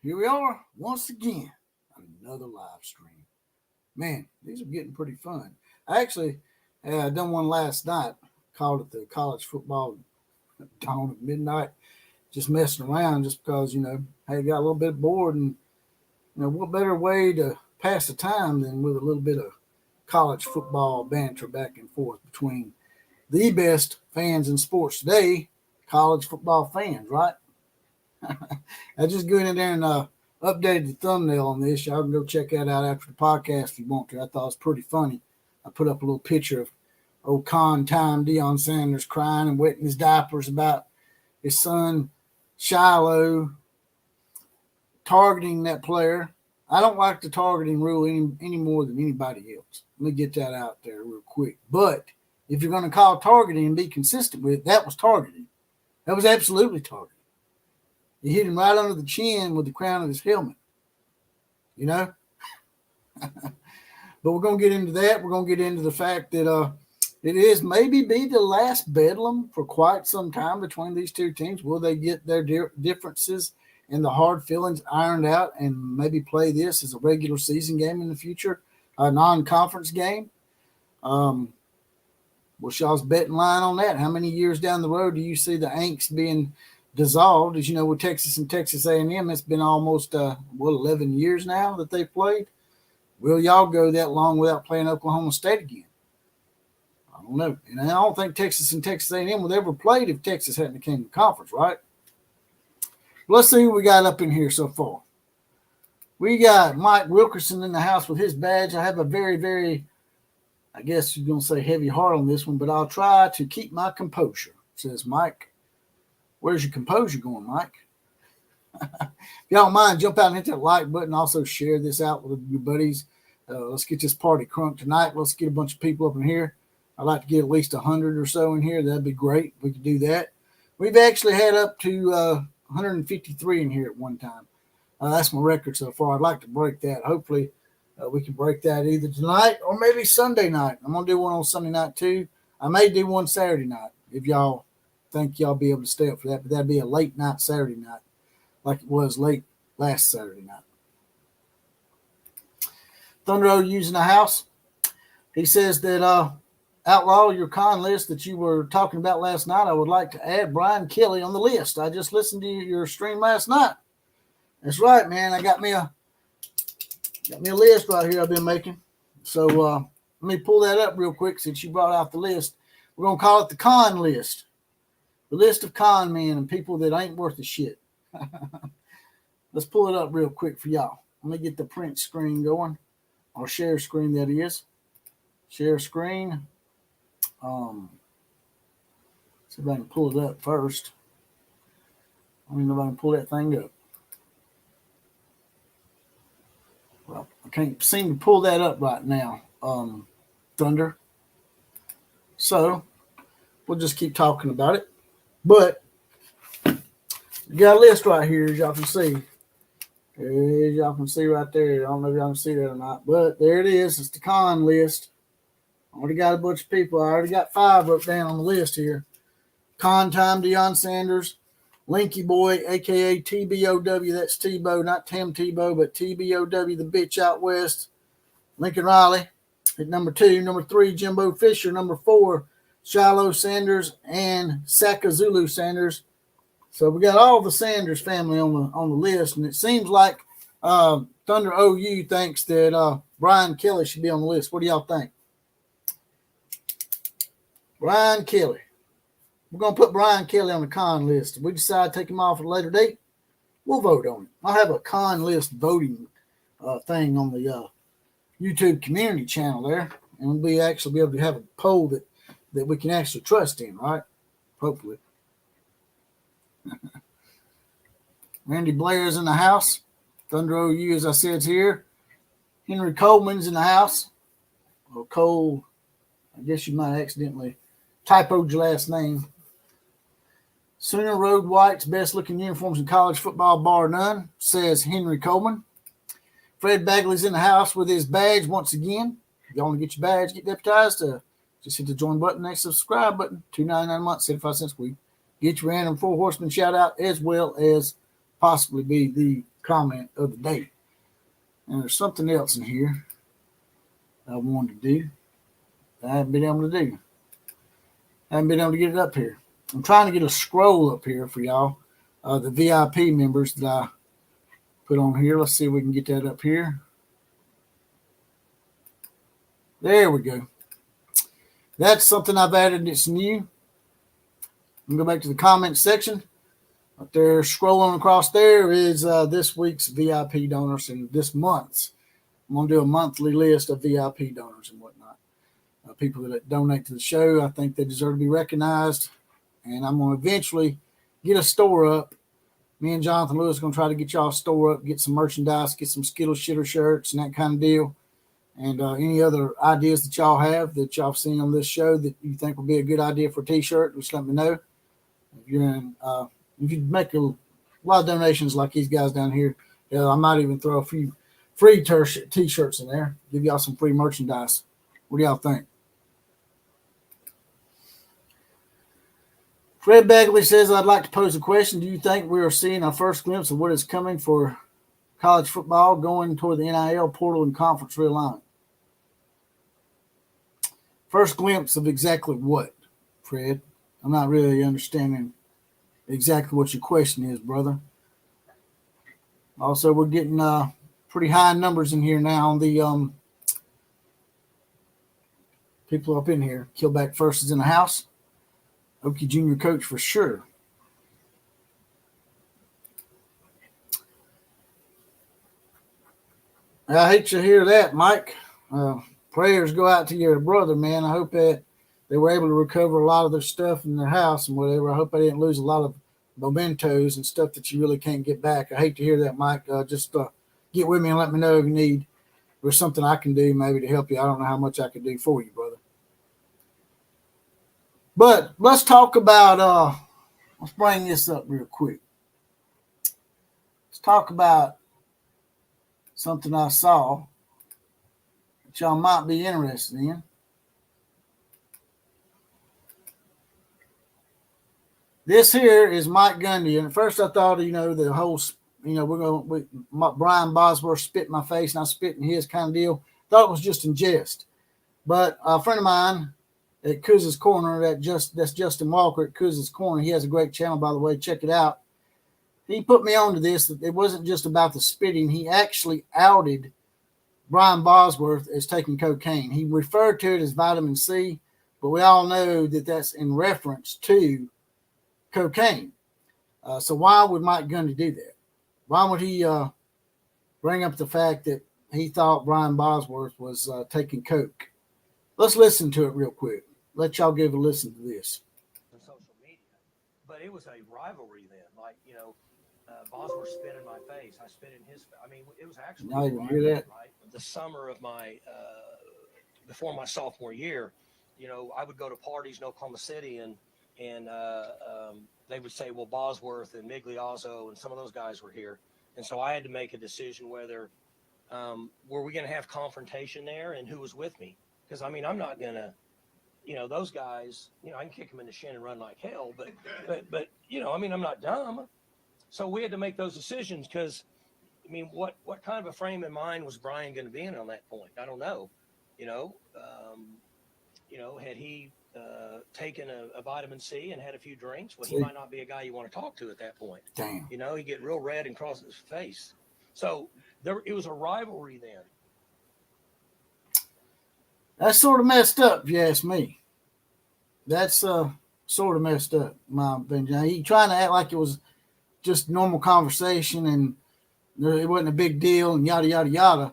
Here we are once again, another live stream. Man, these are getting pretty fun. I actually done one last night, called it the college football dawn at midnight, just messing around just because, hey, got a little bit bored and, what better way to pass the time than with a little bit of college football banter back and forth between the best fans in sports today, college football fans, right? I just go in there and updated the thumbnail on this. Y'all can go check that out after the podcast if you want to. I thought it was pretty funny. I put up a little picture of old Prime Deion Sanders crying and wetting his diapers about his son Shilo targeting that player. I don't like the targeting rule any more than anybody else. Let me get that out there real quick. But if you're going to call targeting and be consistent with it, that was targeting. That was absolutely targeting. You hit him right under the chin with the crown of his helmet, But we're going to get into that. We're going to get into the fact that it is maybe be the last Bedlam for quite some time between these two teams. Will they get their differences and the hard feelings ironed out and maybe play this as a regular season game in the future, a non-conference game? What's y'all's betting line on that? How many years down the road do you see the angst being dissolved? As you know, with Texas and Texas A&M, it's been almost 11 years now that they've played. Will y'all go that long without playing Oklahoma State again? I don't know. And I don't think Texas and Texas A&M would ever played if Texas hadn't become the conference, right? Let's see who we got up in here so far. We got Mike Wilkerson in the house with his badge. I have a very, very, I guess you're going to say heavy heart on this one, but I'll try to keep my composure, says Mike. Where's your composure going, Mike? If y'all don't mind, jump out and hit that like button. Also share this out with your buddies. Let's get this party crunk tonight. Let's get a bunch of people up in here. I'd like to get at least 100 or so in here. That'd be great. We could do that. We've actually had up to 153 in here at one time. That's my record so far. I'd like to break that. Hopefully we can break that either tonight or maybe Sunday night. I'm going to do one on Sunday night too. I may do one Saturday night if y'all think y'all be able to stay up for that, but that'd be a late night Saturday night like it was late last Saturday night. Thunder OU's in the house. He says that Outlaw, your con list that you were talking about last night, I would like to add Brian Kelly on the list. I just listened to your stream last night. That's right, man. I got me a list right here I've been making. So let me pull that up real quick since you brought out the list. We're going to call it the con list. The list of con men and people that ain't worth a shit. Let's pull it up real quick for y'all. Let me get the print screen going, or share screen, that is. Share screen. See if I can pull it up first. I don't know if I can pull that thing up. Well, I can't seem to pull that up right now, Thunder. So we'll just keep talking about it. But you got a list right here, as y'all can see. As y'all can see right there. I don't know if y'all can see that or not, but there it is. It's the con list. I already got a bunch of people. I already got 5 up down on the list here. Prime Deion Sanders, Linky Boy, a.k.a. TBOW. That's Tebow, not Tim Tebow, but TBOW, the bitch out west. Lincoln Riley at number 2. Number 3, Jimbo Fisher. Number 4, Shilo Sanders and Sakazulu Sanders. So we got all the Sanders family on the list, and it seems like Thunder OU thinks that Brian Kelly should be on the list. What do y'all think? Brian Kelly. We're going to put Brian Kelly on the con list. If we decide to take him off at a later date, we'll vote on it. I'll have a con list voting thing on the YouTube community channel there, and we'll actually be able to have a poll that we can actually trust in, right? Hopefully. Randy Blair's in the house. Thunder OU, as I said, is here. Henry Coleman's in the house. Or Cole, I guess you might accidentally typoed your last name. Sooner Road White's best looking uniforms in college football, bar none, says Henry Coleman. Fred Bagley's in the house with his badge once again. If you want to get your badge, get deputized, just hit the join button next to the subscribe button. $2.99 a month, 75 cents a week. Get your random 4 horseman shout out, as well as possibly be the comment of the day. And there's something else in here I wanted to do that I haven't been able to do. I haven't been able to get it up here. I'm trying to get a scroll up here for y'all, the VIP members that I put on here. Let's see if we can get that up here. There we go. That's something I've added that's new. I'm going to go back to the comment section. Up there, scrolling across there is this week's VIP donors and this month's. I'm going to do a monthly list of VIP donors and whatnot. People that donate to the show, I think they deserve to be recognized. And I'm going to eventually get a store up. Me and Jonathan Lewis are going to try to get y'all a store up, get some merchandise, get some Skittle Shitter shirts and that kind of deal. And any other ideas that y'all have that y'all have seen on this show that you think would be a good idea for a T-shirt, just let me know. If you're in, if you make a lot of donations like these guys down here, I might even throw a few free T-shirts in there, give y'all some free merchandise. What do y'all think? Fred Bagley says, I'd like to pose a question. Do you think we are seeing our first glimpse of what is coming for college football going toward the NIL portal and conference realignment? First glimpse of exactly what, Fred? I'm not really understanding exactly what your question is, brother. Also, we're getting pretty high numbers in here now on the people up in here. Killback First is in the house. Okie junior coach for sure. I hate to hear that, Mike. Prayers go out to your brother, man. I hope that they were able to recover a lot of their stuff in their house and whatever. I hope I didn't lose a lot of mementos and stuff that you really can't get back. I hate to hear that, Mike. Just get with me and let me know if you need there's something I can do maybe to help you. I don't know how much I can do for you, brother. But let's talk about let's bring this up real quick. Let's talk about something I saw that y'all might be interested in. This here is Mike Gundy. And at first I thought, the whole, Brian Bosworth spit in my face and I spit in his kind of deal. Thought it was just in jest. But a friend of mine at Kuz's Corner, that's Justin Walker at Kuz's Corner. He has a great channel, by the way. Check it out. He put me on to this. It wasn't just about the spitting. He actually outed Brian Bosworth as taking cocaine. He referred to it as vitamin C, but we all know that that's in reference to cocaine. So why would Mike Gundy do that? Why would he bring up the fact that he thought Brian Bosworth was taking coke? Let's listen to it real quick. Let y'all give a listen to this. On social media, but it was a rivalry then. Like, Bosworth spit in my face. I spit in his. I mean, it was actually. Now you hear that? Right. The summer of my before my sophomore year, I would go to parties in Oklahoma City, and they would say, well, Bosworth and Migliozzo and some of those guys were here, and so I had to make a decision whether were we going to have confrontation there and who was with me, because I'm not going to. Those guys, I can kick them in the shin and run like hell, but I'm not dumb. So we had to make those decisions because, what kind of a frame of mind was Brian going to be in on that point? I don't know. Had he taken a vitamin C and had a few drinks, well, he might not be a guy you want to talk to at that point. Damn. He'd get real red and cross his face. So it was a rivalry then. That's sort of messed up, if you ask me. That's sort of messed up, in my opinion. He trying to act like it was just normal conversation and it wasn't a big deal and yada, yada, yada.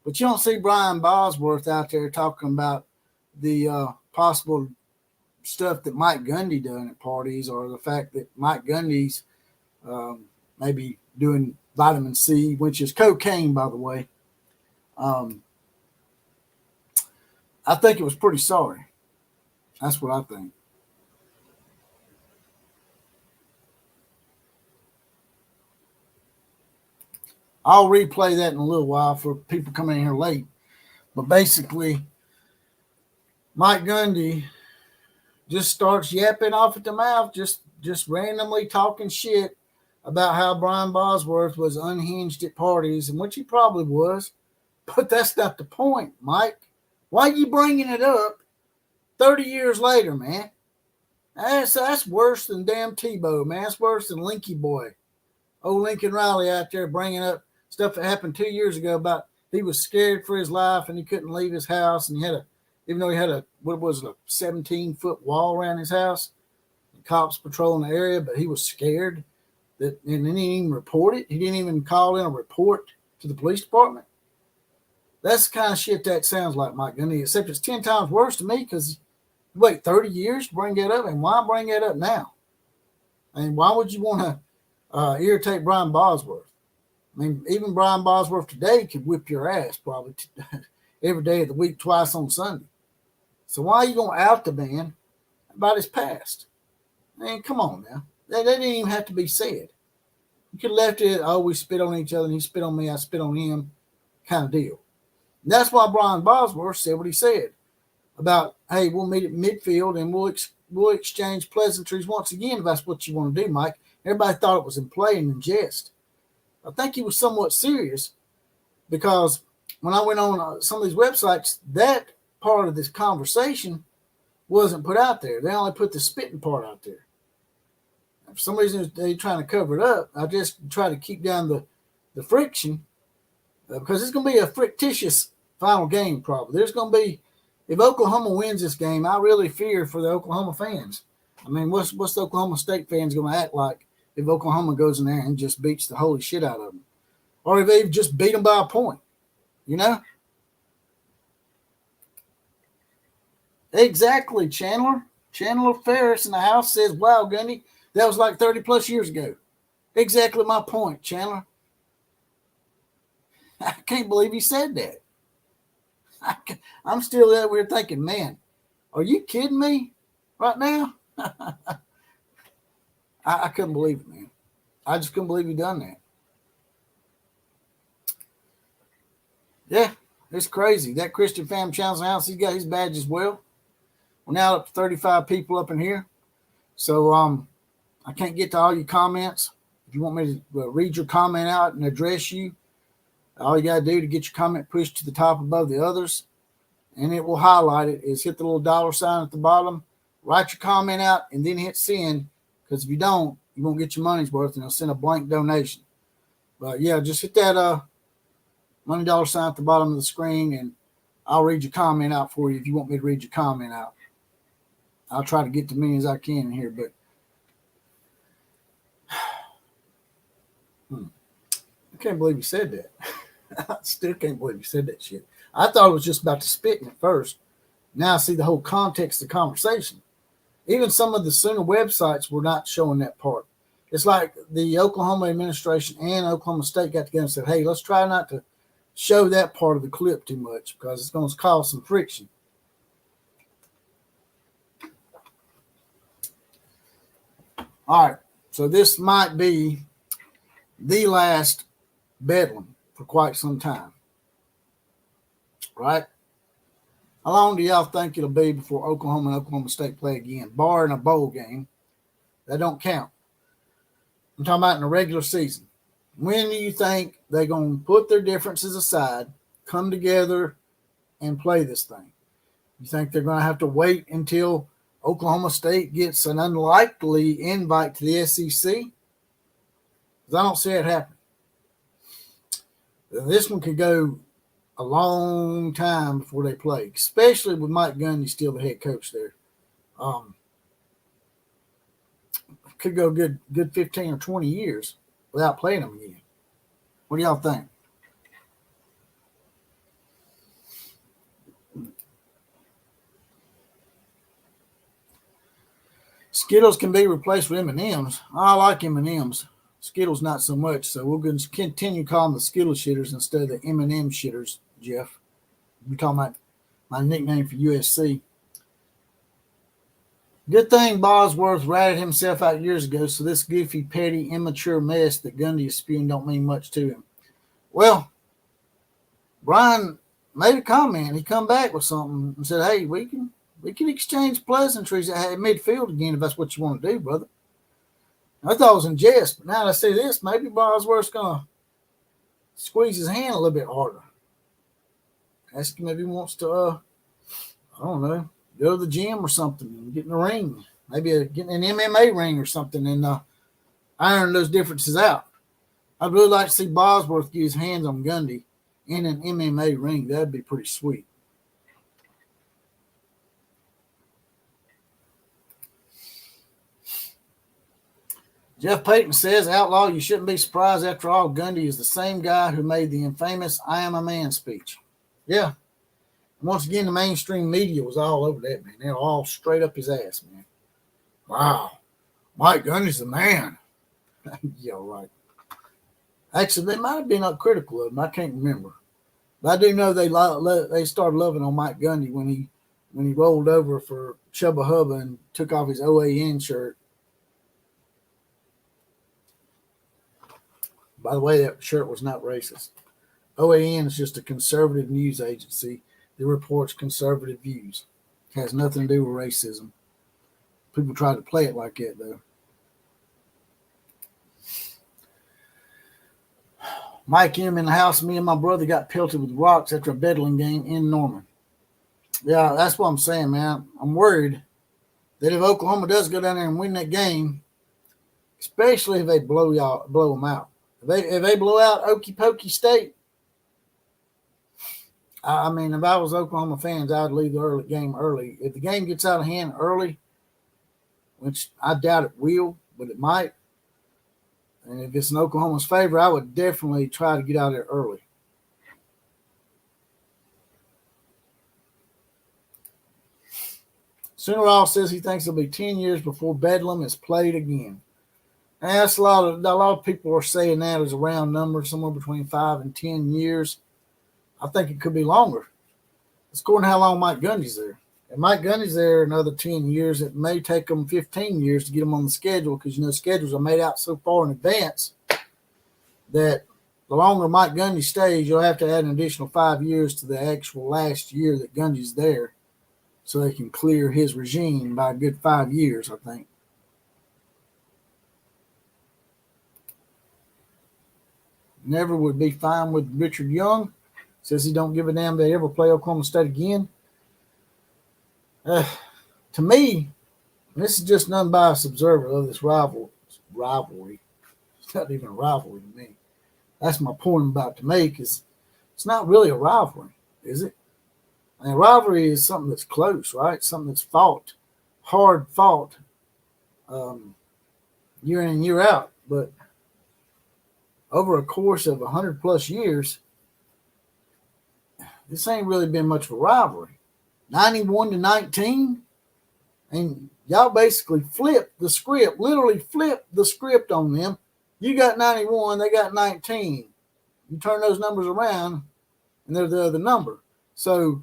But you don't see Brian Bosworth out there talking about the possible stuff that Mike Gundy done at parties, or the fact that Mike Gundy's maybe doing vitamin C, which is cocaine, by the way. I think it was pretty sorry. That's what I think. I'll replay that in a little while for people coming in here late. But basically, Mike Gundy just starts yapping off at the mouth, just randomly talking shit about how Brian Bosworth was unhinged at parties, and which he probably was. But that's not the point, Mike. Why are you bringing it up 30 years later, man? That's worse than damn Tebow, man. That's worse than Linky Boy. Old Lincoln Riley out there bringing up stuff that happened 2 years ago about he was scared for his life and he couldn't leave his house, and even though he had a 17-foot wall around his house, the cops patrolling the area, but he was scared and then he didn't even report it. He didn't even call in a report to the police department. That's the kind of shit that sounds like, Mike Gundy, except it's 10 times worse to me because you wait 30 years to bring that up, and why bring that up now? I mean, why would you want to irritate Brian Bosworth? I mean, even Brian Bosworth today could whip your ass probably every day of the week, twice on Sunday. So why are you going to out the man about his past? I mean, come on now. That didn't even have to be said. You could have left it, oh, we spit on each other, and he spit on me, I spit on him, kind of deal. And that's why Brian Bosworth said what he said about, hey, we'll meet at midfield and we'll exchange pleasantries once again if that's what you want to do, Mike. Everybody thought it was in play and in jest. I think he was somewhat serious because when I went on some of these websites, that part of this conversation wasn't put out there. They only put the spitting part out there. For some reason, they're trying to cover it up. I just try to keep down the friction because it's going to be a fictitious final game probably. There's going to be, if Oklahoma wins this game, I really fear for the Oklahoma fans. I mean, what's the Oklahoma State fans going to act like if Oklahoma goes in there and just beats the holy shit out of them? Or if they just beat them by a point, you know? Exactly, Chandler. Chandler Ferris in the house says, wow, Gundy, that was like 30 plus years ago. Exactly my point, Chandler. I can't believe he said that. I'm still there. We're thinking, man, are you kidding me right now? I couldn't believe it, man. I just couldn't believe he done that. Yeah, it's crazy. That Christian Fam Channel's house, he's got his badge as well. We're now up to 35 people up in here. So I can't get to all your comments. If you want me to read your comment out and address you, all you got to do to get your comment pushed to the top above the others, and it will highlight it, is hit the little $ at the bottom, write your comment out, and then hit send, because if you don't, you won't get your money's worth, and they'll send a blank donation. But, yeah, just hit that money $ at the bottom of the screen, and I'll read your comment out for you if you want me to read your comment out. I'll try to get to many as I can in here, but I can't believe you said that. I still can't believe you said that shit. I thought it was just about the spitting at first. Now I see the whole context of the conversation. Even some of the Sooner websites were not showing that part. It's like the Oklahoma administration and Oklahoma State got together and said, hey, let's try not to show that part of the clip too much because it's going to cause some friction. All right, so this might be the last Bedlam for quite some time, right? How long do y'all think it'll be before Oklahoma and Oklahoma State play again, barring a bowl game? That don't count. I'm talking about in the regular season. When do you think they're going to put their differences aside, come together, and play this thing? You think they're going to have to wait until Oklahoma State gets an unlikely invite to the SEC? Because I don't see it happening. This one could go a long time before they play, especially with Mike Gundy still the head coach there. Could go good 15 or 20 years without playing them again. What do y'all think? Skittles can be replaced with M&Ms. I like M&Ms. Skittles not so much, so we're going to continue calling the Skittle shitters instead of the M&M shitters, Jeff. We're talking about my nickname for USC. Good thing Bosworth ratted himself out years ago, so this goofy, petty, immature mess that Gundy is spewing don't mean much to him. Well, Brian made a comment. He come back with something and said, hey, we can exchange pleasantries at midfield again if that's what you want to do, brother. I thought it was in jest, but now that I see this, maybe Bosworth's going to squeeze his hand a little bit harder. Ask him if he wants to, I don't know, go to the gym or something and get in the ring. Maybe getting an MMA ring or something and iron those differences out. I'd really like to see Bosworth get his hands on Gundy in an MMA ring. That'd be pretty sweet. Jeff Payton says, Outlaw, you shouldn't be surprised. After all, Gundy is the same guy who made the infamous I am a man speech. Yeah. Once again, the mainstream media was all over that, man. They were all straight up his ass, man. Wow. Mike Gundy's the man. Yeah, right. Actually, they might have been critical of him. I can't remember. But I do know they started loving on Mike Gundy when he rolled over for Chubba Hubba and took off his OAN shirt. By the way, that shirt was not racist. OAN is just a conservative news agency that reports conservative views. It has nothing to do with racism. People try to play it like that, though. Mike M. in the house, me and my brother got pelted with rocks after a Bedlam game in Norman. Yeah, that's what I'm saying, man. I'm worried that if Oklahoma does go down there and win that game, especially if they blow them out. If they blow out Okie Pokey State, I mean, if I was Oklahoma fans, I'd leave the game early. If the game gets out of hand early, which I doubt it will, but it might, and if it's in Oklahoma's favor, I would definitely try to get out of there early. Soonerall says he thinks it'll be 10 years before Bedlam is played again. And that's a lot of people are saying that as a round number, somewhere between 5 and 10 years. I think it could be longer. It's according to how long Mike Gundy's there. If Mike Gundy's there another 10 years, it may take them 15 years to get them on the schedule because, schedules are made out so far in advance that the longer Mike Gundy stays, you'll have to add an additional 5 years to the actual last year that Gundy's there so they can clear his regime by a good 5 years, I think. Never would be fine with Richard Young. Says he don't give a damn if they ever play Oklahoma State again. To me, this is just an unbiased observer of this rivalry. It's not even a rivalry to me. That's my point I'm about to make is it's not really a rivalry, is it? I mean, a rivalry is something that's close, right? Something that's fought, hard fought, year in and year out. But over a course of 100+ years, this ain't really been much of a rivalry. 91-19, and y'all basically flipped the script, literally flipped the script on them. You got 91, they got 19. You turn those numbers around, and they're the other number. So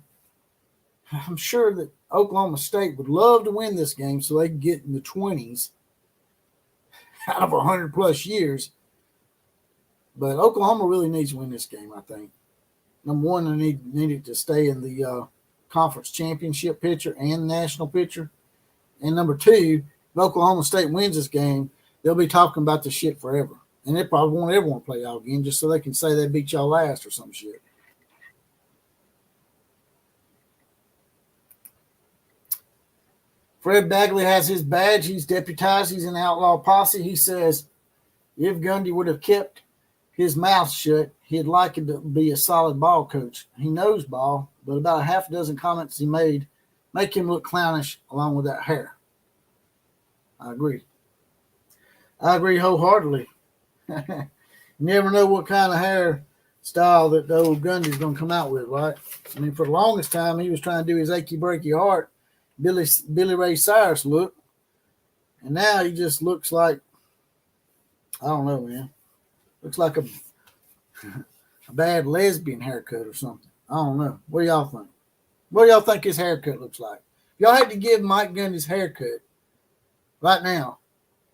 I'm sure that Oklahoma State would love to win this game so they can get in the 20s out of 100+ years. But Oklahoma really needs to win this game, I think. Number one, they needed to stay in the conference championship picture and national picture. And number two, if Oklahoma State wins this game, they'll be talking about this shit forever. And they probably won't ever want to play y'all again just so they can say they beat y'all last or some shit. Fred Bagley has his badge. He's deputized. He's in the outlaw posse. He says if Gundy would have kept his mouth shut, he'd like him to be a solid ball coach. He knows ball, but about a half dozen comments he made make him look clownish along with that hair. I agree. I agree wholeheartedly. You never know what kind of hair style that the old Gundy's going to come out with, right? I mean, for the longest time, he was trying to do his achy breaky heart, Billy Ray Cyrus look. And now he just looks like, I don't know, man. Looks like a bad lesbian haircut or something. I don't know. What do y'all think? What do y'all think his haircut looks like? If y'all had to give Mike Gundy's haircut right now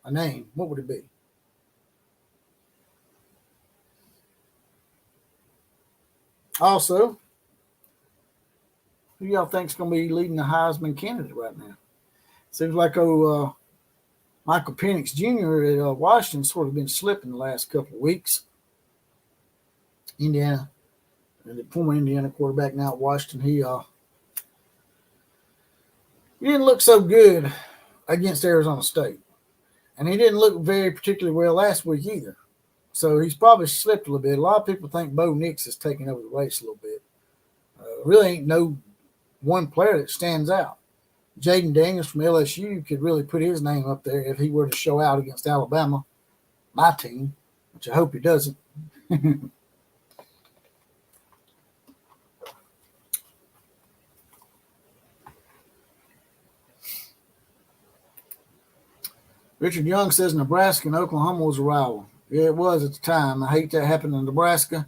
a name, what would it be? Also, who y'all think's going to be leading the Heisman candidate right now? Seems like Michael Penix Jr. at Washington sort of been slipping the last couple of weeks. Indiana, and the former Indiana quarterback now at Washington, he didn't look so good against Arizona State. And he didn't look very particularly well last week either. So he's probably slipped a little bit. A lot of people think Bo Nix is taking over the race a little bit. Really ain't no one player that stands out. Jaden Daniels from LSU could really put his name up there if he were to show out against Alabama, my team, which I hope he doesn't. Richard Young says Nebraska and Oklahoma was a rival. Yeah, it was at the time. I hate that happened in Nebraska.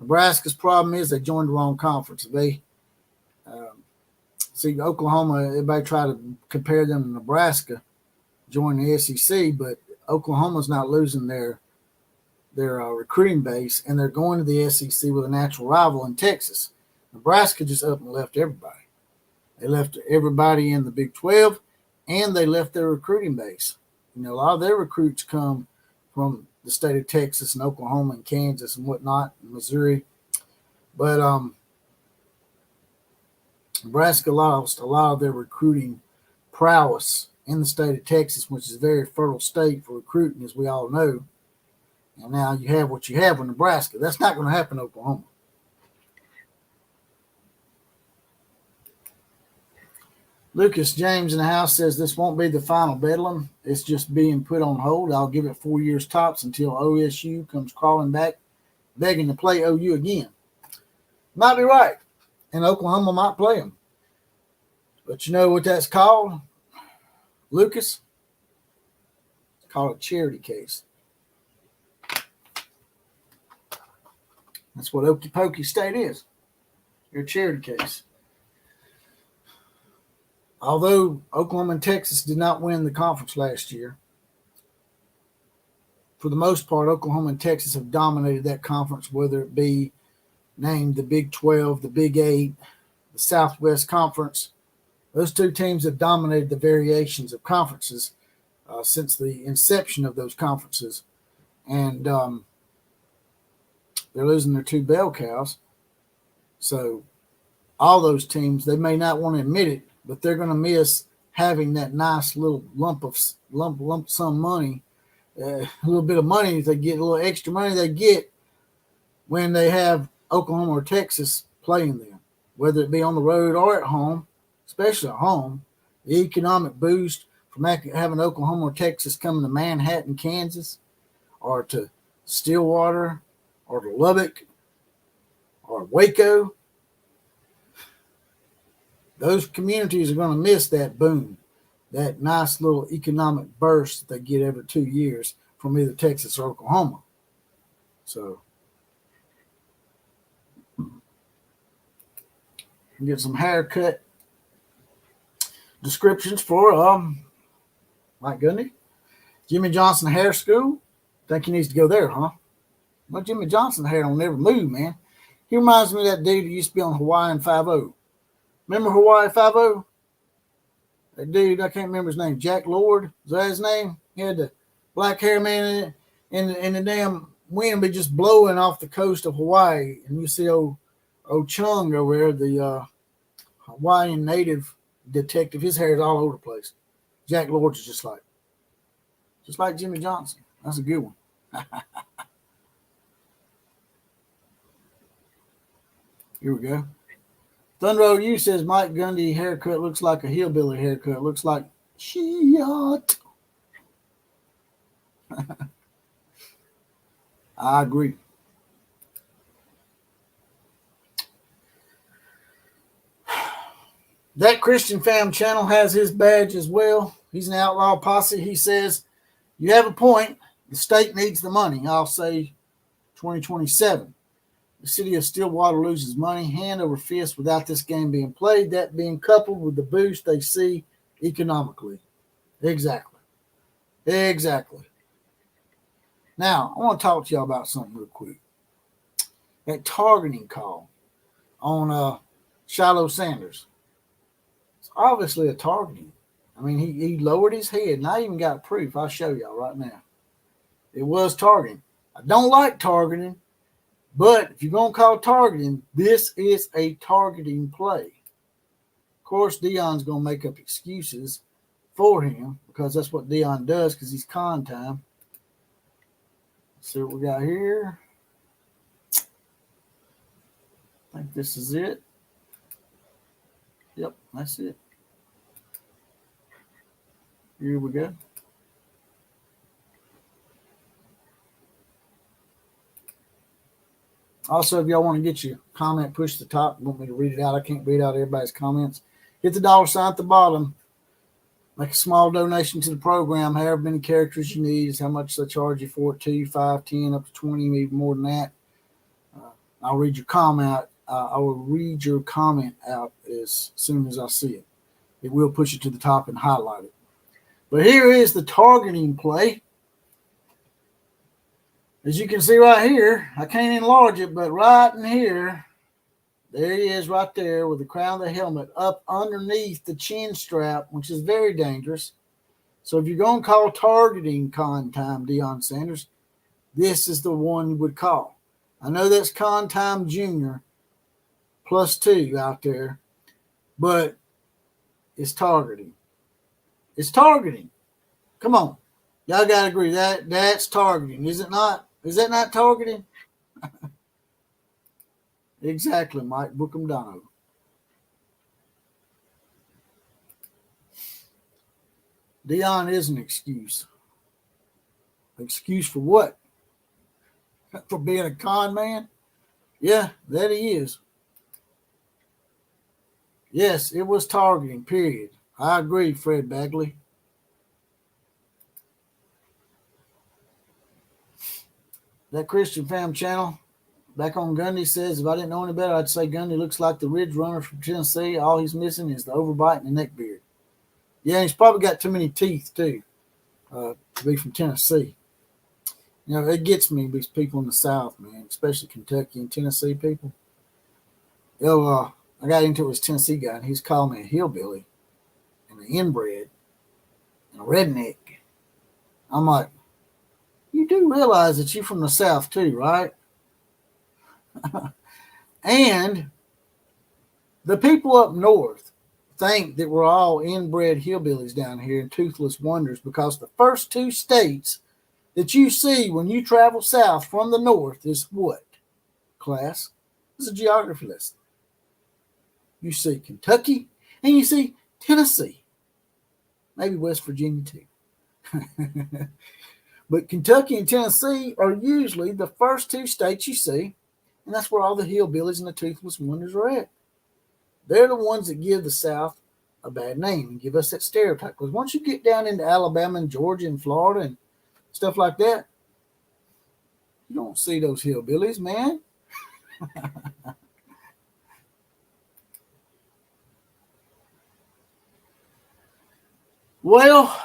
Nebraska's problem is they joined the wrong conference. They see Oklahoma, everybody try to compare them to Nebraska, join the SEC, but Oklahoma's not losing their recruiting base, and they're going to the SEC with a natural rival in Texas. Nebraska just up and left everybody. They left everybody in the Big 12, and they left their recruiting base. You know, a lot of their recruits come from the state of Texas and Oklahoma and Kansas and whatnot, and Missouri. But Nebraska lost a lot of their recruiting prowess in the state of Texas, which is a very fertile state for recruiting, as we all know. And now you have what you have with Nebraska. That's not going to happen in Oklahoma. Lucas James in the house says this won't be the final Bedlam. It's just being put on hold. I'll give it 4 years tops until OSU comes crawling back, begging to play OU again. Might be right. And Oklahoma might play them. But you know what that's called, Lucas? It's called a charity case. That's what Okie Pokey State is. Your charity case. Although Oklahoma and Texas did not win the conference last year, for the most part, Oklahoma and Texas have dominated that conference, whether it be named the Big 12, the Big 8, the Southwest Conference. Those two teams have dominated the variations of conferences since the inception of those conferences. And they're losing their two bell cows. So all those teams, they may not want to admit it, but they're going to miss having that nice little lump sum money, a little bit of money they get, a little extra money they get when they have Oklahoma or Texas playing them, whether it be on the road or at home, especially at home. The economic boost from having Oklahoma or Texas coming to Manhattan, Kansas, or to Stillwater, or to Lubbock, or Waco. Those communities are going to miss that boom, that nice little economic burst that they get every 2 years from either Texas or Oklahoma. So, get some haircut descriptions for Mike Gundy. Jimmy Johnson Hair School. Think he needs to go there, huh? Well, Jimmy Johnson hair don't never move, man. He reminds me of that dude who used to be on Hawaiian 5-0. Remember Hawaii 5-0? That dude, I can't remember his name. Jack Lord, is that his name? He had the black hair man and the damn wind be just blowing off the coast of Hawaii. And you see old Chung over there, the Hawaiian native detective. His hair is all over the place. Jack Lord is just like Jimmy Johnson. That's a good one. Here we go. Thunder OU says Mike Gundy haircut looks like a hillbilly haircut. Looks like shit. I agree. That Christian Fam channel has his badge as well. He's an outlaw posse. He says, you have a point. The state needs the money. I'll say 2027. The city of Stillwater loses money hand over fist without this game being played, that being coupled with the boost they see economically. Exactly. Now, I want to talk to y'all about something real quick. That targeting call on Shilo Sanders. It's obviously a targeting. I mean, he lowered his head, and I even got proof. I'll show y'all right now. It was targeting. I don't like targeting, but if you're going to call targeting, this is a targeting play. Of course, Deion's going to make up excuses for him because that's what Deion does because he's con time. Let's see what we got here. I think this is it. Yep, that's it. Here we go. Also, if y'all want to get your comment pushed to the top, you want me to read it out, I can't read out everybody's comments. Hit the dollar sign at the bottom. Make a small donation to the program. However many characters you need is how much they charge you for it. 2, 5, 10, up to 20, even more than that. I'll read your comment. I will read your comment out as soon as I see it. It will push it to the top and highlight it. But here is the targeting play. As you can see right here, I can't enlarge it, but right in here, there he is right there with the crown of the helmet up underneath the chin strap, which is very dangerous. So if you're going to call targeting con time, Deion Sanders, this is the one you would call. I know that's con time junior +2 out there, but it's targeting. It's targeting. Come on. Y'all got to agree that's targeting, is it not? Is that not targeting? Exactly, Mike Bookham Dono. Deion is an excuse. Excuse for what? For being a con man? Yeah, that he is. Yes, it was targeting, period. I agree, Fred Bagley. That Christian Fam channel back on Gundy says, if I didn't know any better, I'd say Gundy looks like the Ridge Runner from Tennessee. All he's missing is the overbite and the neck beard. Yeah, he's probably got too many teeth, too, to be from Tennessee. You know, it gets me, these people in the South, man, especially Kentucky and Tennessee people. I got into it with this Tennessee guy, and he's calling me a hillbilly and an inbred and a redneck. I'm like, you do realize that you're from the South, too, right? And the people up north think that we're all inbred hillbillies down here and toothless wonders because the first 2 states that you see when you travel south from the north is what, class? This is a geography lesson. You see Kentucky and you see Tennessee. Maybe West Virginia too. But Kentucky and Tennessee are usually the first 2 states you see, and that's where all the hillbillies and the toothless wonders are at. They're the ones that give the South a bad name and give us that stereotype. Because once you get down into Alabama and Georgia and Florida and stuff like that, you don't see those hillbillies, man. Well,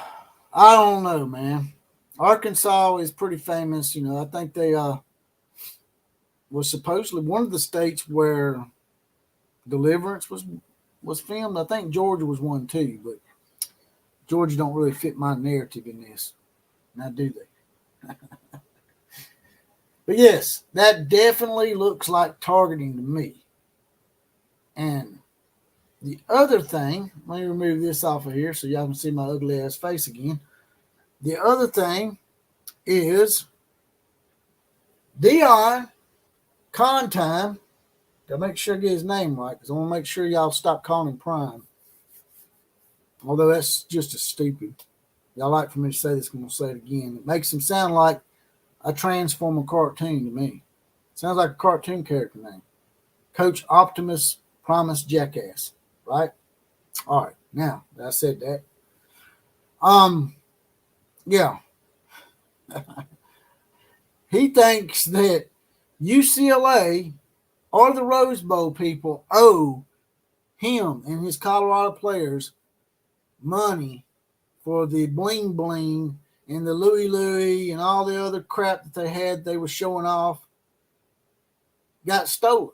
I don't know, man. Arkansas is pretty famous. You know, I think they was supposedly one of the states where Deliverance was filmed. I think Georgia was one too, but Georgia don't really fit my narrative in this. Now, do they? But yes, that definitely looks like targeting to me. And the other thing, let me remove this off of here so y'all can see my ugly ass face again. The other thing is Deion con time. Gotta make sure I get his name right because I want to make sure y'all stop calling him Prime. Although that's just as stupid. Y'all like for me to say this, I'm going to say it again. It makes him sound like a Transformer cartoon to me. Sounds like a cartoon character name. Coach Optimus Primus Jackass. Right? All right. Now that I said that. Yeah. He thinks that UCLA or the Rose Bowl people owe him and his Colorado players money for the bling bling and the Louis Louis and all the other crap that they were showing off got stolen.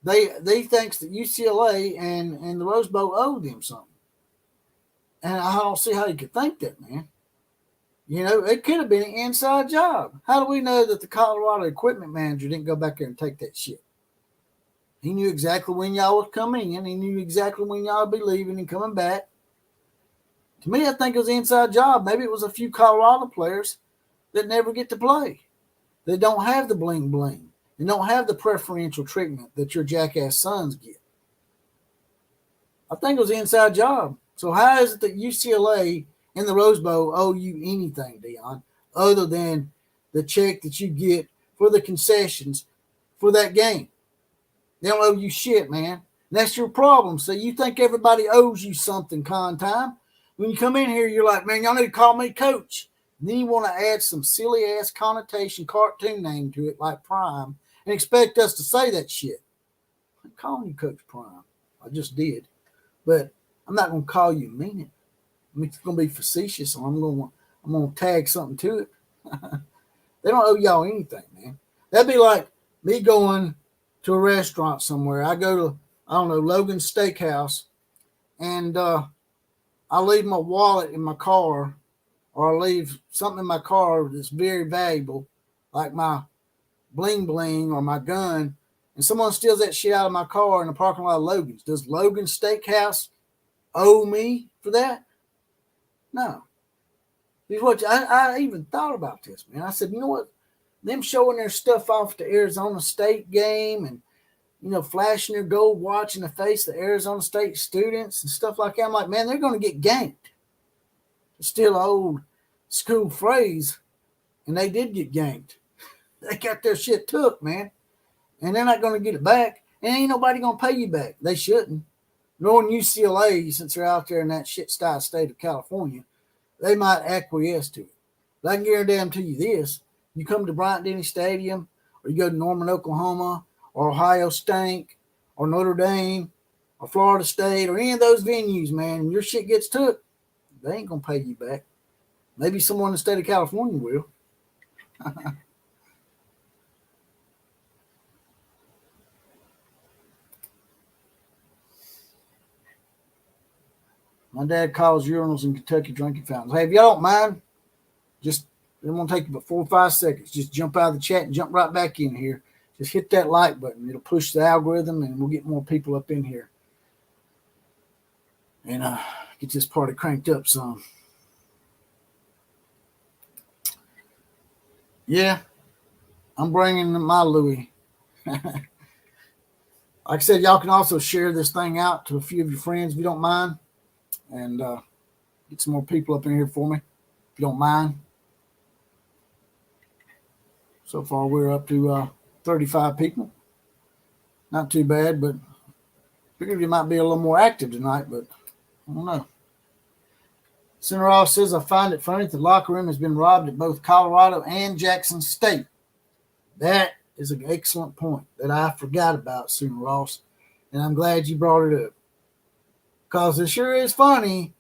They thinks that UCLA and the Rose Bowl owed them something. And I don't see how you could think that, man. You know, it could have been an inside job. How do we know that the Colorado equipment manager didn't go back there and take that shit? He knew exactly when y'all was coming in. He knew exactly when y'all would be leaving and coming back. To me, I think it was an inside job. Maybe it was a few Colorado players that never get to play. They don't have the bling bling. They don't have the preferential treatment that your jackass sons get. I think it was an inside job. So how is it that UCLA and the Rose Bowl owe you anything, Deion, other than the check that you get for the concessions for that game? They don't owe you shit, man. And that's your problem. So you think everybody owes you something, con time. When you come in here, you're like, man, y'all need to call me coach. And then you want to add some silly-ass connotation cartoon name to it like Prime and expect us to say that shit. I'm calling you Coach Prime. I just did. But I'm not going to call you mean it. I mean, it's going to be facetious, so I'm going to tag something to it. They don't owe y'all anything, man. That'd be like me going to a restaurant somewhere. I go to, I don't know, Logan's Steakhouse, and I leave my wallet in my car, or I leave something in my car that's very valuable, like my bling bling or my gun, and someone steals that shit out of my car in the parking lot of Logan's. Does Logan's Steakhouse owe me for that? No. I even thought about this, man. I said, you know what? Them showing their stuff off at the Arizona State game and, you know, flashing their gold watch in the face of the Arizona State students and stuff like that. I'm like, man, they're going to get ganked. It's still an old school phrase, and they did get ganked. They got their shit took, man. And they're not going to get it back. And ain't nobody going to pay you back. They shouldn't. Nor in UCLA, since they're out there in that shit-style state of California, they might acquiesce to it. But I can guarantee you this. You come to Bryant-Denny Stadium, or you go to Norman, Oklahoma, or Ohio State, or Notre Dame, or Florida State, or any of those venues, man, and your shit gets took, they ain't going to pay you back. Maybe someone in the state of California will. My dad calls urinals in Kentucky drinking fountains. Hey, if y'all don't mind, just it won't take you but 4 or 5 seconds. Just jump out of the chat and jump right back in here. Just hit that like button. It'll push the algorithm, and we'll get more people up in here. And get this party cranked up some. Yeah, I'm bringing my Louis. Like I said, y'all can also share this thing out to a few of your friends if you don't mind. And get some more people up in here for me, if you don't mind. So far, we're up to 35 people. Not too bad, but figured you might be a little more active tonight, but I don't know. Senator Ross says, I find it funny that the locker room has been robbed at both Colorado and Jackson State. That is an excellent point that I forgot about, Senator Ross, and I'm glad you brought it up. Because it sure is funny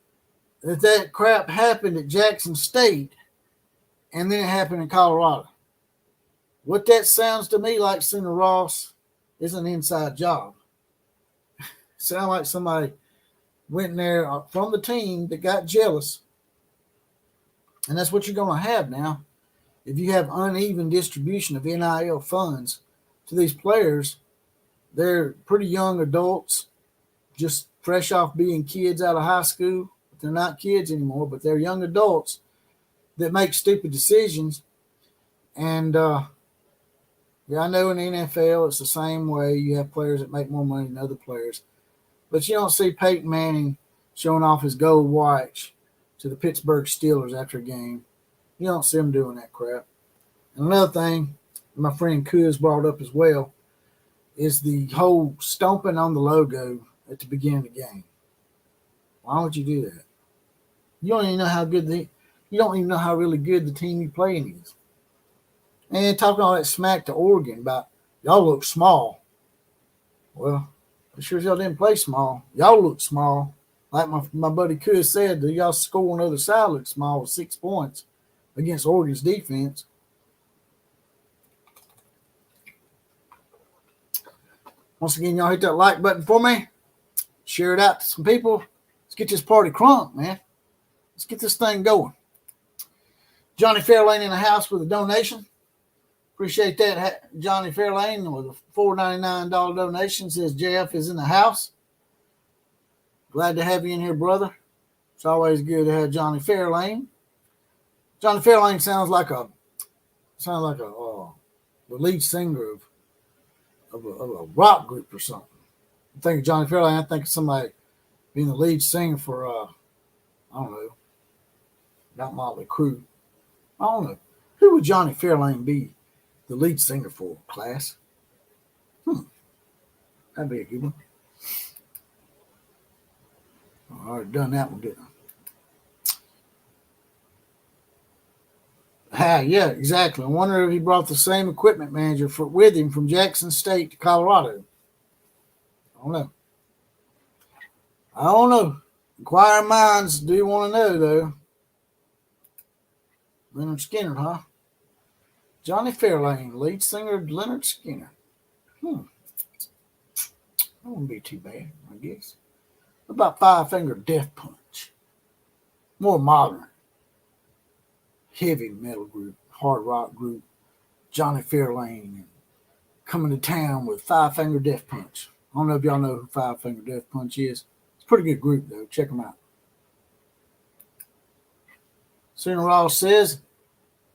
that crap happened at Jackson State and then it happened in Colorado. What that sounds to me like, Senator Ross, is an inside job. Sound like somebody went in there from the team that got jealous. And that's what you're going to have now. If you have uneven distribution of NIL funds to these players, they're pretty young adults, just fresh off being kids out of high school. They're not kids anymore, but they're young adults that make stupid decisions. And, yeah, I know in the NFL it's the same way. You have players that make more money than other players. But you don't see Peyton Manning showing off his gold watch to the Pittsburgh Steelers after a game. You don't see him doing that crap. And another thing my friend Kuz brought up as well is the whole stomping on the logo at the beginning of the game. Why would you do that? You don't even know how good you don't even know how really good the team you're playing is. And talking all that smack to Oregon about y'all look small. Well, I sure as hell didn't play small. Y'all look small. Like my buddy Kuz said, y'all score on the other side look small with 6 points against Oregon's defense. Once again, y'all hit that like button for me. Share it out to some people. Let's get this party crunk, man. Let's get this thing going. Johnny Fairlane in the house with a donation. Appreciate that, Johnny Fairlane, with a $4.99 donation. Says JF is in the house. Glad to have you in here, brother. It's always good to have Johnny Fairlane. Johnny Fairlane sounds like the lead singer of a rock group or something. I think of Johnny Fairlane, I think of somebody being the lead singer for I don't know, not Motley Crue. I don't know. Who would Johnny Fairlane be the lead singer for, class? That'd be a good one. I already done that one, didn't I? Yeah, exactly. I wonder if he brought the same equipment manager with him from Jackson State to Colorado. I don't know. Inquiring minds do want to know, though. Leonard Skinner, huh? Johnny Fairlane, lead singer of Leonard Skinner. That wouldn't be too bad, I guess. What about Five Finger Death Punch? More modern. Heavy metal group, hard rock group. Johnny Fairlane coming to town with Five Finger Death Punch. I don't know if y'all know who Five Finger Death Punch is. It's a pretty good group, though. Check them out. Sooner Ross says,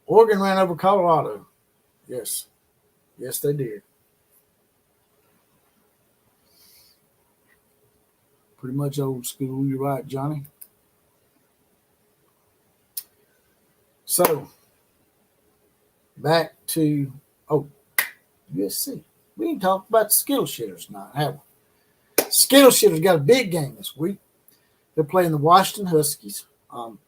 Oregon ran over Colorado. Yes. Yes, they did. Pretty much old school. You're right, Johnny. So, back to, USC. We ain't talked about the Skittle Shitters tonight, have we? Skittle Shitters got a big game this week. They're playing the Washington Huskies.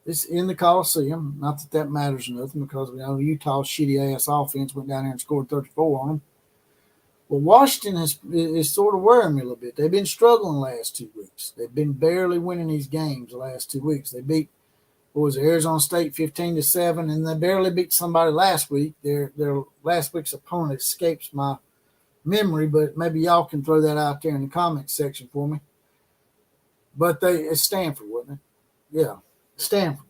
It's in the Coliseum. Not that matters nothing, because we know Utah's shitty-ass offense went down there and scored 34 on them. Well, Washington is sort of worrying me a little bit. They've been struggling the last 2 weeks. They've been barely winning these games the last 2 weeks. They beat, Arizona State 15-7, and they barely beat somebody last week. Their last week's opponent escapes my memory, but maybe y'all can throw that out there in the comment section for me. But it's Stanford, wasn't it? Yeah, Stanford.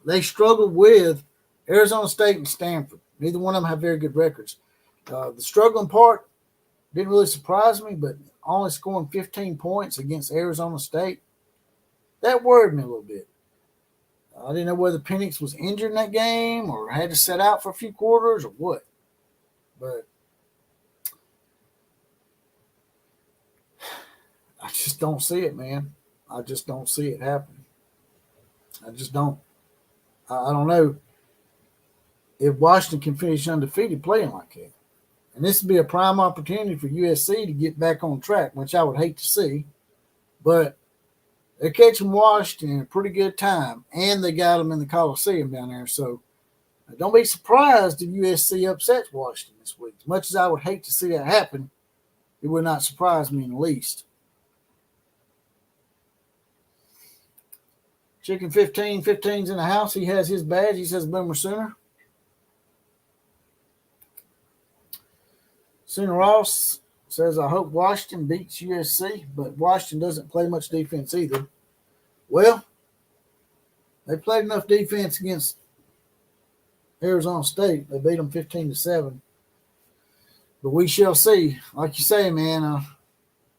They struggled with Arizona State and Stanford. Neither one of them have very good records. The struggling part didn't really surprise me, but only scoring 15 points against Arizona State, that worried me a little bit. I didn't know whether Penix was injured in that game or had to sit out for a few quarters or what. But I just don't see it, man. I just don't see it happening. I just don't. I don't know if Washington can finish undefeated playing like that. And this would be a prime opportunity for USC to get back on track, which I would hate to see. But they're catching Washington in a pretty good time, and they got them in the Coliseum down there. So don't be surprised if USC upsets Washington this week. As much as I would hate to see that happen, it would not surprise me in the least. Chicken 15's in the house. He has his badge. He says Boomer Sooner. Sooner Ross says, I hope Washington beats USC, but Washington doesn't play much defense either. Well, they played enough defense against Arizona State. They beat them 15-7. But we shall see. Like you say, man,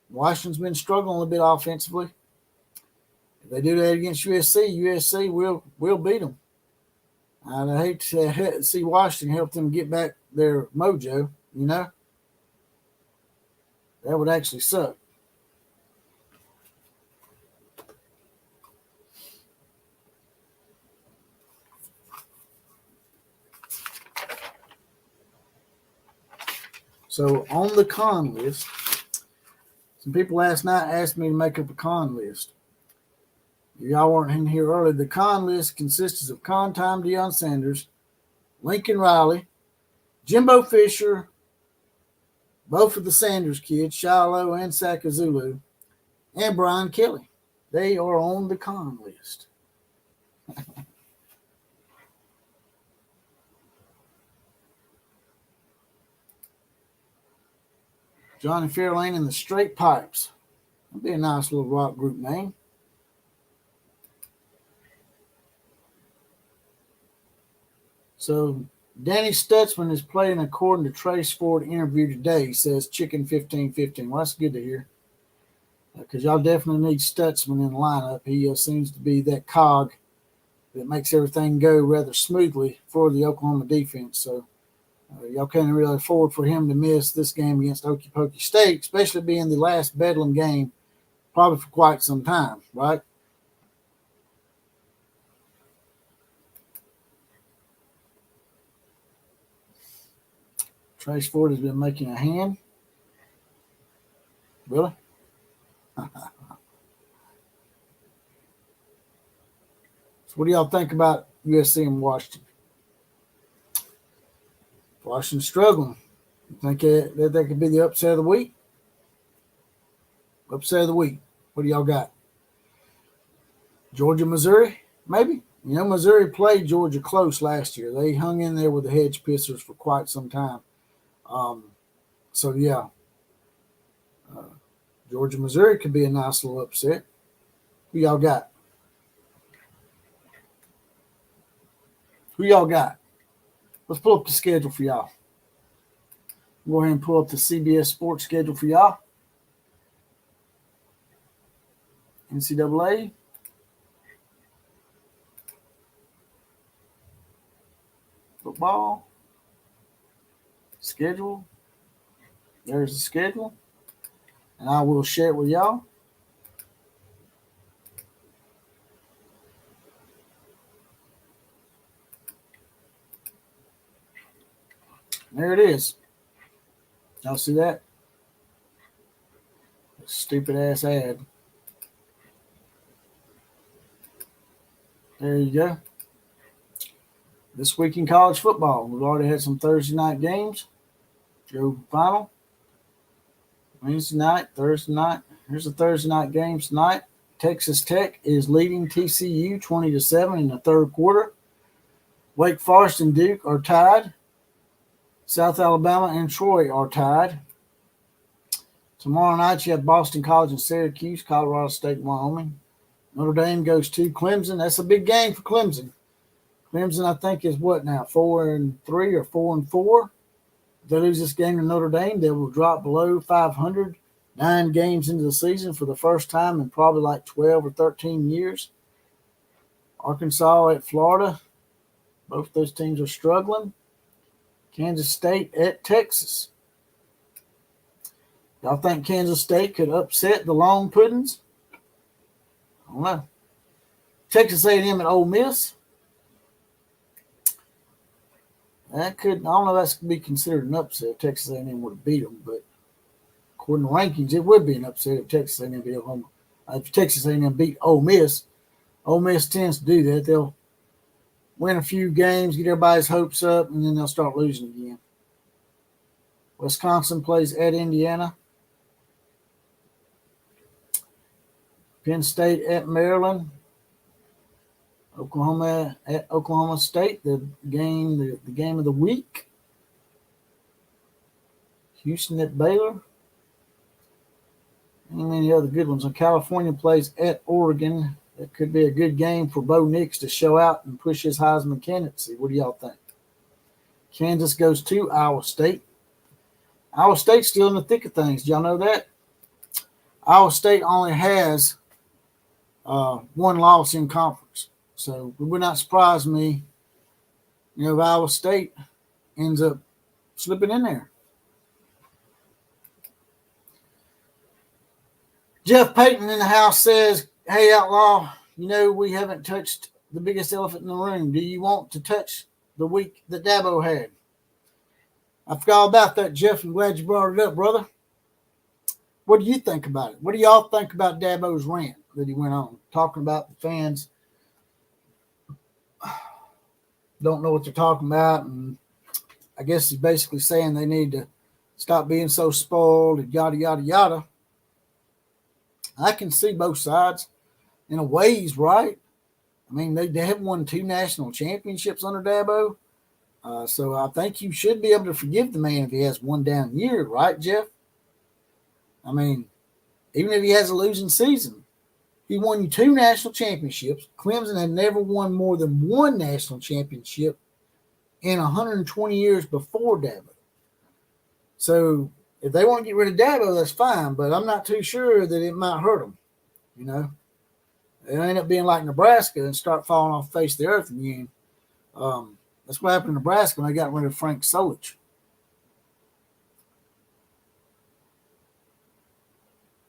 Washington's been struggling a little bit offensively. If they do that against USC will beat them. I'd hate to see Washington help them get back their mojo, you know? That would actually suck. So on the con list, some people last night asked me to make up a con list. Y'all weren't in here earlier. The con list consists of Prime Deion Sanders, Lincoln Riley, Jimbo Fisher, both of the Sanders kids, Shilo and Sakazulu, and Brian Kelly. They are on the con list. Johnny Fairlane and the Straight Pipes. That'd be a nice little rock group name. So Danny Stutzman is playing according to Trace Ford interview today. He says chicken 15-15. Well, that's good to hear. Because y'all definitely need Stutzman in the lineup. He seems to be that cog that makes everything go rather smoothly for the Oklahoma defense. So y'all can't really afford for him to miss this game against Okie State, especially being the last Bedlam game probably for quite some time, right? Trace Ford has been making a hand. Really? So what do y'all think about USC and Washington? Washington struggling. You think that could be the upset of the week? Upset of the week. What do y'all got? Georgia, Missouri? Maybe. You know, Missouri played Georgia close last year. They hung in there with the hedge pissers for quite some time. So, yeah. Georgia, Missouri could be a nice little upset. Who y'all got? Who y'all got? Let's pull up the schedule for y'all. Go ahead and pull up the CBS Sports schedule for y'all. NCAA. Football. Schedule. There's the schedule. And I will share it with y'all. There it is. Y'all see that? Stupid ass ad. There you go. This week in college football, we've already had some Thursday night games. Go final. Wednesday night, Thursday night. Here's the Thursday night games tonight. Texas Tech is leading TCU 20-7 in the third quarter. Wake Forest and Duke are tied. South Alabama and Troy are tied. Tomorrow night you have Boston College and Syracuse, Colorado State and Wyoming. Notre Dame goes to Clemson. That's a big game for Clemson. Clemson, I think, is what now? 4-3 or 4-4. If they lose this game to Notre Dame, they will drop below 500. 9 games into the season for the first time in probably like 12 or 13 years. Arkansas at Florida. Both those teams are struggling. Kansas State at Texas. Y'all think Kansas State could upset the Long Puddings? I don't know. Texas A&M at Ole Miss. That could, I don't know if that's going to be considered an upset if Texas A&M would have beat them, but according to rankings, it would be an upset if Texas A&M beat Oklahoma. If Texas A&M beat Ole Miss tends to do that. They'll win a few games, get everybody's hopes up, and then they'll start losing again. Wisconsin plays at Indiana. Penn State at Maryland. Oklahoma at Oklahoma State, the game of the week. Houston at Baylor. And many other good ones. And California plays at Oregon. That could be a good game for Bo Nix to show out and push his Heisman candidacy. What do y'all think? Kansas goes to Iowa State. Iowa State's still in the thick of things. Do y'all know that? Iowa State only has one loss in conference. So it would not surprise me, if Iowa State ends up slipping in there. Jeff Payton in the house says, hey, Outlaw, we haven't touched the biggest elephant in the room. Do you want to touch the week that Dabo had? I forgot all about that, Jeff. I'm glad you brought it up, brother. What do you think about it? What do y'all think about Dabo's rant that he went on, talking about the fans don't know what they're talking about, and I guess he's basically saying they need to stop being so spoiled and yada, yada, yada. I can see both sides. In a way, he's right. I mean, they have won 2 national championships under Dabo, so I think you should be able to forgive the man if he has one down year, right, Jeff? I mean, even if he has a losing season, he won you 2 national championships. Clemson had never won more than 1 national championship in 120 years before Dabo. So if they want to get rid of Dabo, that's fine, but I'm not too sure that it might hurt them. You know, it'll end up being like Nebraska and start falling off the face of the earth in the end. That's what happened in Nebraska when they got rid of Frank Solich.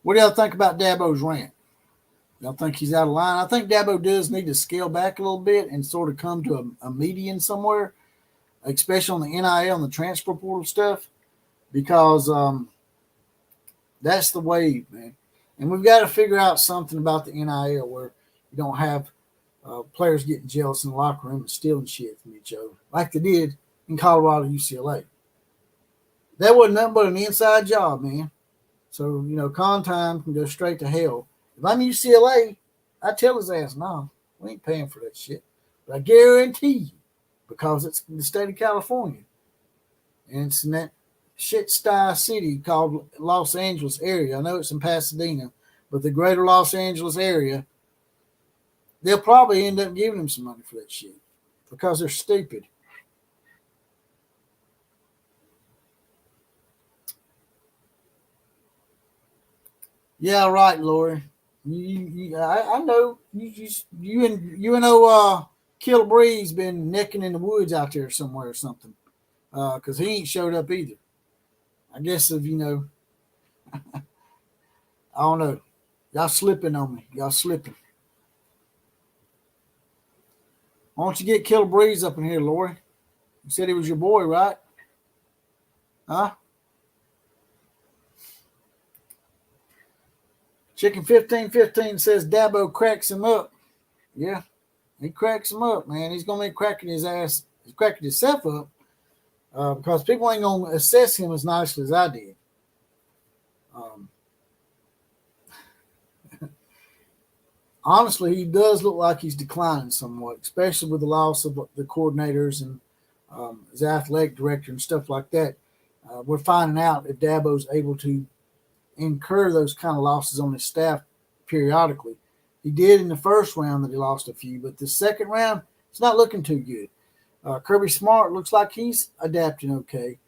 What do y'all think about Dabo's rant? Y'all think he's out of line? I think Dabo does need to scale back a little bit and sort of come to a median somewhere, especially on the NIL and the transfer portal stuff, because that's the wave, man. And we've got to figure out something about the NIL where you don't have players getting jealous in the locker room and stealing shit from each other like they did in Colorado, UCLA. That wasn't nothing but an inside job, man. So, you know, con time can go straight to hell. If I'm UCLA, I tell his ass, no, we ain't paying for that shit. But I guarantee you, because it's in the state of California, and it's in that shit-sty city called Los Angeles area. I know it's in Pasadena, but the greater Los Angeles area, they'll probably end up giving them some money for that shit because they're stupid. Yeah, right, Lori. I know you and Kill Breeze been necking in the woods out there somewhere or something, because he ain't showed up either. I guess if I don't know. Y'all slipping on me. Y'all slipping. Why don't you get Kill Breeze up in here, Lori? You said he was your boy, right? Huh? Chicken 1515 says Dabo cracks him up. Yeah, he cracks him up, man. He's gonna be cracking his ass. He's cracking himself up because people ain't gonna assess him as nicely as I did. Honestly, he does look like he's declining somewhat, especially with the loss of the coordinators and his athletic director and stuff like that. We're finding out if Dabo's able to incur those kind of losses on his staff periodically. He did in the first round that he lost a few, but the second round, it's not looking too good. Kirby Smart looks like he's adapting okay.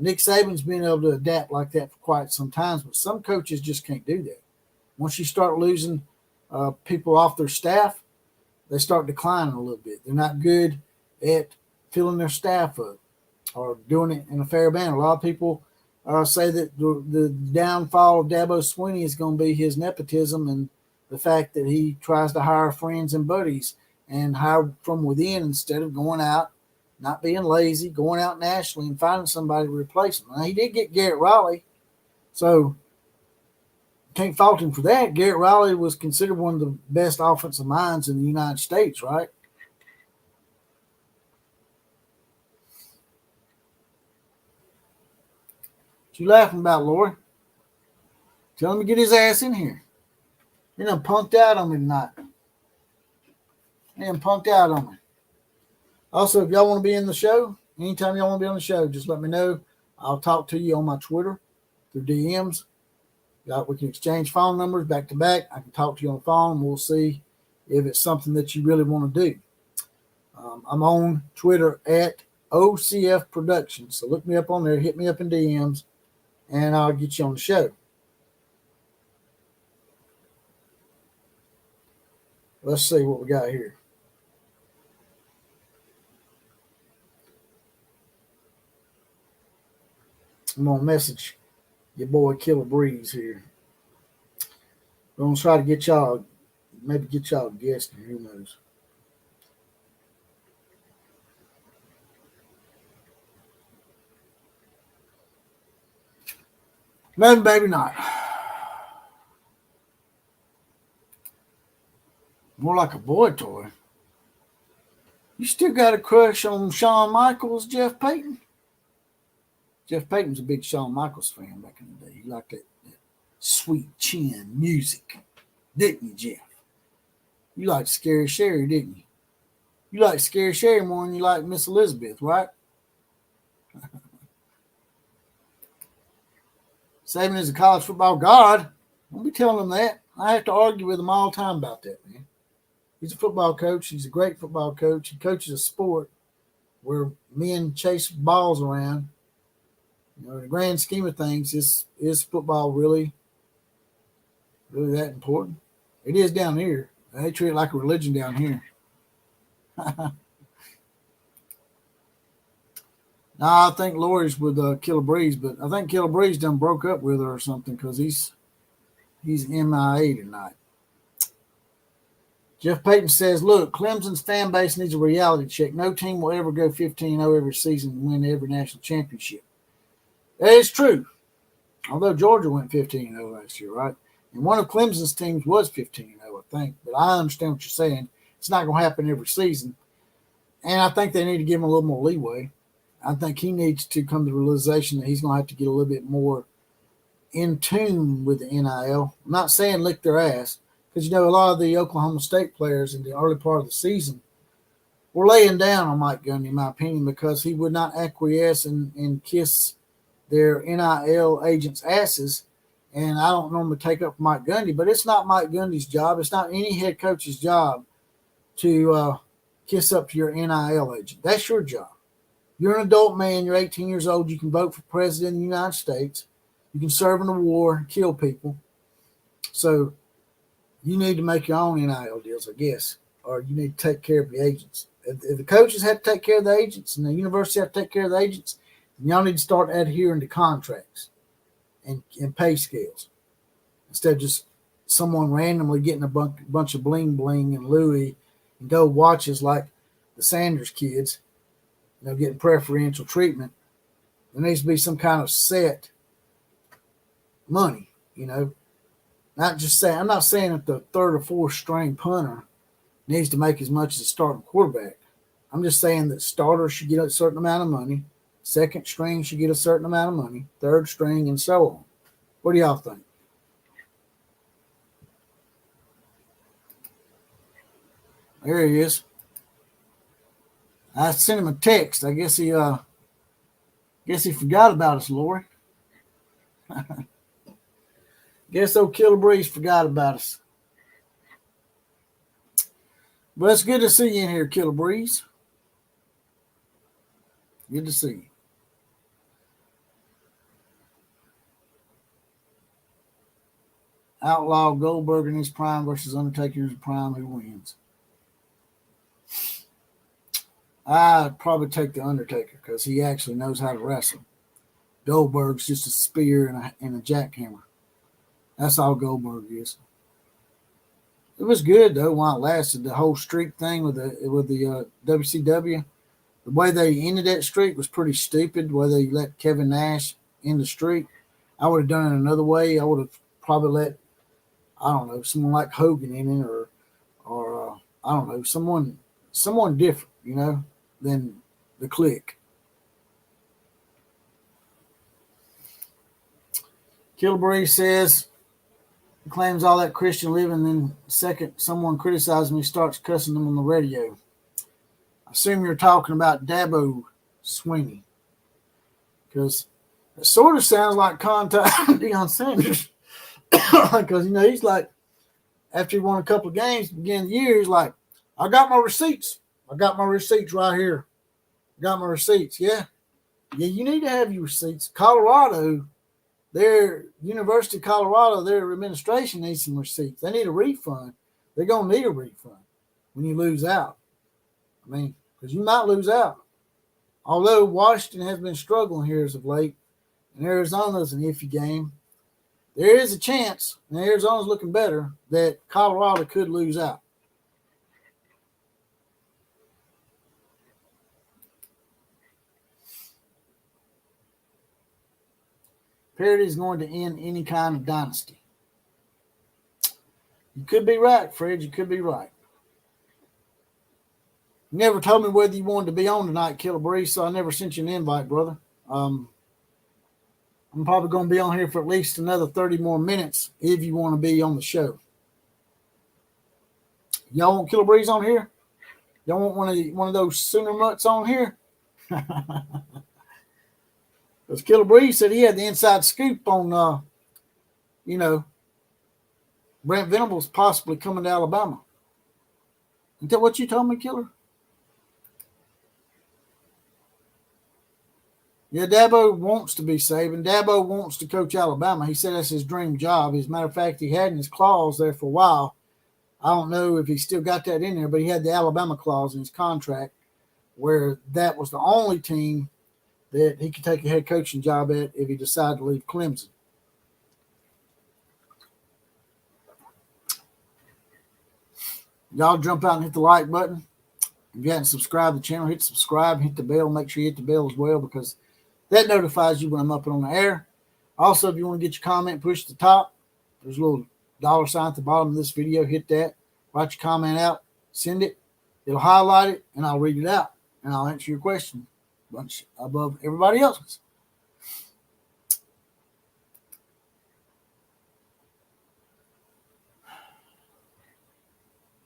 Nick Saban's been able to adapt like that for quite some time, but some coaches just can't do that. Once you start losing people off their staff, they start declining a little bit. They're not good at filling their staff up or doing it in a fair manner. A lot of people say that the downfall of Dabo Swinney is going to be his nepotism and the fact that he tries to hire friends and buddies and hire from within instead of going out, not being lazy, going out nationally and finding somebody to replace him. Now, he did get Garrett Riley, so can't fault him for that. Garrett Riley was considered one of the best offensive minds in the United States, right? What you laughing about, Lori? Tell him to get his ass in here. He done punked out on me tonight. He done punked out on me. Also, if y'all want to be in the show, anytime y'all want to be on the show, just let me know. I'll talk to you on my Twitter through DMs. We can exchange phone numbers back to back. I can talk to you on the phone, and we'll see if it's something that you really want to do. I'm on Twitter at OCF Productions. So look me up on there, hit me up in DMs, and I'll get you on the show. Let's see what we got here. I'm going to message your boy Killer Breeze here. We're going to try to get y'all, maybe get y'all a guest here. Who knows? Maybe, maybe not. More like a boy toy. You still got a crush on Shawn Michaels, Jeff Payton? Jeff Payton was a big Shawn Michaels fan back in the day. He liked that sweet chin music, didn't you, Jeff? You liked Scary Sherry, didn't you? You liked Scary Sherry more than you liked Miss Elizabeth, right? Saban is a college football god. Don't be telling him that. I have to argue with him all the time about that, man. He's a football coach. He's a great football coach. He coaches a sport where men chase balls around. You know, in the grand scheme of things, is football really that important? It is down here. They treat it like a religion down here. Now I think Lori's with Killer Breeze, but I think Killer Breeze done broke up with her or something because he's MIA tonight. Jeff Payton says, look, Clemson's fan base needs a reality check. No team will ever go 15-0 every season and win every national championship. That is true. Although Georgia went 15-0 last year, right? And one of Clemson's teams was 15-0, I think. But I understand what you're saying. It's not going to happen every season. And I think they need to give him a little more leeway. I think he needs to come to the realization that he's going to have to get a little bit more in tune with the NIL. I'm not saying lick their ass, because, you know, a lot of the Oklahoma State players in the early part of the season were laying down on Mike Gundy, in my opinion, because he would not acquiesce and kiss their NIL agents' asses. And I don't normally take up Mike Gundy, but it's not Mike Gundy's job. It's not any head coach's job to kiss up to your NIL agent. That's your job. You're an adult man. You're 18 years old. You can vote for president of the United States. You can serve in a war, kill people. So you need to make your own NIL deals, I guess, or you need to take care of the agents. If the coaches have to take care of the agents and the university have to take care of the agents, then y'all need to start adhering to contracts and pay scales instead of just someone randomly getting a bunch of bling bling and Louis and gold watches like the Sanders kids, you know, getting preferential treatment. There needs to be some kind of set money, you know. Not just saying, I'm not saying that the third or fourth string punter needs to make as much as a starting quarterback. I'm just saying that starters should get a certain amount of money, second string should get a certain amount of money, third string, and so on. What do y'all think? There he is. I sent him a text. I guess he forgot about us, Lori. Guess old Killer Breeze forgot about us. But it's good to see you in here, Killer Breeze. Good to see you. Outlaw Goldberg in his prime versus Undertaker in his prime. Who wins? I'd probably take the Undertaker because he actually knows how to wrestle. Goldberg's just a spear and a jackhammer. That's all Goldberg is. It was good though while it lasted. The whole streak thing with the WCW, the way they ended that streak was pretty stupid. The way they let Kevin Nash end the streak, I would have done it another way. I would have probably let, I don't know, someone like Hogan in it, or I don't know, someone different, you know, than the Clique. Kilbury says, claims all that Christian living, then second someone criticizes me, starts cussing them on the radio. I assume you're talking about Dabo Swinney, because it sort of sounds like contact Deion Sanders, because, you know, he's like, after he won a couple of games at the beginning of the year, he's like, I got my receipts. I got my receipts right here. Got my receipts. Yeah, you need to have your receipts. Colorado, their University of Colorado, their administration needs some receipts. They need a refund. They're going to need a refund when you lose out. I mean, because you might lose out. Although Washington has been struggling here as of late, and Arizona's an iffy game, there is a chance, and Arizona's looking better, that Colorado could lose out. Parity is going to end any kind of dynasty. You could be right, Fred. You could be right. You never told me whether you wanted to be on tonight, Killer Breeze, so I never sent you an invite, brother. I'm probably going to be on here for at least another 30 more minutes if you want to be on the show. Y'all want Killer Breeze on here? Y'all want one of those Sooner Mutts on here? Because Killer Breeze said he had the inside scoop on, Brent Venables possibly coming to Alabama. Is that what you told me, Killer? Yeah, Dabo wants to be Saban. Dabo wants to coach Alabama. He said that's his dream job. As a matter of fact, he had in his clause there for a while. I don't know if he still got that in there, but he had the Alabama clause in his contract where that was the only team that he could take a head coaching job at if he decided to leave Clemson. Y'all jump out and hit the like button. If you haven't subscribed to the channel, hit subscribe, hit the bell. Make sure you hit the bell as well because that notifies you when I'm up and on the air. Also, if you want to get your comment pushed to the top, there's a little $sign at the bottom of this video. Hit that. Write your comment out. Send it. It'll highlight it, and I'll read it out, and I'll answer your question bunch above everybody else's.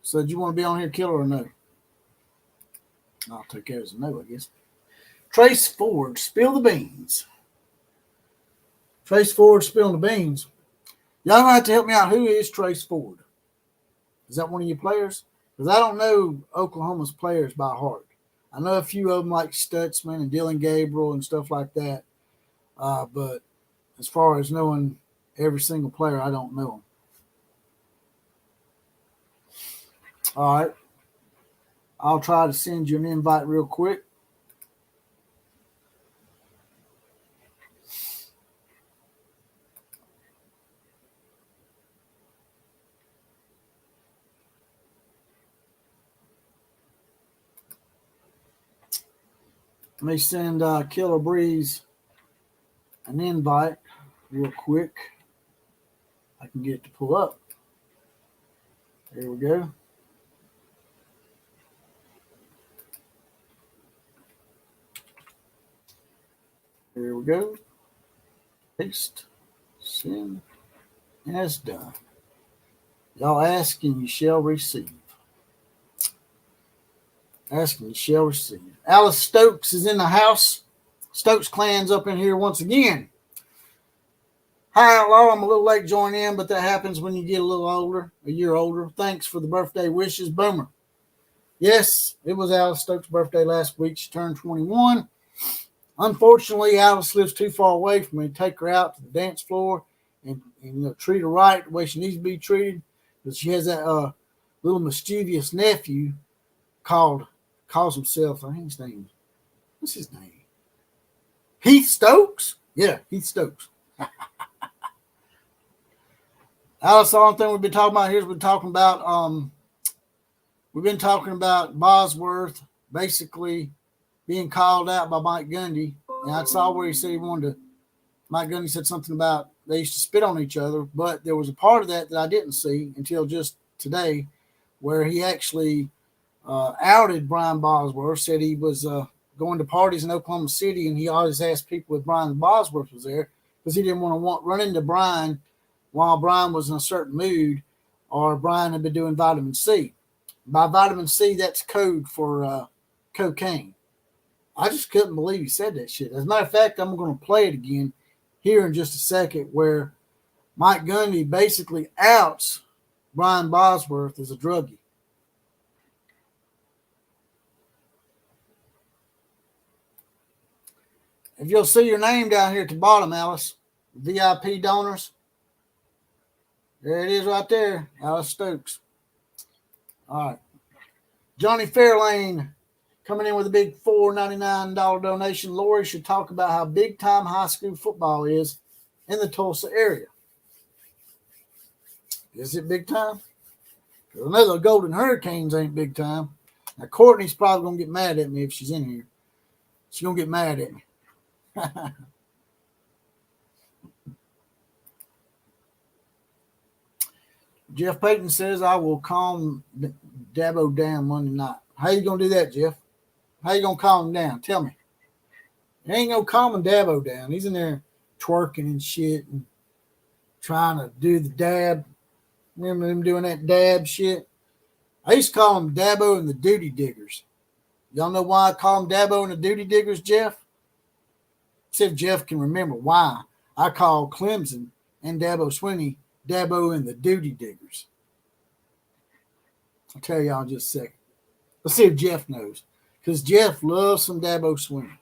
So, do you want to be on here, Killer, or no? I'll take that as a no, I guess. Trace Ford, spill the beans. Trace Ford, spilling the beans. Y'all gonna have to help me out. Who is Trace Ford? Is that one of your players? Because I don't know Oklahoma's players by heart. I know a few of them like Stutzman and Dylan Gabriel and stuff like that. But as far as knowing every single player, I don't know them. All right. I'll try to send you an invite real quick. Let me send Killer Breeze an invite real quick. I can get it to pull up. There we go. There we go. Paste. Send. And that's done. Y'all ask and you shall receive. Ask and you shall receive. Alice Stokes is in the house. Stokes clan's up in here once again. Hi, Outlaw. I'm a little late joining in, but that happens when you get a little older, a year older. Thanks for the birthday wishes, Boomer. Yes, it was Alice Stokes' birthday last week. She turned 21. Unfortunately, Alice lives too far away from me to take her out to the dance floor and treat her right the way she needs to be treated. Because she has that little mischievous nephew calls himself, I think his name, what's his name? Heath Stokes? Yeah, Heath Stokes. Alice, the only thing we've been talking about here is we've been talking about Bosworth basically being called out by Mike Gundy. And I saw where he said Mike Gundy said something about they used to spit on each other, but there was a part of that I didn't see until just today where he actually outed Brian Bosworth, said he was going to parties in Oklahoma City, and he always asked people if Brian Bosworth was there because he didn't want to run into Brian while Brian was in a certain mood or Brian had been doing vitamin C. By vitamin C, that's code for cocaine. I just couldn't believe he said that shit. As a matter of fact, I'm going to play it again here in just a second where Mike Gundy basically outs Brian Bosworth as a druggie. If you'll see your name down here at the bottom, Alice, VIP donors, there it is right there, Alice Stokes. All right. Johnny Fairlane coming in with a big $4.99 donation. Lori should talk about how big-time high school football is in the Tulsa area. Is it big time? Because I know the Golden Hurricanes ain't big time. Now, Courtney's probably going to get mad at me if she's in here. She's going to get mad at me. Jeff Payton says, I will calm Dabo down Monday night. How you going to do that, Jeff? How you going to calm him down? Tell me. You ain't going to calm Dabo down. He's in there twerking and shit and trying to do the dab. Remember him doing that dab shit? I used to call him Dabo and the Duty Diggers. Y'all know why I call him Dabo and the Duty Diggers, Jeff? See if Jeff can remember why I call Clemson and Dabo Swinney Dabo and the Duty Diggers. I'll tell y'all in just a second. Let's see if Jeff knows. Because Jeff loves some Dabo Swinney.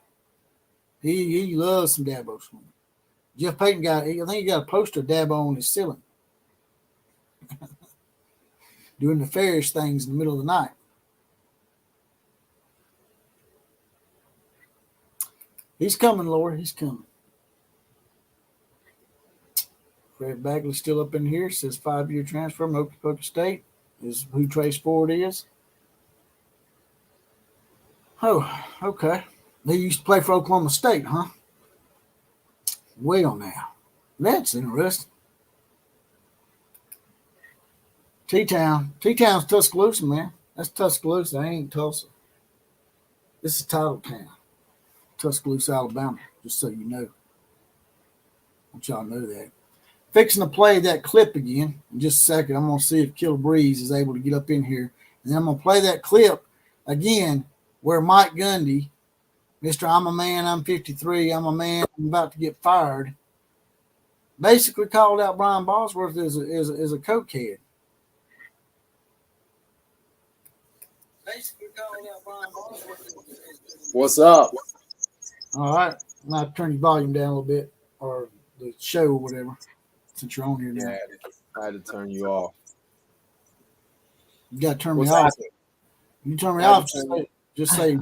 He loves some Dabo Swinney. Jeff Payton I think he got a poster of Dabo on his ceiling doing nefarious things in the middle of the night. He's coming, Lord. He's coming. Fred Bagley's still up in here. Says 5-year transfer from Oklahoma State is who Trace Ford is. Oh, okay. He used to play for Oklahoma State, huh? Well, now. That's interesting. T-Town. T-Town's Tuscaloosa, man. That's Tuscaloosa. That ain't Tulsa. This is Titletown. Tuscaloosa, Alabama. Just so you know. I want y'all to know that. Fixing to play that clip again in just a second. I'm going to see if Killer Breeze is able to get up in here. And then I'm going to play that clip again where Mike Gundy, Mr. I'm a man, I'm 53, I'm a man, I'm about to get fired, basically called out Brian Bosworth as a cokehead. Basically called out Brian Bosworth. What's up? All right. Now turn your volume down a little bit, or the show or whatever, since you're on here now. Yeah, I had to turn you off. You got to turn What's me off. happening? You turn me off. Just say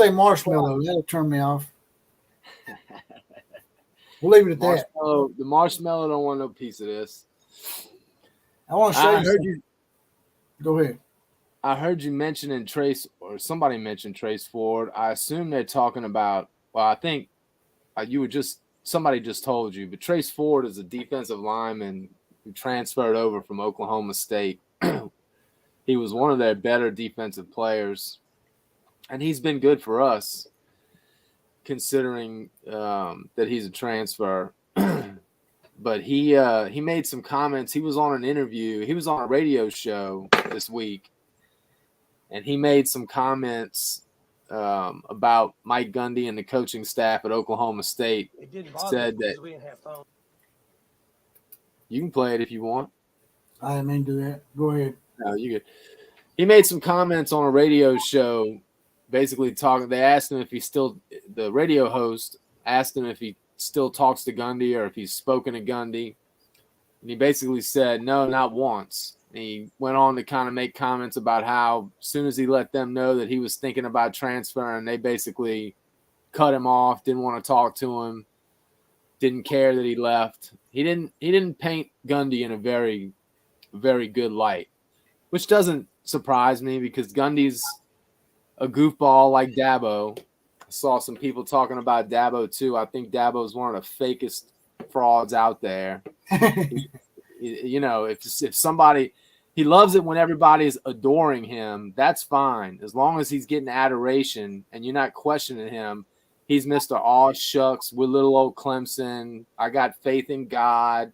marshmallow. That'll turn me off. We'll leave it at that. The marshmallow don't want no piece of this. I want to show you. Go ahead. I heard you mentioning Trace, or somebody mentioned Trace Ford. I assume they're talking about. Well, I think somebody just told you, but Trace Ford is a defensive lineman who transferred over from Oklahoma State. He was one of their better defensive players, and he's been good for us, considering that he's a transfer. But he made some comments. He was on an interview. He was on a radio show this week, and he made some comments about Mike Gundy and the coaching staff at Oklahoma State. Said that we didn't have phone. You can play it if you want. I didn't mean to do that. Go ahead. No, you good. He made some comments on a radio show, basically talking. They asked him if the radio host asked him if he still talks to Gundy or if he's spoken to Gundy. And he basically said, no, not once. And he went on to kind of make comments about how as soon as he let them know that he was thinking about transferring, they basically cut him off, didn't want to talk to him, didn't care that he left. He didn't paint Gundy in a very, very good light, which doesn't surprise me because Gundy's a goofball like Dabo. I saw some people talking about Dabo too. I think Dabo is one of the fakest frauds out there. If somebody, he loves it when everybody's adoring him. That's fine as long as he's getting adoration and you're not questioning him. He's Mr. Aw Shucks. We're little old Clemson. I got faith in God.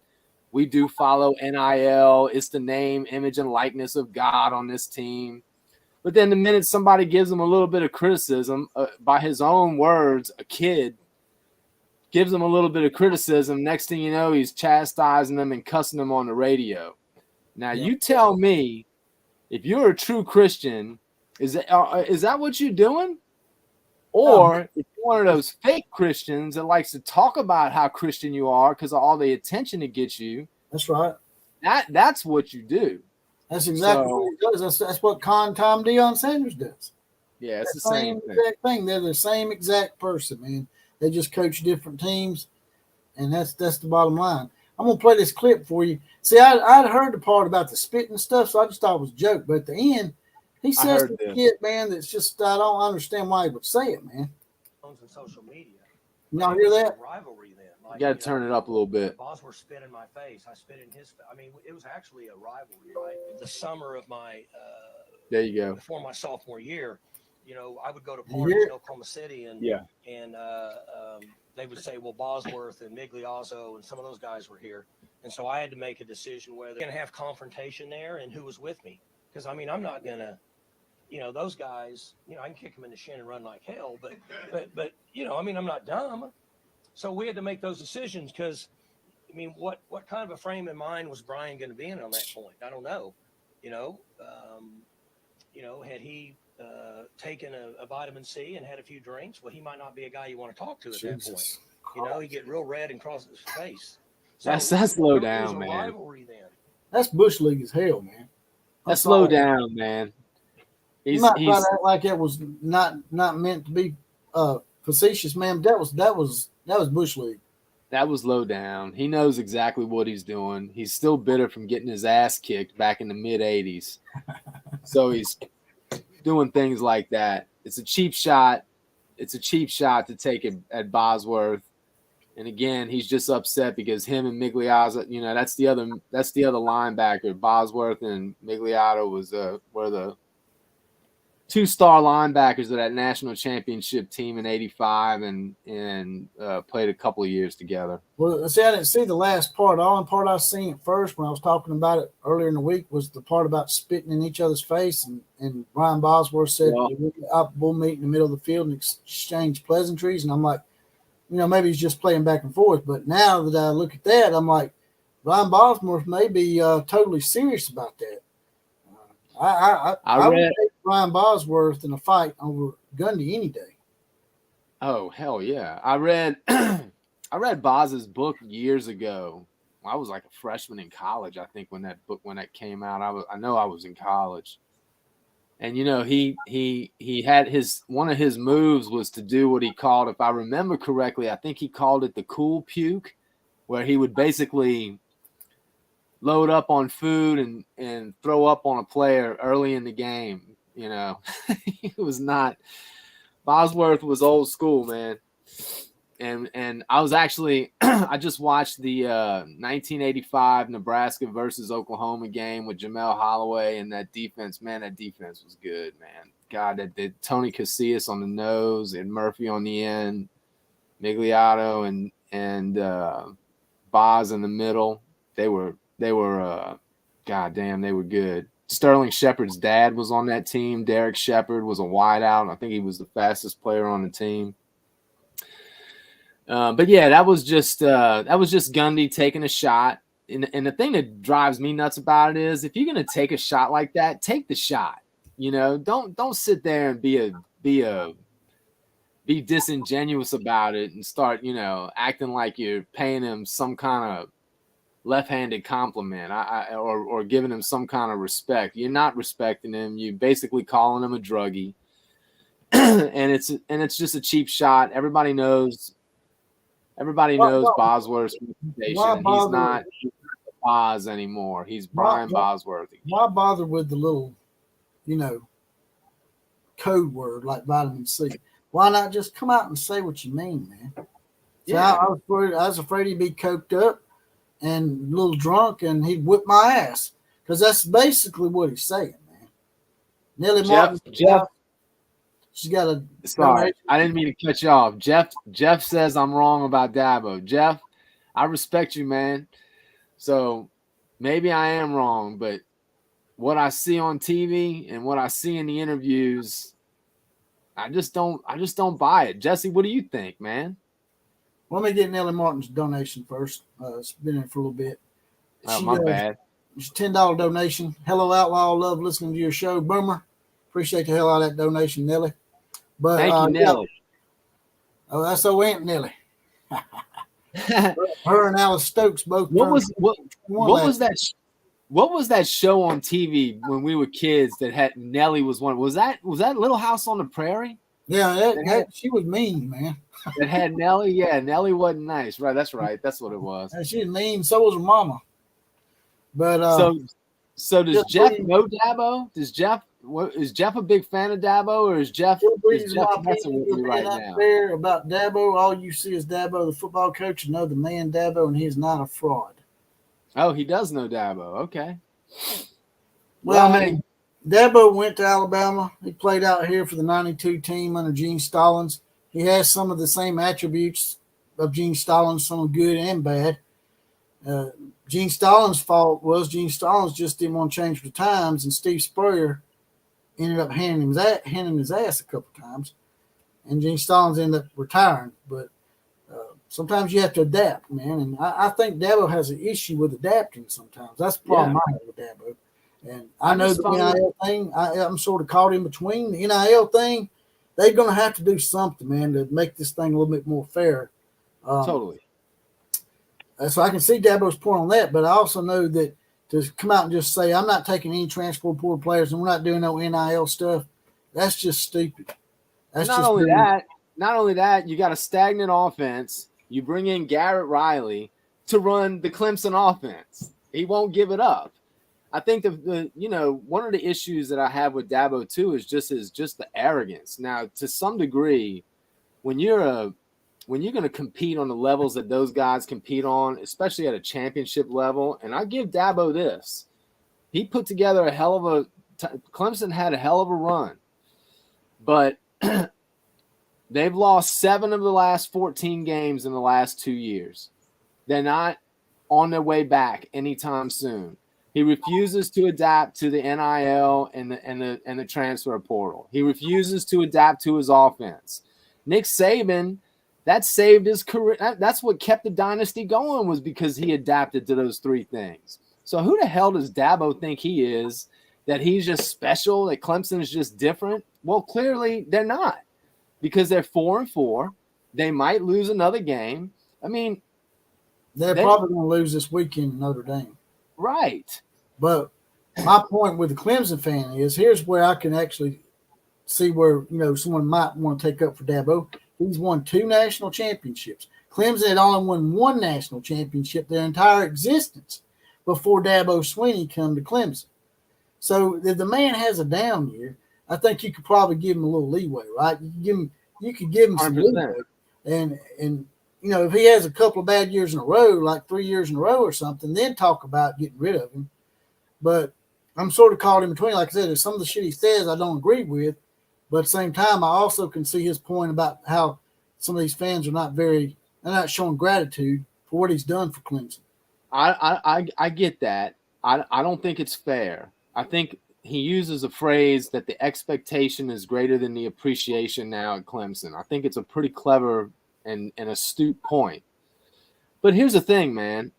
We do follow NIL. It's the name, image, and likeness of God on this team. But then the minute somebody gives him a little bit of criticism, by his own words, a kid gives him a little bit of criticism, next thing you know, he's chastising them and cussing them on the radio. Now, You tell me, if you're a true Christian, is that what you're doing? Or if you're one of those fake Christians that likes to talk about how Christian you are because of all the attention it gets you. That's right. That's what you do. That's exactly what he does. That's what Tom Deion Sanders does. Yeah, it's the same exact thing. They're the same exact person, man. They just coach different teams, and that's the bottom line. I'm gonna play this clip for you. See, I'd heard the part about the spitting stuff, so I just thought it was a joke. But at the end, he says to the kid, man, that's just I don't understand why he would say it, man. And social media. Y'all hear that? Rivalry then. You got to turn it up a little bit. Bosworth spit in my face. I spit in his. I mean, it was actually a rivalry, right? The summer of my. There you go. Before my sophomore year, I would go to parties in Oklahoma City, and they would say, well, Bosworth and Migliozzo and some of those guys were here, and so I had to make a decision whether going to have confrontation there and who was with me, because I mean, I'm not gonna. Those guys, I can kick them in the shin and run like hell, but I mean, I'm not dumb. So we had to make those decisions because, I mean, what kind of a frame of mind was Brian going to be in on that point? I don't know. Had he taken a vitamin C and had a few drinks, well, he might not be a guy you want to talk to at that point. Jesus. You know, he get real red and cross his face. So That's low there's down, a man. rivalry then. That's bush league as hell, man. That's low down, man. You might try to act like it was not meant to be facetious, man. That was bush league. That was low down. He knows exactly what he's doing. He's still bitter from getting his ass kicked back in the mid '80s. So he's doing things like that. It's a cheap shot. It's a cheap shot to take it at Bosworth. And again, he's just upset because him and Migliozzo, you know, that's the other linebacker. Bosworth and Migliozzo were the two-star linebackers of that national championship team in '85 and played a couple of years together. Well, see, I didn't see the last part. The only part I seen at first when I was talking about it earlier in the week was the part about spitting in each other's face. And Brian Bosworth said, we'll meet in the middle of the field and exchange pleasantries. And I'm like, you know, maybe he's just playing back and forth. But now that I look at that, I'm like, Brian Bosworth may be totally serious about that. I would take Brian Bosworth in a fight over Gundy any day. Oh, hell yeah. I read Boz's book years ago. I was like a freshman in college, I think, when that came out. I know I was in college. And you know, he had one of his moves was to do what he called, if I remember correctly, I think he called it the cool puke, where he would basically load up on food and throw up on a player early in the game. You know, it was not. Bosworth was old school, man. And I was actually I just watched the 1985 Nebraska versus Oklahoma game with Jamel Holloway and that defense. Man, that defense was good, man. God, that did Tony Casillas on the nose and Murphy on the end, Migliozzo and Boz in the middle. They were goddamn, they were good. Sterling Shepard's dad was on that team. Derek Shepard was a wideout. I think he was the fastest player on the team. But yeah, that was just Gundy taking a shot. And the thing that drives me nuts about it is if you're gonna take a shot like that, take the shot. You know, don't sit there and be disingenuous about it and start, you know, acting like you're paying him some kind of left-handed compliment or giving him some kind of respect. You're not respecting him. You're basically calling him a druggie. and it's just a cheap shot. Everybody knows Bosworth's reputation. He's not Boz anymore. He's Brian Bosworth. Why bother with the little, you know, code word like vitamin C? Why not just come out and say what you mean, man? So yeah. I was afraid he'd be coked up and a little drunk and he'd whip my ass. Because that's basically what he's saying, man. Nellie Martin. Jeff. She's got a. Sorry, I didn't mean to cut you off. Jeff says I'm wrong about Dabo. Jeff, I respect you, man. So maybe I am wrong, but what I see on TV and what I see in the interviews, I just don't buy it. Jesse, what do you think, man? Let me get Nellie Martin's donation first. It's been in for a little bit. Oh, my bad. It's a $10 donation. Hello, Outlaw. Love listening to your show. Boomer. Appreciate the hell out of that donation, Nellie. But, thank you, Nellie. Yeah. Oh, that's so Aunt Nellie. Her and Alice Stokes both. What was that show on TV when we were kids that had Nellie was one? Was that Little House on the Prairie? Yeah, she was mean, man. That had Nellie. Yeah, Nellie wasn't nice. Right, that's right. That's what it was. And she was mean. So was her mama. But so does Jeff know Dabo? Is Jeff a big fan of Dabo, or is Jeff messing with me right now? There about Dabo, all you see is Dabo, the football coach, and know the man Dabo, and he's not a fraud. Oh, he does know Dabo. Okay. Well, I mean, Dabo went to Alabama. He played out here for the '92 team under Gene Stallings. He has some of the same attributes of Gene Stallings, some good and bad. Gene Stallings' fault was Gene Stallings just didn't want to change with the times, and Steve Spurrier ended up handing his ass a couple times, and Gene Stallings ended up retiring. But sometimes you have to adapt, man. And I think Dabo has an issue with adapting sometimes. That's the problem I have with Dabo. And I know the NIL thing, I'm sort of caught in between. The NIL thing, they're going to have to do something, man, to make this thing a little bit more fair. Totally. So I can see Dabo's point on that, but I also know that to come out and just say, I'm not taking any transfer portal players and we're not doing no NIL stuff, that's just stupid. That's not only that, you got a stagnant offense. You bring in Garrett Riley to run the Clemson offense. He won't give it up. I think the one of the issues that I have with Dabo too is just the arrogance. Now, to some degree, when you're going to compete on the levels that those guys compete on, especially at a championship level, and I give Dabo this, he put together a hell of Clemson had a hell of a run, but they've lost 7 of the last 14 games in the last 2 years. They're not on their way back anytime soon. He refuses to adapt to the NIL and the transfer portal. He refuses to adapt to his offense. Nick Saban, that saved his career. That's what kept the dynasty going, was because he adapted to those 3 things. So who the hell does Dabo think he is, that he's just special, that Clemson is just different? Well, clearly they're not, because they're 4-4. They might lose another game. I mean, they're probably going to lose this weekend in Notre Dame. Right. But my point with the Clemson fan is, here's where I can actually see where, someone might want to take up for Dabo. He's won 2 national championships. Clemson had only won 1 national championship their entire existence before Dabo Swinney come to Clemson. So if the man has a down year, I think you could probably give him a little leeway, right? You could give him some 100%. leeway. And if he has a couple of bad years in a row, like 3 years in a row or something, then talk about getting rid of him. But I'm sort of caught in between. Like I said, there's some of the shit he says I don't agree with, but at the same time, I also can see his point about how some of these fans are they're not showing gratitude for what he's done for Clemson. I get that. I don't think it's fair. I think he uses a phrase that the expectation is greater than the appreciation now at Clemson. I think it's a pretty clever and astute point. But here's the thing, man.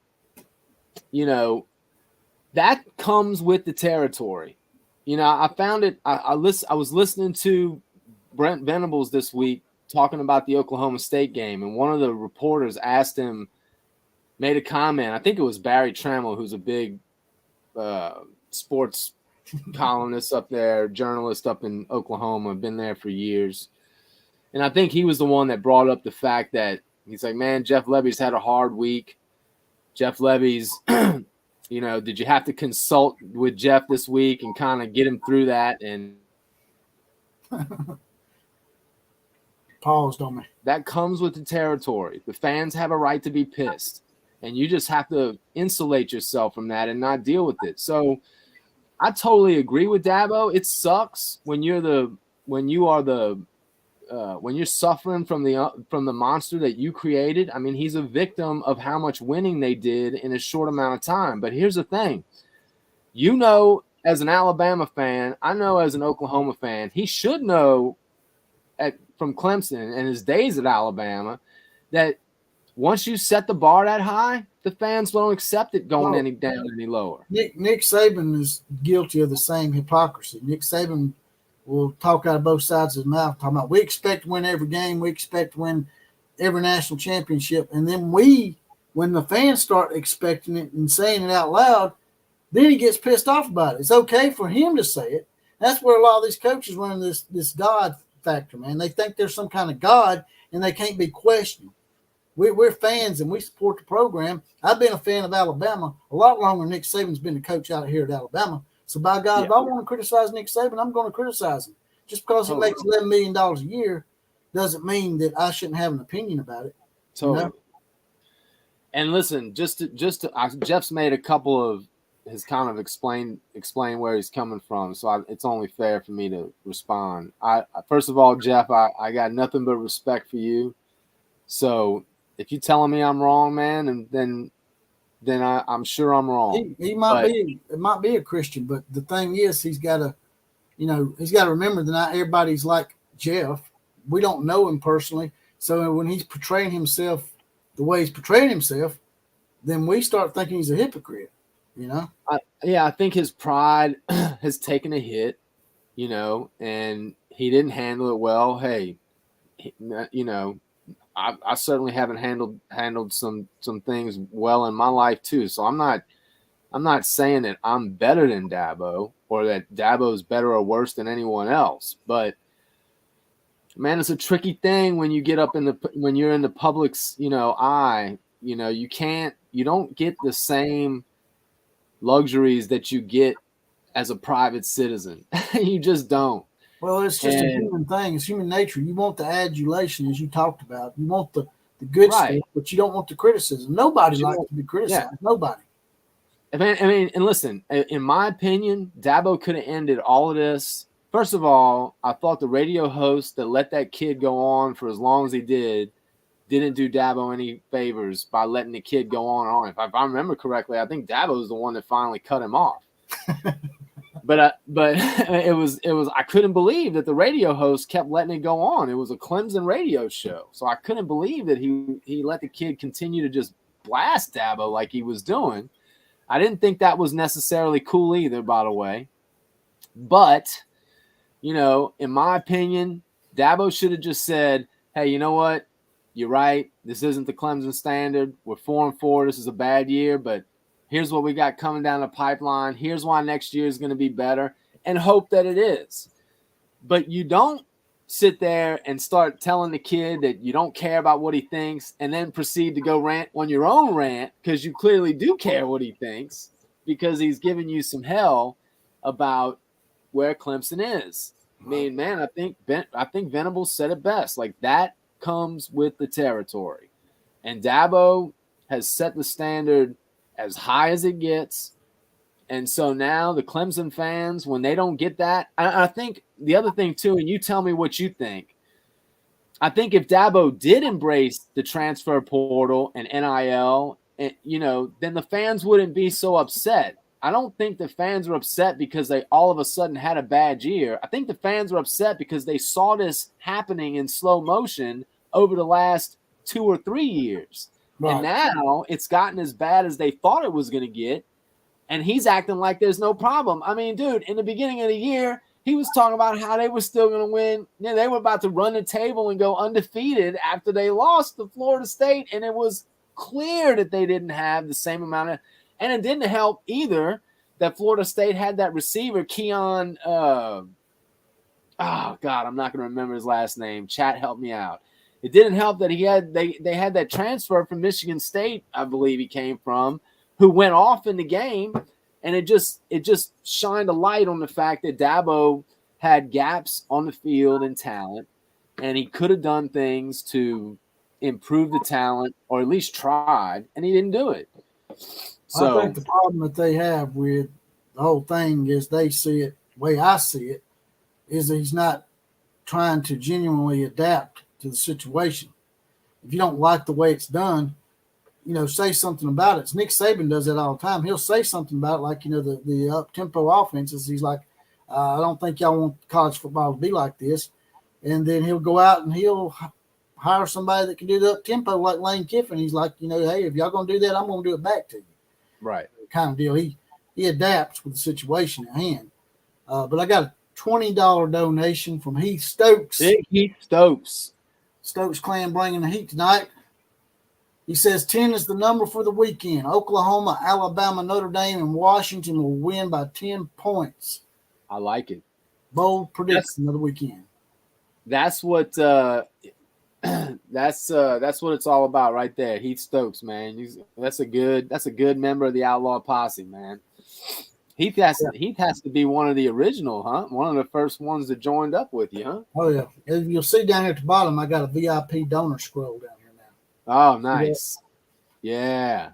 That comes with the territory. I found it. I was listening to Brent Venables this week talking about the Oklahoma State game, and one of the reporters made a comment. I think it was Barry Trammell, who's a big sports columnist up there, journalist up in Oklahoma, been there for years. And I think he was the one that brought up the fact that he's like, man, Jeff Lebby's had a hard week. Jeff Lebby's, did you have to consult with Jeff this week and kind of get him through that? And paused on me. That comes with the territory. The fans have a right to be pissed, and you just have to insulate yourself from that and not deal with it. So I totally agree with Dabo. It sucks when you're suffering from the monster that you created. I mean, he's a victim of how much winning they did in a short amount of time. But here's the thing. As an Alabama fan, I know as an Oklahoma fan, he should know from Clemson and his days at Alabama that once you set the bar that high, the fans don't accept it going any lower. Nick Saban is guilty of the same hypocrisy. Nick Saban will talk out of both sides of his mouth, talking about, we expect to win every game, we expect to win every national championship. And then when the fans start expecting it and saying it out loud, then he gets pissed off about it. It's okay for him to say it. That's where a lot of these coaches run this God factor, man. They think they're some kind of God and they can't be questioned. We're fans and we support the program. I've been a fan of Alabama a lot longer than Nick Saban's been the coach out here at Alabama. So by God, if I want to criticize Nick Saban, I'm going to criticize him. Just because he makes $11 million a year doesn't mean that I shouldn't have an opinion about it. Totally. And listen, Jeff's made a couple of his kind of explain where he's coming from. So it's only fair for me to respond. First of all, Jeff, I got nothing but respect for you. So if you're telling me I'm wrong, man, and then I'm sure I'm wrong. He might be a Christian, but the thing is, he's got to remember that not everybody's like Jeff. We don't know him personally, so when he's portraying himself the way he's portraying himself, then we start thinking he's a hypocrite. You know, I think his pride has taken a hit, and he didn't handle it well. Hey, I certainly haven't handled some things well in my life too. So I'm not saying that I'm better than Dabo or that Dabo's better or worse than anyone else, but man, it's a tricky thing when you get up when you're in the public's, eye. You don't get the same luxuries that you get as a private citizen. You just don't. well, it's just a human thing. It's human nature. You want the adulation, as you talked about. You want the good stuff, but you don't want the criticism. Nobody likes to be criticized. Yeah. Nobody. I mean, and listen, in my opinion, Dabo could have ended all of this. First of all, I thought the radio host that let that kid go on for as long as he didn't do Dabo any favors by letting the kid go on. If I remember correctly, I think Dabo was the one that finally cut him off. But it was I couldn't believe that the radio host kept letting it go on. It was a Clemson radio show, so I couldn't believe that he let the kid continue to just blast Dabo like he was doing. I didn't think that was necessarily cool either, by the way. But in my opinion, Dabo should have just said, "Hey, you know what? You're right. This isn't the Clemson standard. We're 4-4. This is a bad year, but here's what we got coming down the pipeline. Here's why next year is going to be better," and hope that it is. But you don't sit there and start telling the kid that you don't care about what he thinks and then proceed to go rant on your own rant because you clearly do care what he thinks because he's giving you some hell about where Clemson is. I mean, man, I think Venables said it best. Like, that comes with the territory. And Dabo has set the standard as high as it gets. And so now the Clemson fans, when they don't get that, I think the other thing too, and you tell me what you think, I think if Dabo did embrace the transfer portal and NIL, then the fans wouldn't be so upset. I don't think the fans are upset because they all of a sudden had a bad year. I think the fans are upset because they saw this happening in slow motion over the last 2 or 3 years. Right. And now it's gotten as bad as they thought it was going to get. And he's acting like there's no problem. I mean, dude, in the beginning of the year, he was talking about how they were still going to win. They were about to run the table and go undefeated after they lost to Florida State. And it was clear that they didn't have the same amount of – and it didn't help either that Florida State had that receiver, Keon oh, God, I'm not going to remember his last name. Chat, help me out. It didn't help that they had that transfer from Michigan State, I believe he came from, who went off in the game, and it just shined a light on the fact that Dabo had gaps on the field in talent, and he could have done things to improve the talent, or at least tried, and he didn't do it. So I think the problem that they have with the whole thing is they see it, the way I see it, is that he's not trying to genuinely adapt to the situation. If you don't like the way it's done, say something about it. Nick Saban does that all the time. He'll say something about it, like, the up-tempo offenses. He's like, I don't think y'all want college football to be like this. And then he'll go out and he'll hire somebody that can do the up-tempo like Lane Kiffin. He's like, hey, if y'all going to do that, I'm going to do it back to you. Right. Kind of deal. He adapts with the situation at hand. But I got a $20 donation from Heath Stokes. Big Heath Stokes. Stokes clan bringing the heat tonight. He says 10 is the number for the weekend. Oklahoma, Alabama, Notre Dame, and Washington will win by 10 points. I like it. Bold prediction of the weekend. That's what that's what it's all about right there. Heath Stokes, man. That's a good member of the Outlaw Posse, man. Heath has to be one of the original, huh? One of the first ones that joined up with you, huh? Oh yeah. As you'll see down here at the bottom, I got a VIP donor scroll down here now. Oh, nice. Yeah.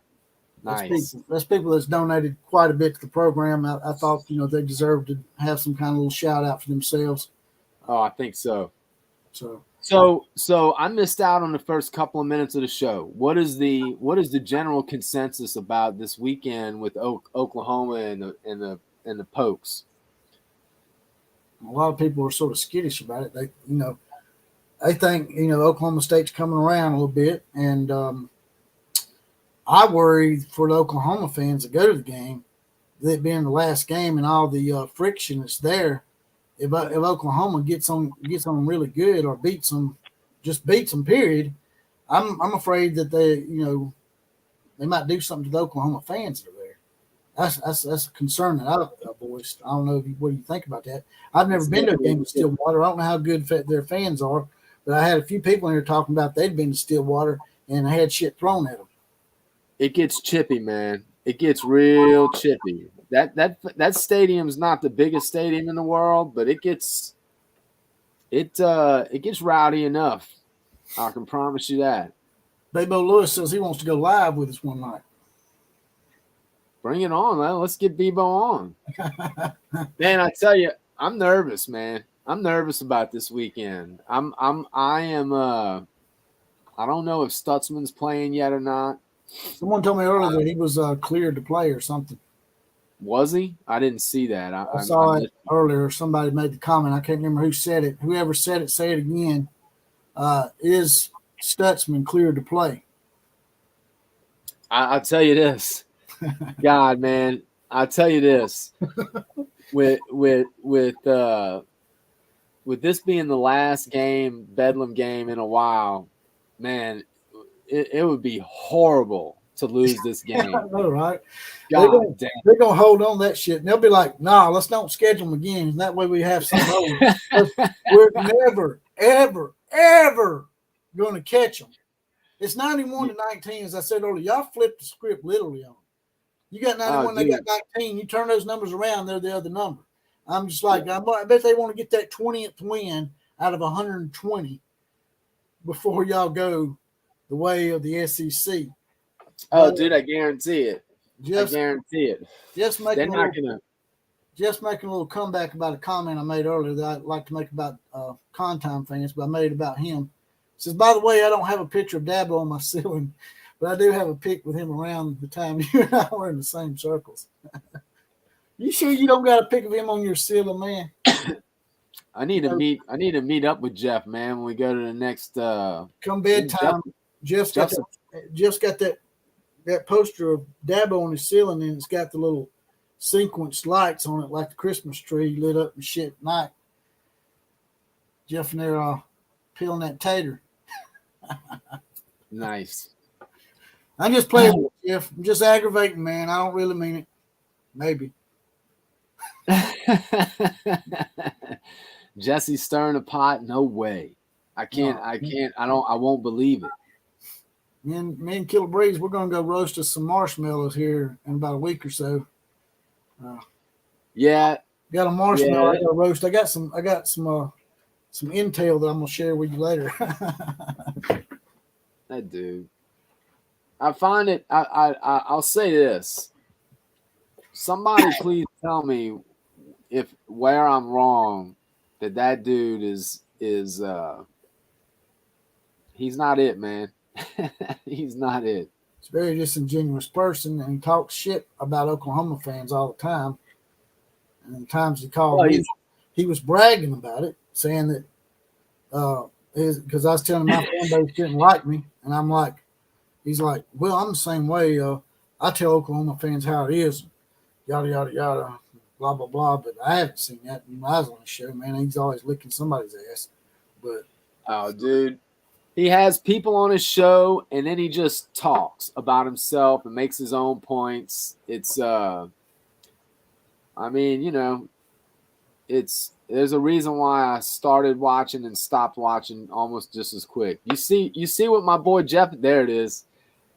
Nice. That's people that's donated quite a bit to the program. I thought, they deserved to have some kind of little shout out for themselves. Oh, I think so. So I missed out on the first couple of minutes of the show. What is the general consensus about this weekend with Oklahoma and the Pokes? A lot of people are sort of skittish about it. They think Oklahoma State's coming around a little bit, and I worry for the Oklahoma fans that go to the game it being the last game and all the friction that's there, if Oklahoma gets on really good or beats them, period, I'm afraid that they might do something to the Oklahoma fans that are there. That's a concern that I've voiced. I don't know what do you think about that. I've never been to a game in Stillwater. I don't know how good their fans are, but I had a few people in here talking about they'd been to Stillwater and had shit thrown at them. It gets chippy, man. It gets real chippy. That stadium's not the biggest stadium in the world, but it gets rowdy enough. I can promise you that. Dabo Lewis says he wants to go live with us one night. Bring it on, man. Let's get Debo on. Man, I tell you, I'm nervous, man. I'm nervous about this weekend. I don't know if Stutzman's playing yet or not. Someone told me earlier that he was cleared to play or something. Was he? I didn't see that. I saw it earlier. Somebody made the comment. I can't remember who said it. Whoever said it, say it again. Is Stutzman cleared to play? I'll tell you this. God, man, I'll tell you this. With this being the last Bedlam game in a while, man, it would be horrible to lose this game. I know, right? God damn. They're gonna hold on that shit. And they'll be like, "Nah, let's don't schedule them again. And that way we have some over." We're never, ever, ever going to catch them. It's 91-19, as I said earlier. Y'all flipped the script literally on them. You got 91, they got 19. You turn those numbers around, they're the other number. I'm just like, I bet they want to get that 20th win out of 120 before y'all go the way of the SEC. Oh, dude, I guarantee it. I guarantee it. Just making a little comeback about a comment I made earlier that I'd like to make about Con-Time fans, but I made it about him. It says, by the way, I don't have a picture of Dabo on my ceiling, but I do have a pic with him around the time you and I were in the same circles. You sure you don't got a pic of him on your ceiling, man? I need to meet up with Jeff, man, when we go to the next come bedtime. Jeff's got that poster of Dabo on his ceiling, and it's got the little sequenced lights on it like the Christmas tree lit up and shit at night. Jeff and they're peeling that tater. Nice. I'm just playing with Jeff. I'm just aggravating, man. I don't really mean it. Maybe. Jesse stirring a pot? No way. I won't believe it. Me and Killer Breeze, we're gonna go roast us some marshmallows here in about a week or so. Yeah. Got a marshmallow I gotta roast. I got some intel that I'm gonna share with you later. That dude. I find it. I'll say this. Somebody please tell me where I'm wrong. That dude is he's not it, man. He's not it. He's a very disingenuous person, and he talks shit about Oklahoma fans all the time. And the times he called me, he was bragging about it, saying that because I was telling him my fan base didn't like me, and I'm like, he's like, well, I'm the same way. I tell Oklahoma fans how it is, yada yada yada, blah blah blah. But I haven't seen that when I was on the show, man. He's always licking somebody's ass. But oh, dude, he has people on his show, and then he just talks about himself and makes his own points. It's I mean, there's a reason why I started watching and stopped watching almost just as quick. You see what my boy Jeff, there it is.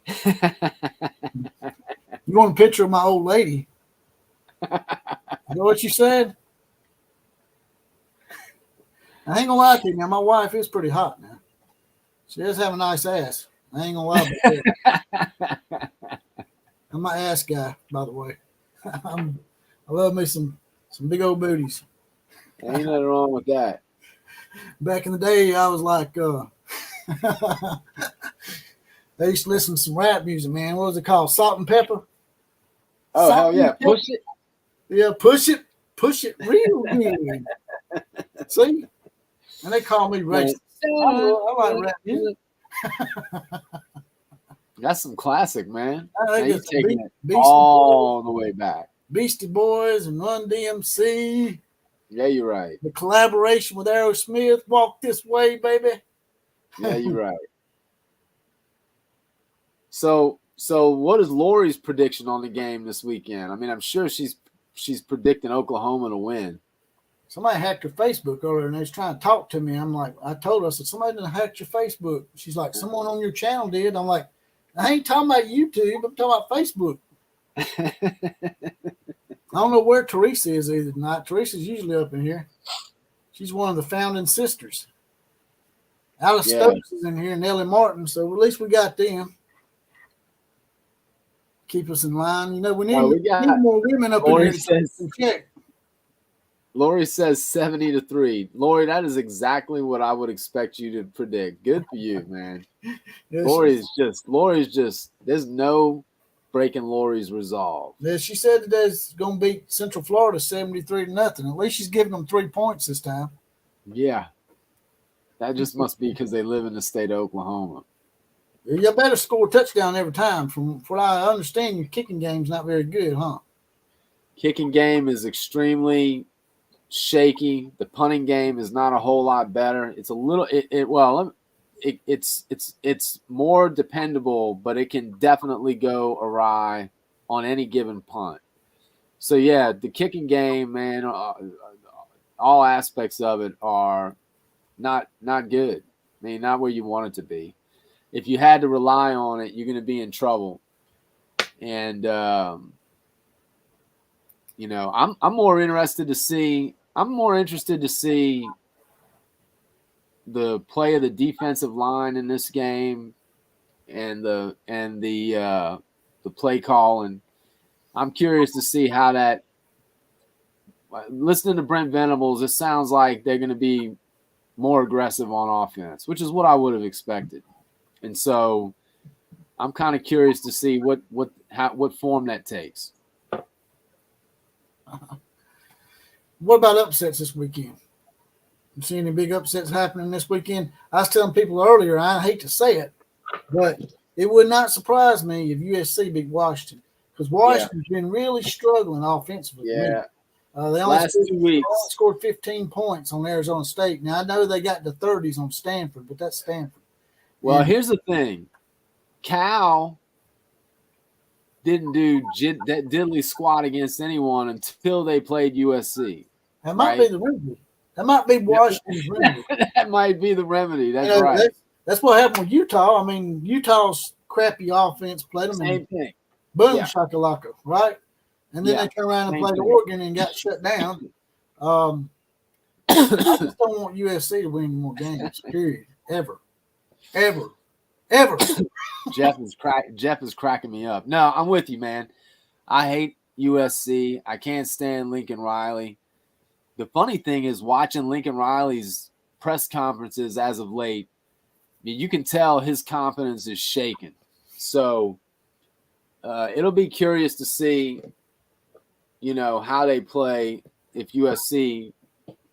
You want a picture of my old lady? You know what you said? I ain't gonna lie to you now. My wife is pretty hot now. She does have a nice ass. I ain't gonna lie about that. I'm my ass guy, by the way. I love me some big old booties. Ain't nothing wrong with that. Back in the day, I was like, they used to listen to some rap music, man. What was it called? Salt and Pepper? Oh, hell yeah. Push it. Yeah, push it real good. See? And they call me racist. I like rap music. That's some classic, man. I think you're taking it all the way back. Beastie Boys and Run DMC. Yeah, you're right. The collaboration with Aerosmith, Walk This Way, baby. Yeah, you're right. So what is Lori's prediction on the game this weekend? I mean, I'm sure she's predicting Oklahoma to win. Somebody hacked her Facebook earlier and they was trying to talk to me. I'm like, I told her, I said, somebody done hacked your Facebook. She's like, someone on your channel did. I'm like, I ain't talking about YouTube. I'm talking about Facebook. I don't know where Teresa is either tonight. Teresa's usually up in here. She's one of the founding sisters. Alice Stokes is in here and Ellie Martin, so at least we got them. Keep us in line. You know, we need more women up Lori in here to check. Lori says 70-3. Lori, that is exactly what I would expect you to predict. Good for you, man. Yeah, Lori's just, there's no breaking Lori's resolve. Yeah, she said today's going to beat Central Florida 73-0. At least she's giving them 3 points this time. Yeah. That just must be because they live in the state of Oklahoma. You better score a touchdown every time. From what I understand, your kicking game's not very good, huh? Kicking game is extremely shaky. The punting game is not a whole lot better. It's a little it's more dependable, but it can definitely go awry on any given punt. So yeah, the kicking game, man, all aspects of it are not good. I mean, not where you want it to be. If you had to rely on it, you're going to be in trouble. And I'm more interested to see the play of the defensive line in this game and the play call, and I'm curious to see how that. Listening to Brent Venables, it sounds like they're going to be more aggressive on offense, which is what I would have expected. And so I'm kind of curious to see what form that takes. What about upsets this weekend? You see any big upsets happening this weekend? I was telling people earlier, I hate to say it, but it would not surprise me if USC beat Washington, because Washington's been really struggling offensively. Yeah. They only scored 15 points on Arizona State. Now, I know they got the 30s on Stanford, but that's Stanford. Well, here's the thing. Cal didn't do that diddly squat against anyone until they played USC. That might be the remedy. That might be Washington's remedy. That might be the remedy. That's right. That's what happened with Utah. I mean, Utah's crappy offense played them. Same thing. Boom, shakalaka, right? And then they turned around and played Oregon and got shut down. I just don't want USC to win more games, period, ever. Jeff is cracking me up. No, I'm with you, man. I hate USC. I can't stand Lincoln Riley. The funny thing is watching Lincoln Riley's press conferences as of late, you can tell his confidence is shaken. So it'll be curious to see, how they play if USC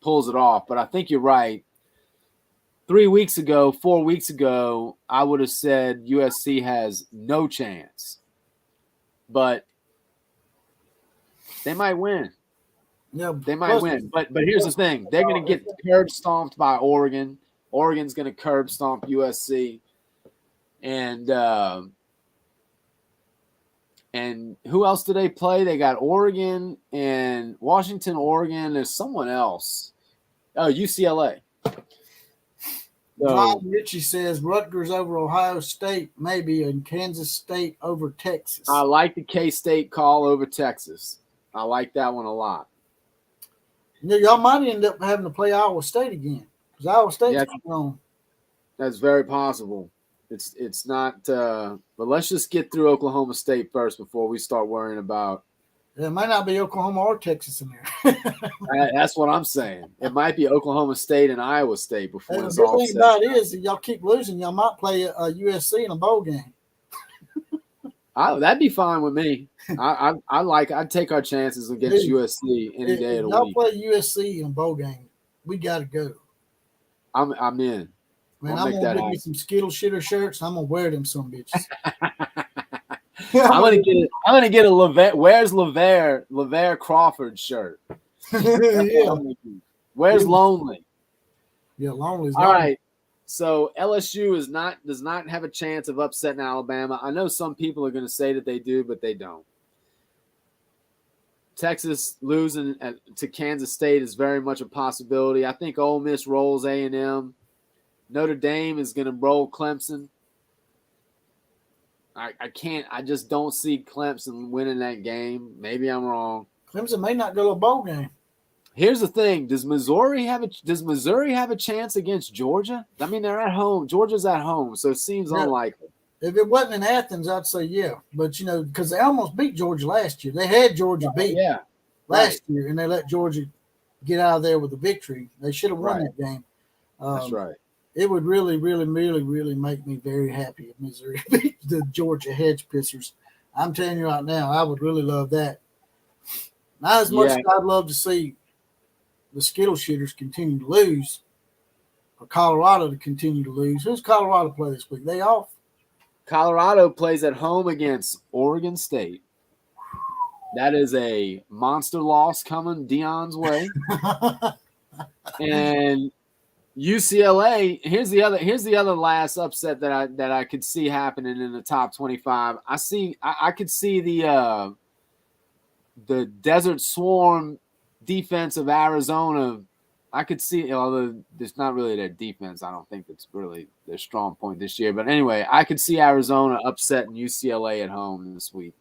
pulls it off. But I think you're right. 4 weeks ago, I would have said USC has no chance. But they might win. Yeah, they might win. But here's the thing. They're going to get curb stomped by Oregon. Oregon's going to curb stomp USC. And who else do they play? They got Oregon and Washington, Oregon. There's someone else. Oh, UCLA. John Ritchie says Rutgers over Ohio State, maybe, and Kansas State over Texas. I like the K-State call over Texas. I like that one a lot. Y'all might end up having to play Iowa State again, because Iowa State's on. That's very possible. It's not but let's just get through Oklahoma State first before we start worrying about. It might not be Oklahoma or Texas in there. That's what I'm saying. It might be Oklahoma State and Iowa State before it's all said. The thing about it is, if y'all keep losing, y'all might play a USC in a bowl game. That'd be fine with me. I'd take our chances against USC any day of the week. Y'all play USC in a bowl game, we got to go. I'm in. Man, I'm going to get me some Skittle shitter shirts. I'm going to wear them some bitches. I'm gonna get a Lever. Where's Lever Crawford shirt? Yeah. Where's Lonely? Yeah, Lonely's All right. So LSU does not have a chance of upsetting Alabama. I know some people are going to say that they do, but they don't. Texas losing to Kansas State is very much a possibility. I think Ole Miss rolls A&M. Notre Dame is going to roll Clemson. I just don't see Clemson winning that game. Maybe I'm wrong. Clemson may not go to a bowl game. Here's the thing: Does Missouri have a chance against Georgia? I mean, they're at home. Georgia's at home, so it seems unlikely. If it wasn't in Athens, I'd say yeah. But because they almost beat Georgia last year, they had Georgia beat last year, and they let Georgia get out of there with a victory. They should have won that game. That's right. It would really, really, really, really make me very happy if Missouri beat the Georgia hedge pissers. I'm telling you right now, I would really love that. Not as much as I'd love to see the Skittle Shitters continue to lose, or Colorado to continue to lose. Who's Colorado play this week? They off? Colorado plays at home against Oregon State. That is a monster loss coming Deion's way. And UCLA, here's the other last upset that I could see happening in the top 25. I could see the Desert Swarm defense of Arizona. I could see, although it's not really their defense, I don't think that's really their strong point this year. But anyway, I could see Arizona upsetting UCLA at home this week.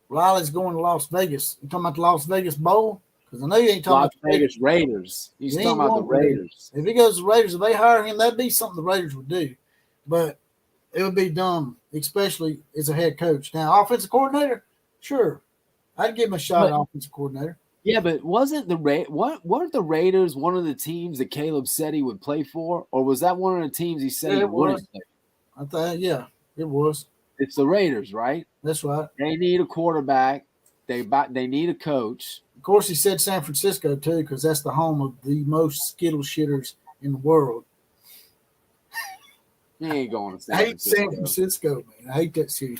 Riley's going to Las Vegas. You talking about the Las Vegas Bowl? Because I know you ain't talking about Vegas Raiders. He's talking about the Raiders. If he goes to the Raiders, if they hire him, that'd be something the Raiders would do. But it would be dumb, especially as a head coach. Now, offensive coordinator, sure. I'd give him a shot at offensive coordinator. Yeah, but weren't the Raiders one of the teams that Caleb said he would play for? Or was that one of the teams he said he wouldn't play for? I thought, it was. It's the Raiders, right? That's right. They need a quarterback. They need a coach. Of course, he said San Francisco, too, because that's the home of the most Skittle Shitters in the world. He ain't going to San Francisco. I hate San Francisco, man. I hate that city.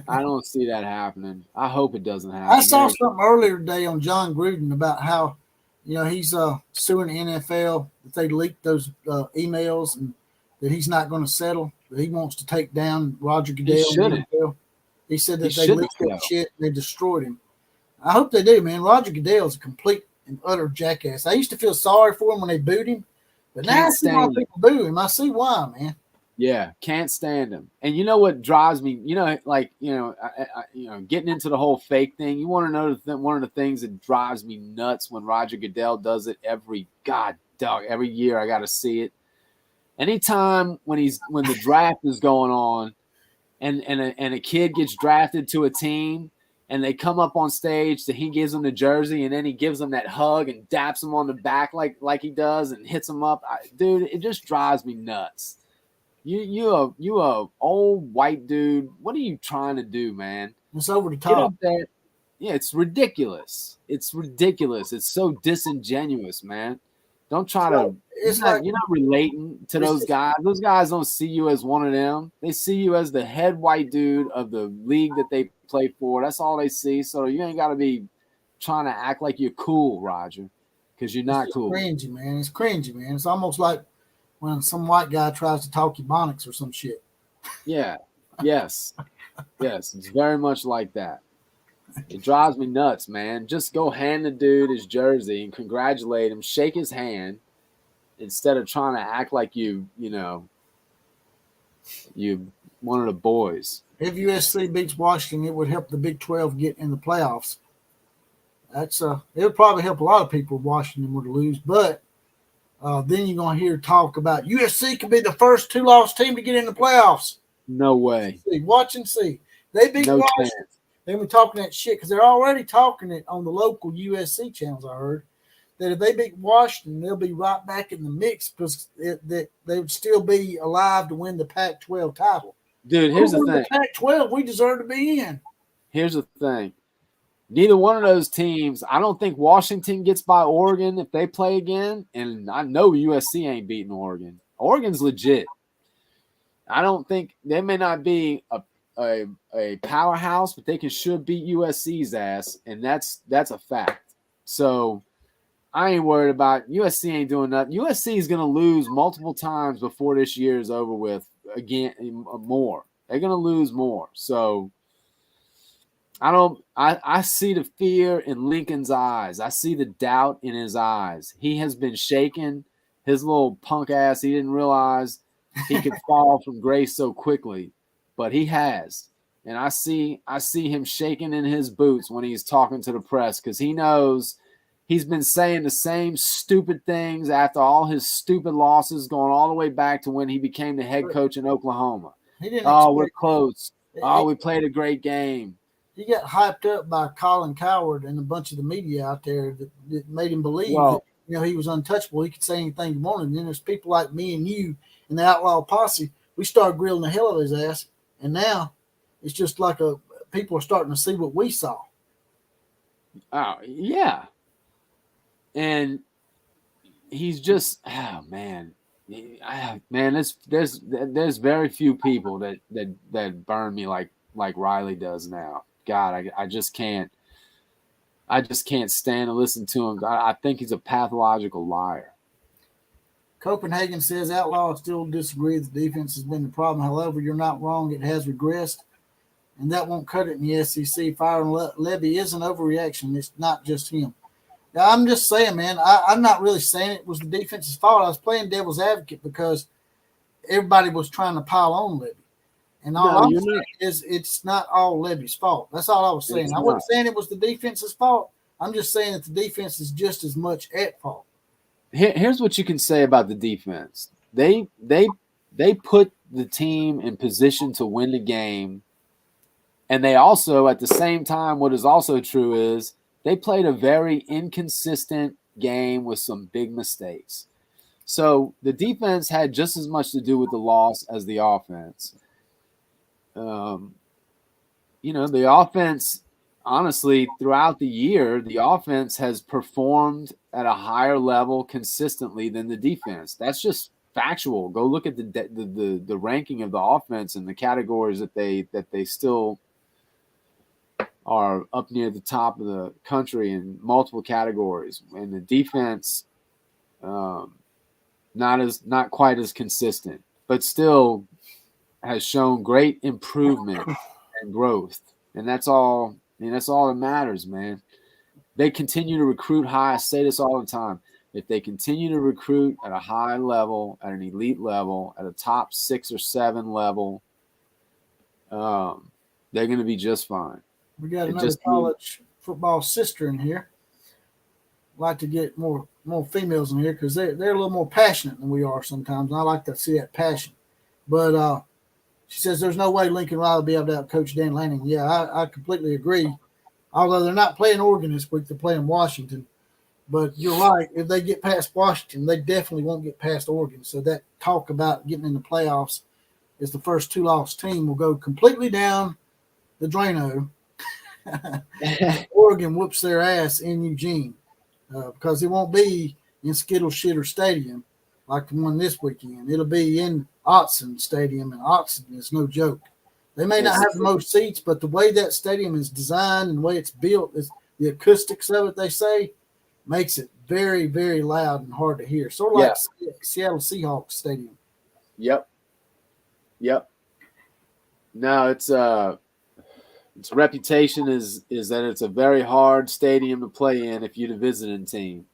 I don't see that happening. I hope it doesn't happen. I saw something earlier today on John Gruden about how, he's suing the NFL that they leaked those emails and that he's not going to settle, that he wants to take down Roger Goodell. He said that they leaked that shit and they destroyed him. I hope they do, man. Roger Goodell's a complete and utter jackass. I used to feel sorry for him when they booed him, but now I see why people boo him. I see why, man. Yeah, can't stand him. And you know what drives me? Getting into the whole fake thing. You want to know one of the things that drives me nuts when Roger Goodell does it every year. I got to see it. Anytime when the draft is going on, and a kid gets drafted to a team, and they come up on stage, that he gives them the jersey, and then he gives them that hug and daps them on the back like he does, and hits them up. Dude, it just drives me nuts. You a old white dude. What are you trying to do, man? It's over the top. Get up there. Yeah, it's ridiculous. It's so disingenuous, man. Don't try to. You're not relating to those guys. Those guys don't see you as one of them. They see you as the head white dude of the league that they play for. That's all they see. So you ain't got to be trying to act like you're cool, Roger, because you're not cool. Cringy, man. It's cringy, man. It's almost like when some white guy tries to talk Ebonics or some shit. Yeah. Yes. Yes. It's very much like that. It drives me nuts, man. Just go hand the dude his jersey and congratulate him, shake his hand, instead of trying to act like you one of the boys. If USC beats Washington, it would help the Big 12 get in the playoffs. It would probably help a lot of people if Washington were to lose, but then you're going to hear talk about USC could be the first two-loss team to get in the playoffs. No way. Watch and see. They beat Washington. They've been talking that shit because they're already talking it on the local USC channels, I heard, that if they beat Washington, they'll be right back in the mix because they would still be alive to win the Pac-12 title. Dude, here's the thing. The Pac-12, we deserve to be in. Here's the thing. Neither one of those teams, I don't think Washington gets by Oregon if they play again, and I know USC ain't beating Oregon. Oregon's legit. I don't think they may not be a powerhouse, but they should beat USC's ass, and that's a fact. So I ain't worried about USC. Ain't doing nothing. USC is going to lose multiple times before this year is over with. Again, more. They're going to lose more. So I see the fear in Lincoln's eyes. I see the doubt in his eyes. He has been shaken. His little punk ass, he didn't realize he could fall from grace so quickly, but he has. And I see him shaking in his boots when he's talking to the press, because he knows he's been saying the same stupid things after all his stupid losses, going all the way back to when he became the head coach in Oklahoma. We're close. We played a great game. He got hyped up by Colin Coward and a bunch of the media out there that made him believe that, he was untouchable. He could say anything he wanted. And then there's people like me and you and the Outlaw Posse. We started grilling the hell out of his ass. And now it's just like people are starting to see what we saw. Oh, yeah. And he's just, man, there's very few people that burn me like Riley does now. God, I just can't stand to listen to him. I think he's a pathological liar. Copenhagen says Outlaw still disagree that the defense has been the problem. However, you're not wrong. It has regressed, and that won't cut it in the SEC. Firing Levy is an overreaction. It's not just him. Now, I'm just saying, man, I'm not really saying it was the defense's fault. I was playing devil's advocate because everybody was trying to pile on Levy. And all I'm saying is it's not all Levy's fault. That's all I was saying. I wasn't saying it was the defense's fault. I'm just saying that the defense is just as much at fault. Here's what you can say about the defense. They put the team in position to win the game. And they also, at the same time, what is also true is they played a very inconsistent game with some big mistakes. So the defense had just as much to do with the loss as the offense. The offense, honestly, throughout the year, the offense has performed at a higher level consistently than the defense. That's just factual. Go look at the ranking of the offense and the categories that they still are up near the top of the country in multiple categories. And the defense, not quite as consistent, but still has shown great improvement and growth. And that's all. That's all that matters, man. They continue to recruit high. I say this all the time. If they continue to recruit at a high level, at an elite level, at a top 6 or 7 level, they're going to be just fine. We got another college football sister in here. I'd like to get more females in here because they're a little more passionate than we are sometimes. And I like to see that passion. But she says there's no way Lincoln Riley will be able to out-coach Dan Lanning. Yeah, I completely agree. Although they're not playing Oregon this week, they're playing Washington. But you're right. If they get past Washington, they definitely won't get past Oregon. So that talk about getting in the playoffs is the first 2-loss team will go completely down the draino. Oregon whoops their ass in Eugene because it won't be in Skittle Shitter Stadium like the one this weekend. It'll be in Autzen Stadium, and Autzen is no joke. They may not have the most seats, but the way that stadium is designed and the way it's built, is the acoustics of it, they say, makes it very, very loud and hard to hear. Sort of like Seattle Seahawks Stadium. Yep. No, its reputation is that it's a very hard stadium to play in if you're the visiting team.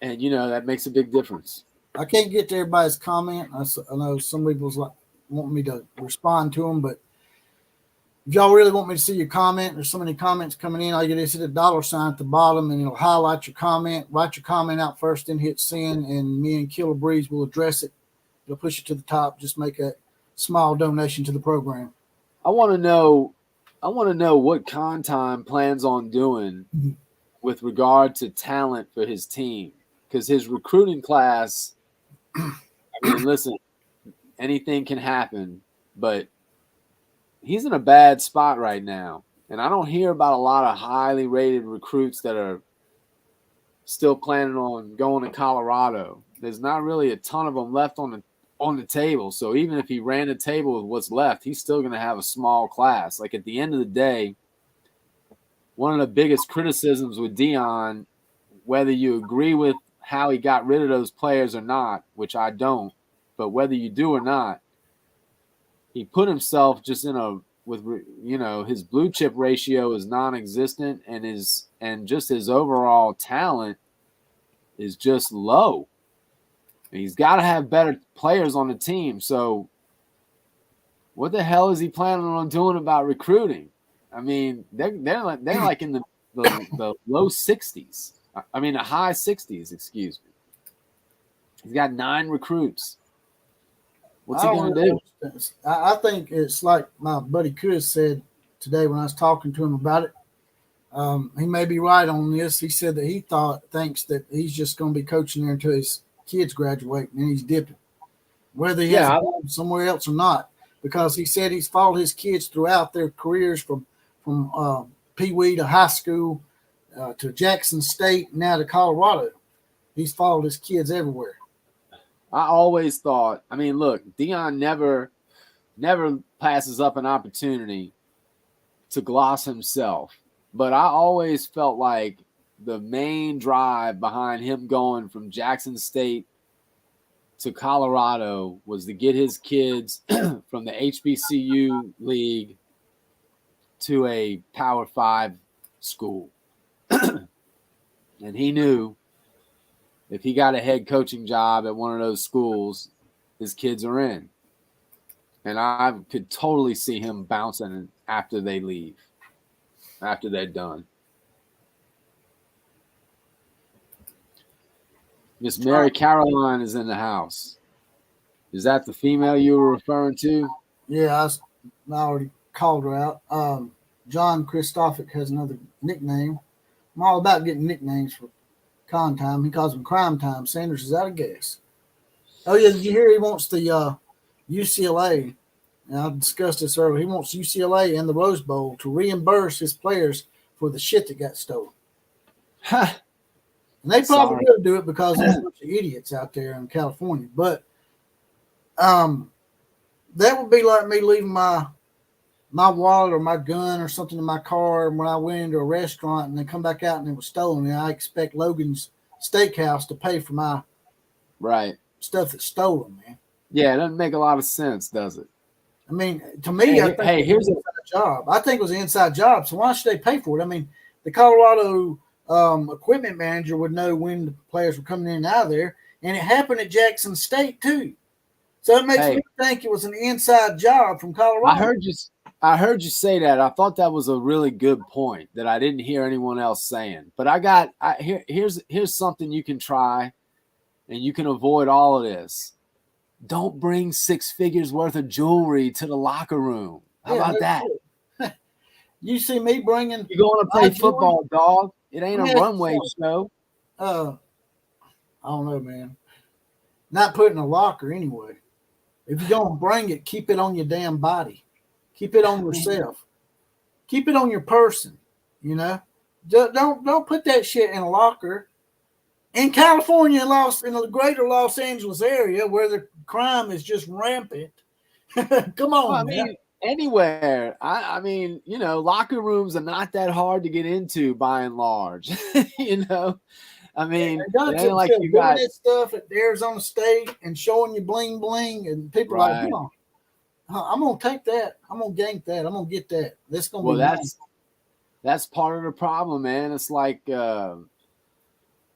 And, that makes a big difference. I can't get to everybody's comment. I know some people's want me to respond to them, but if y'all really want me to see your comment, there's so many comments coming in. All you got to hit a $sign at the bottom, and it'll highlight your comment. Write your comment out first, then hit send, and me and Killer Breeze will address it. It'll push it to the top. Just make a small donation to the program. I want to know what Time plans on doing with regard to talent for his team, because his recruiting class. I mean, listen, anything can happen, but he's in a bad spot right now. And I don't hear about a lot of highly rated recruits that are still planning on going to Colorado. There's not really a ton of them left on on the table. So even if he ran the table with what's left, he's still going to have a small class. Like at the end of the day, one of the biggest criticisms with Deion, whether you agree with how he got rid of those players or not, which I don't, but whether you do or not, he put himself just his blue chip ratio is non-existent, and just his overall talent is just low. He's got to have better players on the team. So what the hell is he planning on doing about recruiting? I mean, they're like in the low 60s. I mean, the high 60s, excuse me. He's got 9 recruits. What's he going to do? I think it's like my buddy Chris said today when I was talking to him about it. He may be right on this. He said that he thinks that he's just going to be coaching there until his kids graduate and he's dipping, whether he has to go somewhere else or not, because he said he's followed his kids throughout their careers from Pee Wee to high school to Jackson State, now to Colorado. He's followed his kids everywhere. I always thought, I mean, look, Deion never passes up an opportunity to gloss himself. But I always felt like the main drive behind him going from Jackson State to Colorado was to get his kids from the HBCU league to a Power 5 school. And he knew if he got a head coaching job at one of those schools, his kids are in. And I could totally see him bouncing after they leave, after they're done. Miss Mary Caroline is in the house. Is that the female you were referring to? Yeah, I already called her out. John Christophic has another nickname. I'm all about getting nicknames for con time. He calls them crime time. Sanders is out of gas. Oh, yeah, did you hear he wants the UCLA, and I discussed this earlier, he wants UCLA and the Rose Bowl to reimburse his players for the shit that got stolen. And they probably will do it because there's a bunch of idiots out there in California. But that would be like me leaving my wallet or my gun or something in my car when I went into a restaurant and then come back out and it was stolen. And I expect Logan's Steakhouse to pay for my stuff that's stolen, man. Yeah, it doesn't make a lot of sense, does it? I mean, to me, I think here's an inside job. I think it was an inside job. So why should they pay for it? I mean, the Colorado equipment manager would know when the players were coming in and out of there, and it happened at Jackson State too. So it makes me think it was an inside job from Colorado. I heard you say that. I thought that was a really good point that I didn't hear anyone else saying. But here's something you can try, and you can avoid all of this. Don't bring 6 figures worth of jewelry to the locker room. How about that? You see me bringing. You're going to play football, dog. It ain't a runway show. I don't know, man. Not put in a locker anyway. If you're going to bring it, keep it on your damn body. Keep it on yourself. Keep it on your person, you know. Don't put that shit in a locker. In California, in the greater Los Angeles area where the crime is just rampant. Come on, I mean, anywhere. I mean, you know, locker rooms are not that hard to get into by and large. You know, I mean, it ain't like you got that stuff at the Arizona State and showing you bling bling, and people are like, come on, I'm gonna take that. I'm gonna gank that. I'm gonna get that. That's gonna be that's part of the problem, man. It's like,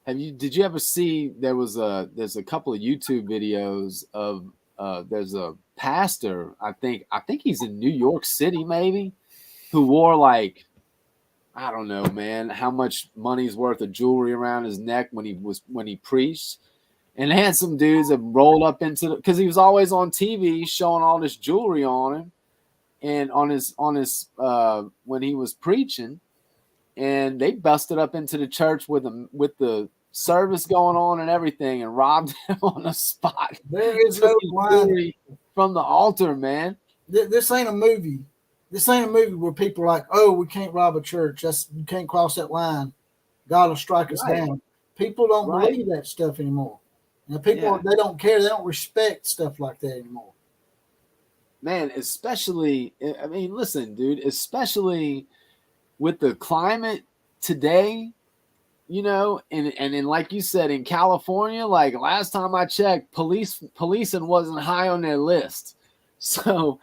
did you ever see there's a couple of YouTube videos of there's a pastor, I think he's in New York City maybe, who wore like, I don't know, man, how much money's worth of jewelry around his neck when he preached. And they had some dudes that rolled up because he was always on TV showing all this jewelry on him and on his when he was preaching, and they busted up into the church with the service going on and everything and robbed him on the spot. There is no line from the altar, man. This ain't a movie. This ain't a movie where people are like, oh, we can't rob a church. You can't cross that line. God will strike us down. People don't believe that stuff anymore. And people, Yeah. they don't care. They don't respect stuff like that anymore. Man, especially, I mean, listen, dude, especially with the climate today, you know, and then like you said, in California, like last time I checked, policing wasn't high on their list. So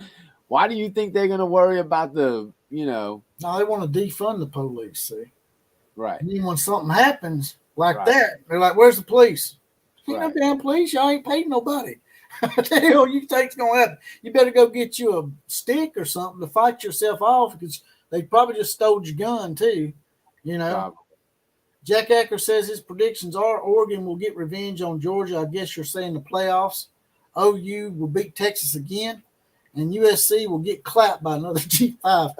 why do you think they're gonna worry about the, you know? No, they want to defund the police, see. Right. And then when something happens like Right. that, they're like, where's the police? Ain't Right. no damn police. Y'all ain't paid nobody. What the hell you think's going to happen? You better go get you a stick or something to fight yourself off because they probably just stole your gun too, you know. Probably. Jack Acker says his predictions are Oregon will get revenge on Georgia. I guess you're saying the playoffs. OU will beat Texas again, and USC will get clapped by another G5.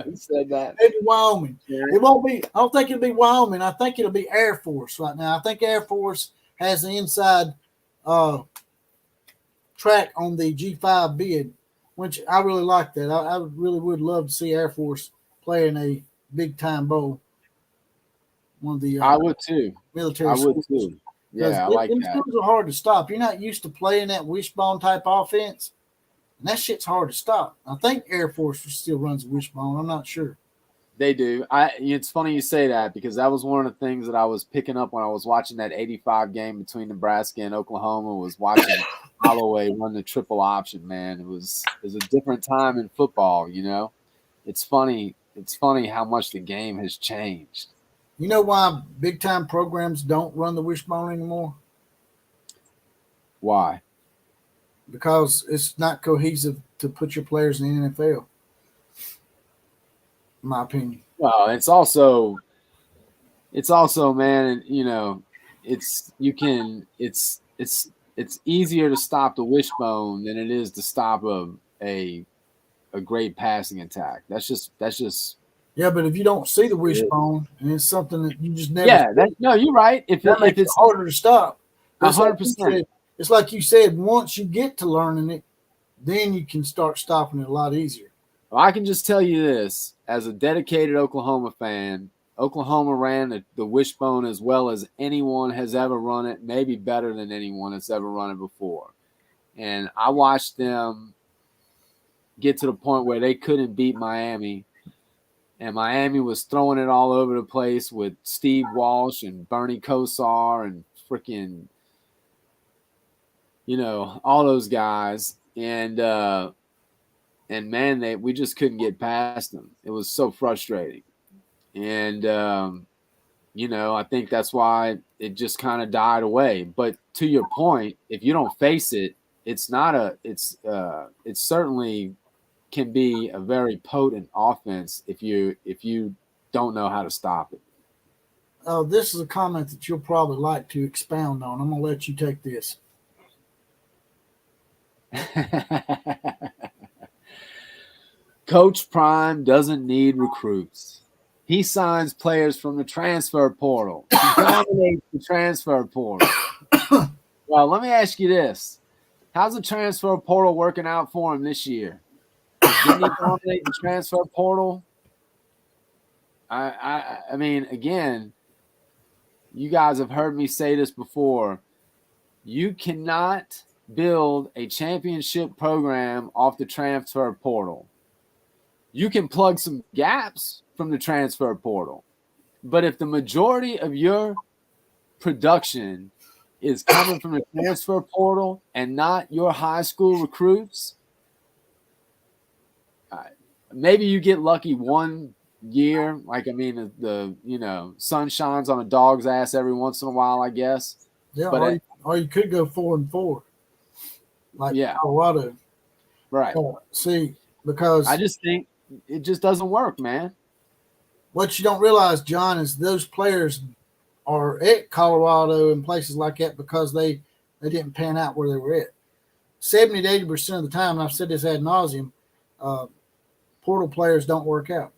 Who said that? Maybe Wyoming. Yeah. It won't be. I don't think it'll be Wyoming. I think it'll be Air Force right now. I think Air Force has the inside track on the G5 bid, which I really like that. I really would love to see Air Force play in a big time bowl. One of the I would too. military I would schools. too. Yeah, I like them that. schools are hard to stop. You're not used to playing that wishbone type offense, and that shit's hard to stop. I think Air Force still runs wishbone. I'm not sure. They do. It's funny you say that because that was one of the things that I was picking up when I was watching that 85 game between Nebraska and Oklahoma. Was watching Holloway run the triple option. Man, it was a different time in football. You know, it's funny. It's funny how much the game has changed. You know why big time programs don't run the wishbone anymore? Why? Because it's not cohesive to put your players in the NFL. In my opinion. Well, it's also, man, you know, it's easier to stop the wishbone than it is to stop a great passing attack. That's just. Yeah, but if you don't see the wishbone and it's something that you just never no, you're right. If makes it it's harder to stop. 100%. It's like you said, once you get to learning it, then you can start stopping it a lot easier. Well, I can just tell you this, as a dedicated Oklahoma fan, Oklahoma ran the wishbone as well as anyone has ever run it, maybe better than anyone has ever run it before. And I watched them get to the point where they couldn't beat Miami. And Miami was throwing it all over the place with Steve Walsh and Bernie Kosar and freaking, you know, all those guys. And man, we just couldn't get past them. It was so frustrating. And, you know, I think that's why it just kind of died away. But to your point, if you don't face it, it certainly can be a very potent offense if you don't know how to stop it. This is a comment that you'll probably like to expound on. I'm going to let you take this. Coach Prime doesn't need recruits. He signs players from the transfer portal. He dominates the transfer portal. Well, let me ask you this. How's the transfer portal working out for him this year? Didn't he dominate the transfer portal? I mean, again, you guys have heard me say this before. You cannot build a championship program off the transfer portal. You can plug some gaps from the transfer portal. But if the majority of your production is coming from the transfer portal and not your high school recruits, maybe you get lucky one year. Like, I mean, the sun shines on a dog's ass every once in a while, I guess. Yeah, but or you could go 4-4, like Colorado. Right. See, because I just think it just doesn't work, man. What you don't realize, John, is those players are at Colorado and places like that because they didn't pan out where they were at. 70 to 80% of the time, and I've said this ad nauseum, portal players don't work out.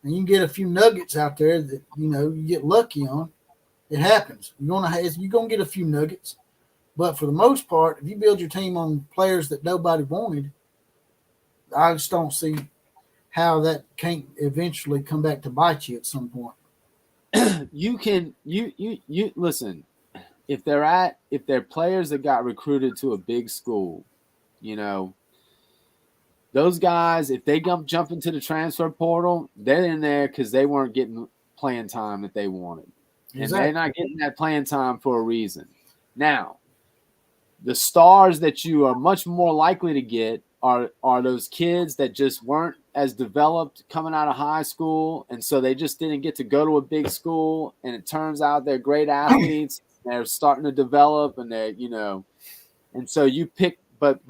And you can get a few nuggets out there that, you get lucky on. It happens. You're gonna get a few nuggets. But for the most part, if you build your team on players that nobody wanted, I just don't see how that can't eventually come back to bite you at some point. you listen. If they're players that got recruited to a big school, those guys, if they jump into the transfer portal, they're in there because they weren't getting playing time that they wanted. And Exactly. they're not getting that playing time for a reason. Now, the stars that you are much more likely to get are those kids that just weren't as developed coming out of high school, and so they just didn't get to go to a big school, and it turns out they're great athletes. They're starting to develop, and and so you pick, but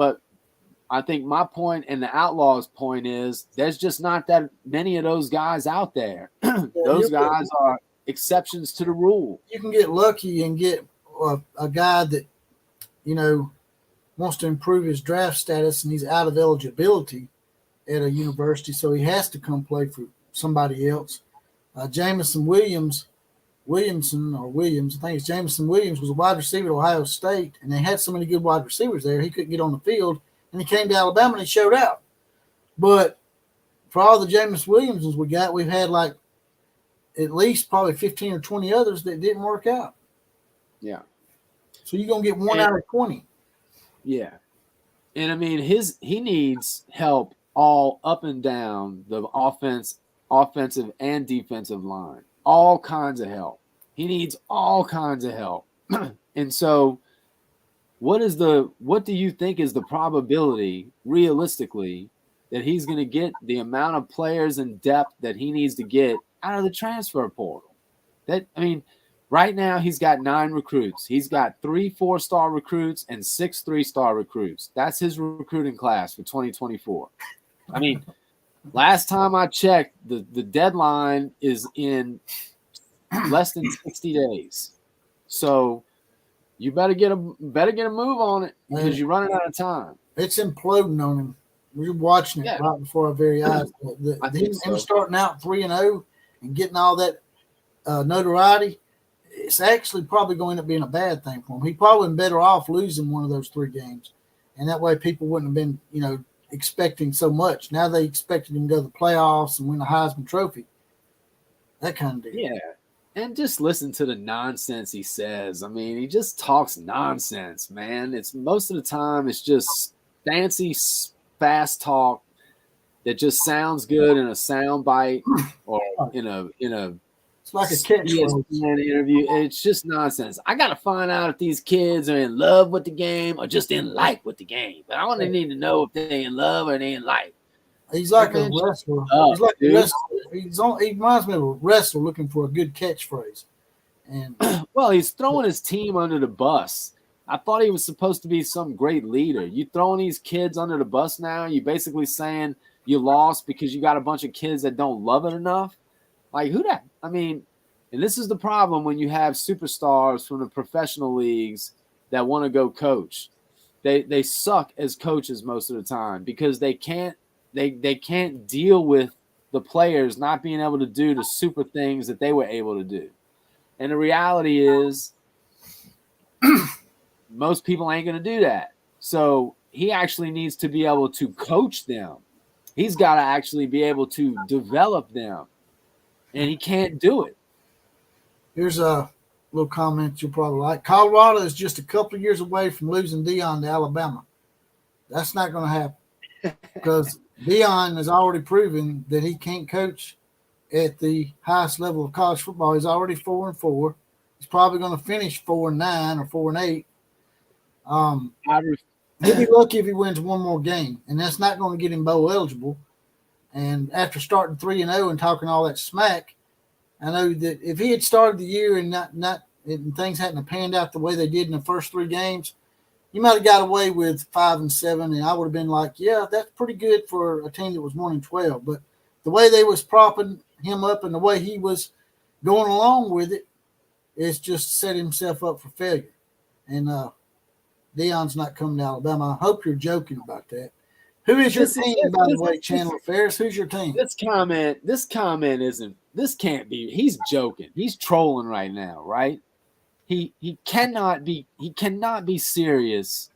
I think my point and the Outlaws' point is there's just not that many of those guys out there. Those guys are exceptions to the rule. You can get lucky and get a guy that, wants to improve his draft status and he's out of eligibility at a university, so he has to come play for somebody else. Jamison Williams, I think it's Jamison Williams, was a wide receiver at Ohio State, and they had so many good wide receivers there, he couldn't get on the field, and he came to Alabama and he showed out. But for all the Jamison Williamses we got, we've had like at least probably 15 or 20 others that didn't work out. Yeah. So you're going to get one out of 20. Yeah. And I mean, he needs help all up and down the offensive and defensive line. All kinds of help. He needs all kinds of help. And so what do you think is the probability realistically that he's going to get the amount of players and depth that he needs to get out of the transfer portal? Right now he's got 9 recruits. He's got 3 4-star recruits and 6 3-star recruits. That's his recruiting class for 2024. I mean, last time I checked, the deadline is in less than 60 days. So you better get a move on it because you're running out of time. It's imploding on him. We're watching it right before our very eyes. Him starting out 3-0 and getting all that notoriety, it's actually probably going to end up being a bad thing for him. He probably been better off losing one of those 3 games, and that way people wouldn't have been, expecting so much. Now they expected him to go to the playoffs and win the Heisman Trophy. That kind of deal. Yeah, and just listen to the nonsense he says. I mean, he just talks nonsense, man. It's most of the time it's just fancy, fast talk that just sounds good in a sound bite or in a it's like a catchphrase interview. It's just nonsense. I got to find out if these kids are in love with the game or just in like with the game. But I want to need to know if they're in love or they in like. He's like a wrestler. He's like a wrestler. He reminds me of a wrestler looking for a good catchphrase. And well, he's throwing his team under the bus. I thought he was supposed to be some great leader. You throwing these kids under the bus now? You basically saying you lost because you got a bunch of kids that don't love it enough? Like, who that? I mean, and this is the problem when you have superstars from the professional leagues that want to go coach. They suck as coaches most of the time because they can't deal with the players not being able to do the super things that they were able to do. And the reality is most people ain't going to do that. So he actually needs to be able to coach them. He's got to actually be able to develop them. And he can't do it. Here's a little comment you'll probably like. Colorado is just a couple of years away from losing Deion to Alabama. That's not going to happen because Deion has already proven that he can't coach at the highest level of college football. He's already 4-4. He's probably going to finish 4-9 or 4-8. He'll be lucky if he wins one more game, and that's not going to get him bowl eligible. And after starting 3-0 and talking all that smack, I know that if he had started the year and and things hadn't panned out the way they did in the first 3 games, he might have got away with 5-7, and I would have been like, yeah, that's pretty good for a team that was 1-12. But the way they was propping him up and the way he was going along with it, it's just set himself up for failure. And Deion's not coming to Alabama. I hope you're joking about that. Who is your team, by the way, Chandler Ferris? Who's your team? This comment isn't. This can't be. He's joking. He's trolling right now, right? He cannot be serious.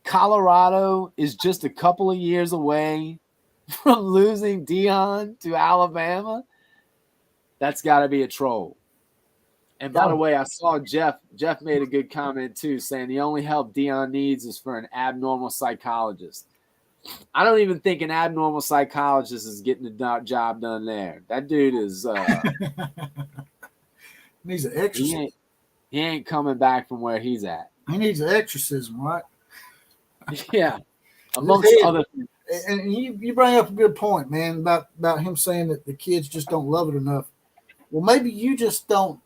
Colorado is just a couple of years away from losing Deion to Alabama. That's got to be a troll. And by the way, I saw Jeff made a good comment too, saying the only help Deion needs is for an abnormal psychologist. I don't even think an abnormal psychologist is getting the job done there. That dude is needs an exorcism. He ain't coming back from where he's at. He needs an exorcism, right? Yeah. Amongst other things. And you bring up a good point, man, about him saying that the kids just don't love it enough. Well, maybe you just don't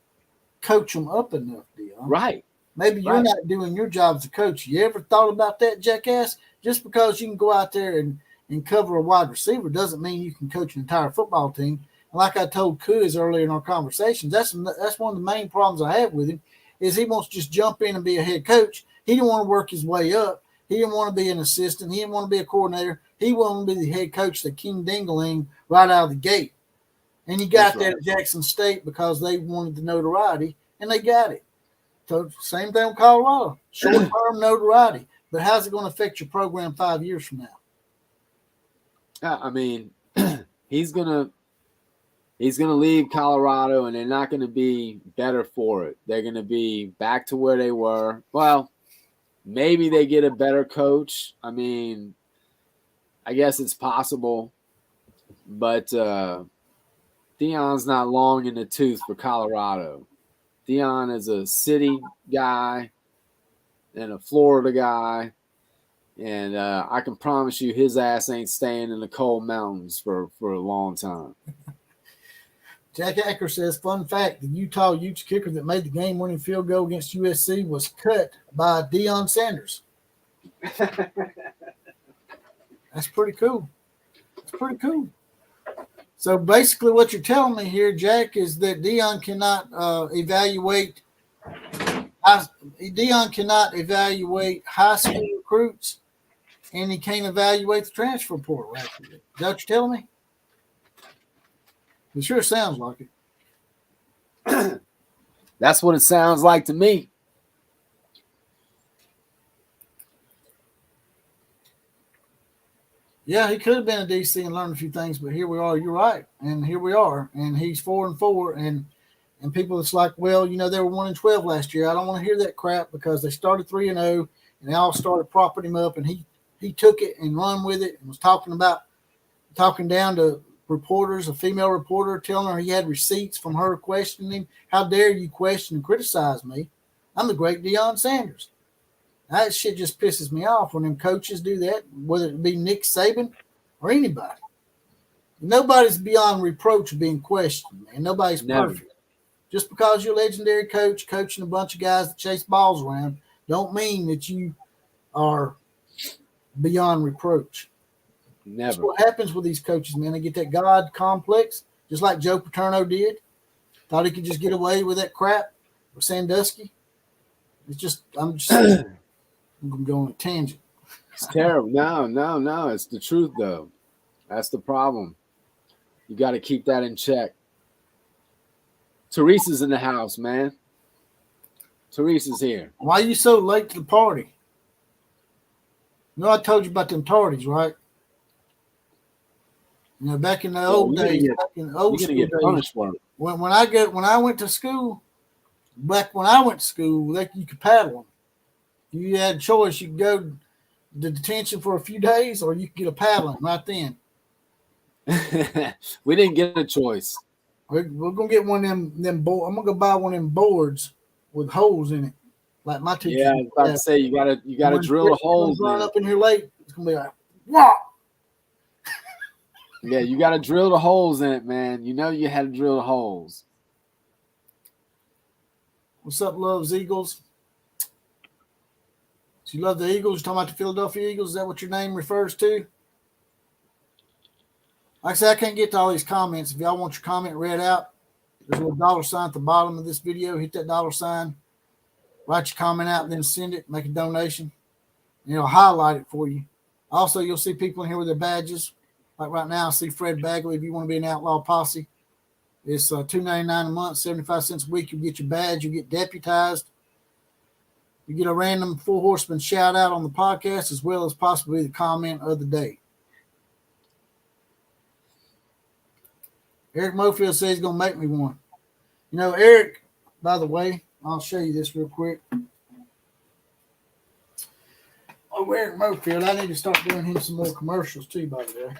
coach them up enough, Deion. Right. Maybe you're not doing your job as a coach. You ever thought about that, jackass? Just because you can go out there and cover a wide receiver doesn't mean you can coach an entire football team. And like I told Kuz earlier in our conversations, that's one of the main problems I have with him is he wants to just jump in and be a head coach. He didn't want to work his way up. He didn't want to be an assistant. He didn't want to be a coordinator. He wanted to be the head coach, the king dingling right out of the gate. And he got that at Jackson State because they wanted the notoriety, and they got it. So same thing with Colorado, short-term notoriety. But how's it going to affect your program 5 years from now? I mean, he's gonna leave Colorado, and they're not going to be better for it. They're going to be back to where they were. Well, maybe they get a better coach. I mean, I guess it's possible, but Deion's not long in the tooth for Colorado. Deion is a city guy and a Florida guy, and I can promise you his ass ain't staying in the cold mountains for a long time. Jack Acker says, fun fact, the Utah Utes kicker that made the game-winning field goal against USC was cut by Deion Sanders. That's pretty cool. That's pretty cool. So basically what you're telling me here, Jack, is that Deion cannot evaluate high school recruits, and he can't evaluate the transfer portal. Right? Is that what you're telling me? It sure sounds like it. That's what it sounds like to me. Yeah, he could have been a DC and learned a few things, but here we are. You're right, and here we are, and he's 4-4, and people, it's like, well, you know, they were 1-12 last year. I don't want to hear that crap because they started 3-0, and they all started propping him up, and he took it and run with it and was talking down to reporters, a female reporter, telling her he had receipts from her questioning him. How dare you question and criticize me? I'm the great Deion Sanders. That shit just pisses me off when them coaches do that, whether it be Nick Saban or anybody. Nobody's beyond reproach of being questioned, man. Nobody's perfect. Just because you're a legendary coach coaching a bunch of guys that chase balls around don't mean that you are beyond reproach. Never. That's what happens with these coaches, man. They get that God complex, just like Joe Paterno did. Thought he could just get away with that crap with Sandusky. I'm going on a tangent. It's terrible. No. It's the truth, though. That's the problem. You got to keep that in check. Teresa's in the house, man. Teresa's here. Why are you so late to the party? You know, I told you about them tardies, right? You know, back in the old days, when I went to school, you could paddle them. You had a choice. You could go to detention for a few days, or you could get a paddling right then. We didn't get a choice. We're gonna get one of them boards. I'm gonna go buy one of them boards with holes in it, like my teacher. Yeah, I was about to say you gotta drill the holes. Run up in here late. It's gonna be like, wow. Yeah, you got to drill the holes in it, man. You know you had to drill the holes. What's up, Loves Eagles? So you love the Eagles? You're talking about the Philadelphia Eagles? Is that what your name refers to? Like I said, I can't get to all these comments. If y'all want your comment read out, there's a little $sign at the bottom of this video. Hit that $sign. Write your comment out, then send it. Make a donation. And it'll highlight it for you. Also, you'll see people in here with their badges. Like right now, I see Fred Bagley. If you want to be an outlaw posse, it's $2.99 a month, 75 cents a week. You get your badge. You get deputized. You get a random Four Horsemen shout out on the podcast, as well as possibly the comment of the day. Eric Mofield says he's going to make me one. You know, Eric, by the way, I'll show you this real quick. Oh, Eric Mofield. I need to start doing him some more commercials too, by the way.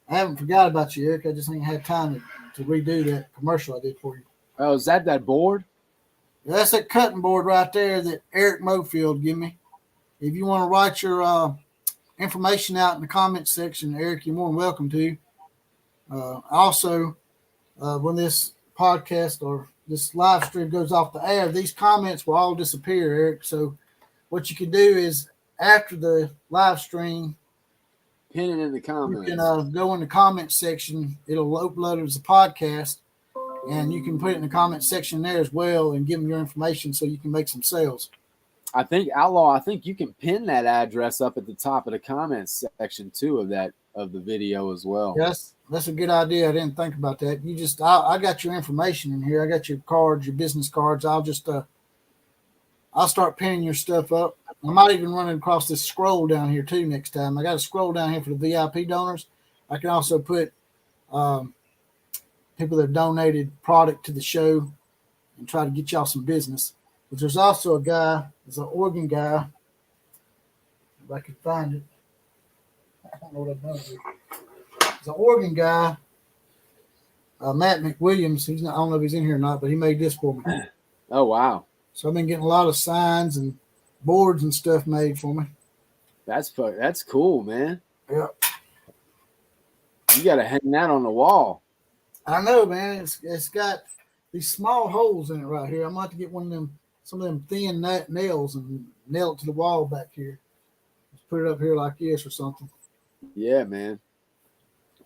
I haven't forgot about you, Eric. I just ain't had time to redo that commercial I did for you. Oh, is that board? That's that cutting board right there that Eric Mofield gave me. If you want to write your information out in the comments section, Eric, you're more than welcome to. Also, when this podcast or this live stream goes off the air, these comments will all disappear, Eric. So what you can do is after the live stream, Pin it in the comments. you can go in the comments section. It'll upload it as a podcast, and you can put it in the comment section there as well and give them your information so you can make some sales. I think you can pin that address up at the top of the comments section too of the video as well. Yes, that's a good idea. I didn't think about that. I got your information in here. I got your cards, your business cards. I'll start pinning your stuff up. I might even run across this scroll down here too next time. I got a scroll down here for the VIP donors. I can also put people that donated product to the show and try to get y'all some business. But there's also a guy, there's an Oregon guy, if I could find it. I don't know what I've done with it. There's an Oregon guy, Matt McWilliams. I don't know if he's in here or not, but he made this for me. Oh, wow. So I've been getting a lot of signs and boards and stuff made for me. That's cool, man. Yeah. You got to hang that on the wall. I know, man. It's got these small holes in it right here. I'm going to have to get some of them thin nails and nail it to the wall back here. Just put it up here like this or something. Yeah, man.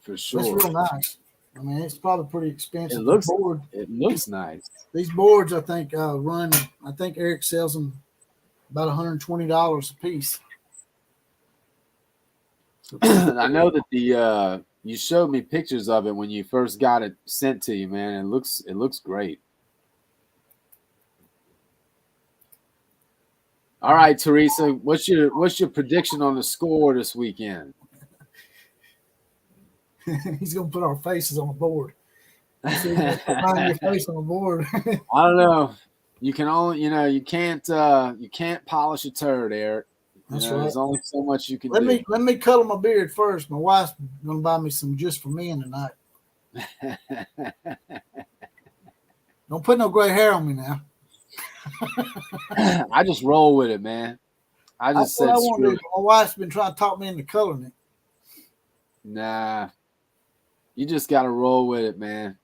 For sure. That's real nice. I mean, it's probably pretty expensive. It looks nice. These boards, I think, I think Eric sells them about $120 a piece. I know that you showed me pictures of it when you first got it sent to you, man. It looks great. All right, Teresa, what's your prediction on the score this weekend? He's gonna put our faces on the board. Find your face on the board. I don't know. You can only, you can't polish a turd, Eric. That's right. There's only so much you can do. Let me color my beard first. My wife's gonna buy me some just for men tonight. Don't put no gray hair on me now. I just roll with it, man. I just said screw it. My wife's been trying to talk me into coloring it. Nah. You just gotta roll with it, man.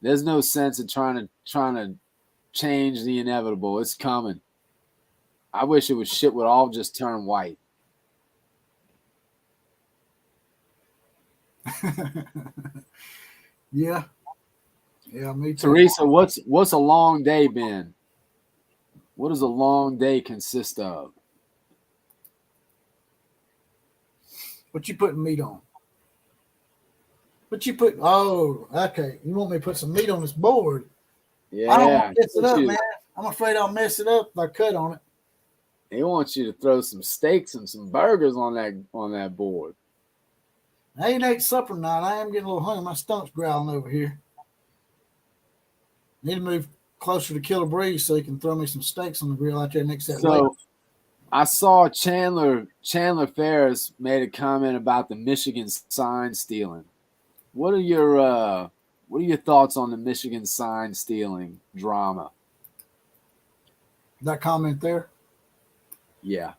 There's no sense in trying to change the inevitable. It's coming. I wish shit would all just turn white. Yeah, me too. Teresa, what's a long day been? What does a long day consist of? What you putting meat on? Oh, okay. You want me to put some meat on this board? Yeah. I don't want to mess it up, man. I'm afraid I'll mess it up if I cut on it. He wants you to throw some steaks and some burgers on that board. I ain't ate supper tonight. I am getting a little hungry. My stomach's growling over here. Need to move closer to Killer Breeze so he can throw me some steaks on the grill out there next to that lake. I saw Chandler Ferris made a comment about the Michigan sign stealing. What are your thoughts on the Michigan sign stealing drama? That comment there? Yeah.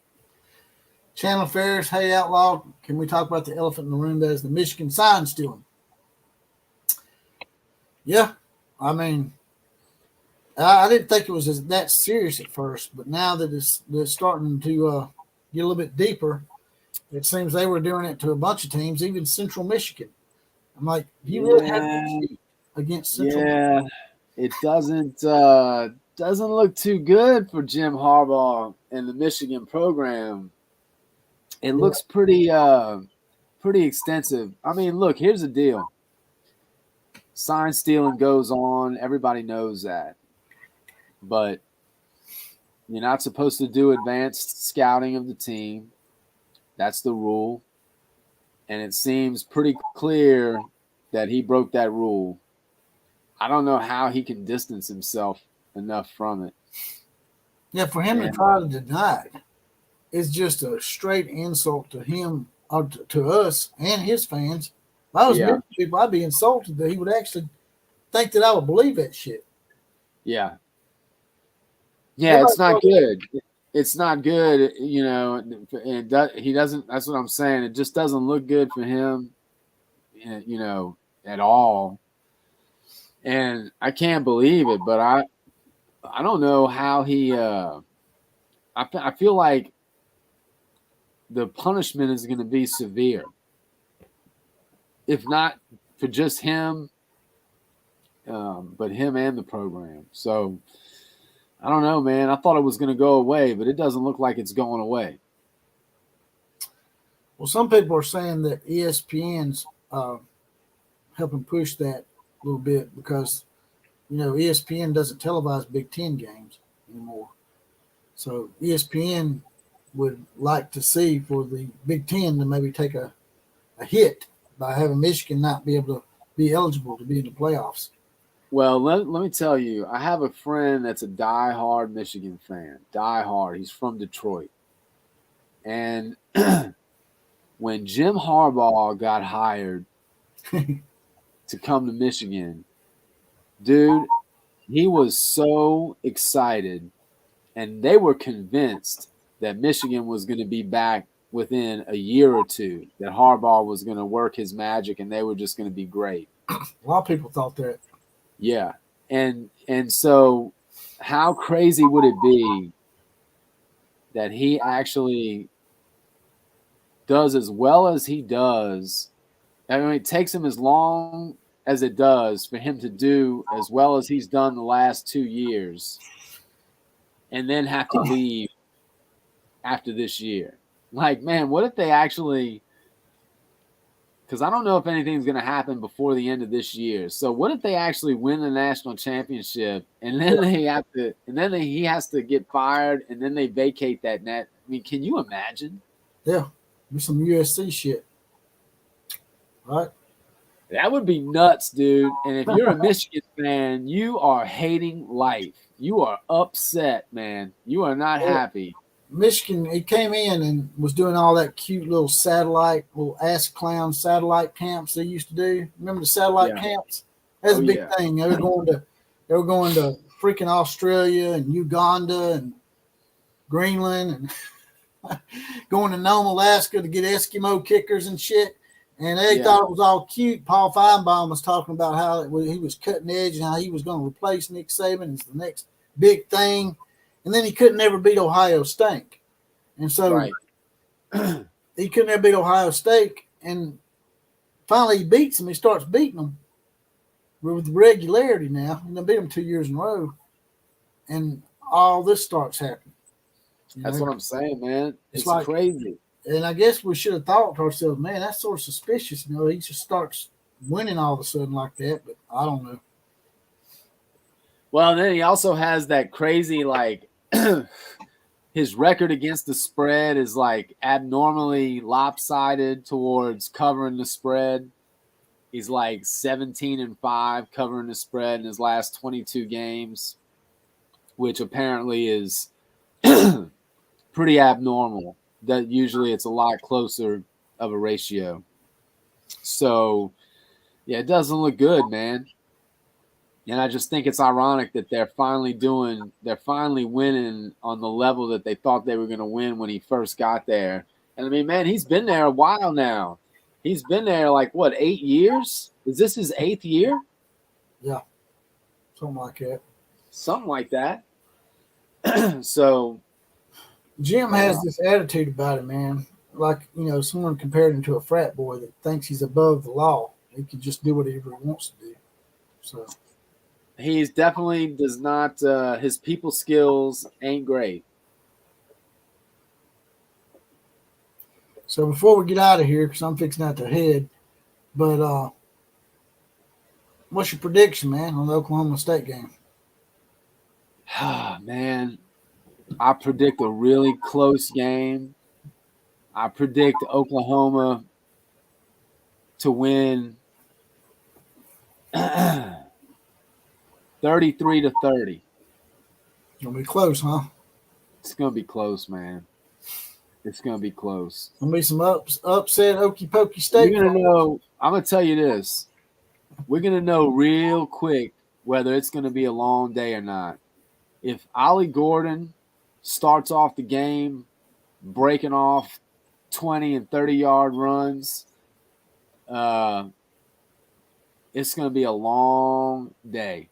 Chandler Ferris, hey Outlaw, can we talk about the elephant in the room that is the Michigan sign stealing? Yeah, I mean, I didn't think it was that serious at first, but now that it's starting to get a little bit deeper, it seems they were doing it to a bunch of teams, even Central Michigan. I'm like, do you really have to cheat against Central Michigan? It doesn't look too good for Jim Harbaugh and the Michigan program. It looks pretty extensive. I mean, look, here's the deal. Sign stealing goes on. Everybody knows that. But you're not supposed to do advanced scouting of the team. That's the rule. And it seems pretty clear that he broke that rule. I don't know how he can distance himself enough from it. Yeah, for him to try to deny it is just a straight insult to him, or to us and his fans. If I was Michigan people, I'd be insulted that he would actually think that I would believe that shit. Yeah. Yeah, it's not good. It's not good, you know. He doesn't. That's what I'm saying. It just doesn't look good for him, you know, at all. And I can't believe it, but I don't know how he. I feel like the punishment is going to be severe, if not for just him, but him and the program. So I don't know, man. I thought it was going to go away, but it doesn't look like it's going away. Well, some people are saying that ESPN's helping push that a little bit because, you know, ESPN doesn't televise Big Ten games anymore. So ESPN would like to see for the Big Ten to maybe take a hit by having Michigan not be able to be eligible to be in the playoffs. Well, let me tell you, I have a friend that's a diehard Michigan fan. Diehard. He's from Detroit. And when Jim Harbaugh got hired to come to Michigan, dude, he was so excited. And they were convinced that Michigan was going to be back within a year or two, that Harbaugh was going to work his magic and they were just going to be great. A lot of people thought that. Yeah. And so how crazy would it be that he actually does as well as he does? I mean, it takes him as long as it does for him to do as well as he's done the last 2 years and then have to leave after this year. Like, man, what if they actually – because I don't know if anything's going to happen before the end of this year. So what if they actually win the national championship and then they have to – and then he has to get fired and then they vacate that net? I mean, can you imagine? Yeah, do some USC shit. Right? That would be nuts, dude. And if you're a Michigan fan, you are hating life. You are upset, man. You are not happy. Michigan, he came in and was doing all that cute little ass clown satellite camps they used to do. Remember the satellite camps? That's a big thing. They were going to freaking Australia and Uganda and Greenland and going to Nome, Alaska to get Eskimo kickers and shit. And they thought it was all cute. Paul Feinbaum was talking about how he was cutting edge and how he was going to replace Nick Saban as the next big thing. And then he couldn't ever beat Ohio State. And so he couldn't ever beat Ohio State. And finally he beats them. He starts beating them with regularity now. And they beat them 2 years in a row. And all this starts happening. That's what I'm saying, man. It's like, crazy. And I guess we should have thought to ourselves, man, that's sort of suspicious. You know, he just starts winning all of a sudden like that. But I don't know. Well, then he also has that crazy, like, his record against the spread is like abnormally lopsided towards covering the spread. He's like 17-5 covering the spread in his last 22 games, which apparently is pretty abnormal. That usually it's a lot closer of a ratio. So, yeah, it doesn't look good, man. And I just think it's ironic that they're finally winning on the level that they thought they were going to win when he first got there. And I mean, man, he's been there a while now. He's been there like, 8 years? Is this his 8th year? Yeah. Something like that. Something like that. So Jim has this attitude about it, man. Like, you know, someone compared him to a frat boy that thinks he's above the law. He can just do whatever he wants to do. So he's definitely does not his people skills ain't great. So before we get out of here, because I'm fixing out to head, but what's your prediction, man, on the Oklahoma State game? Man, I predict a really close game. I predict Oklahoma to win 33-30. Gonna be close, huh? It's gonna be close, man. It's gonna be close. Gonna be some upset, okey pokey state. You're gonna know. I'm gonna tell you this. We're gonna know real quick whether it's gonna be a long day or not. If Ollie Gordon starts off the game breaking off 20 and 30-yard runs, it's gonna be a long day.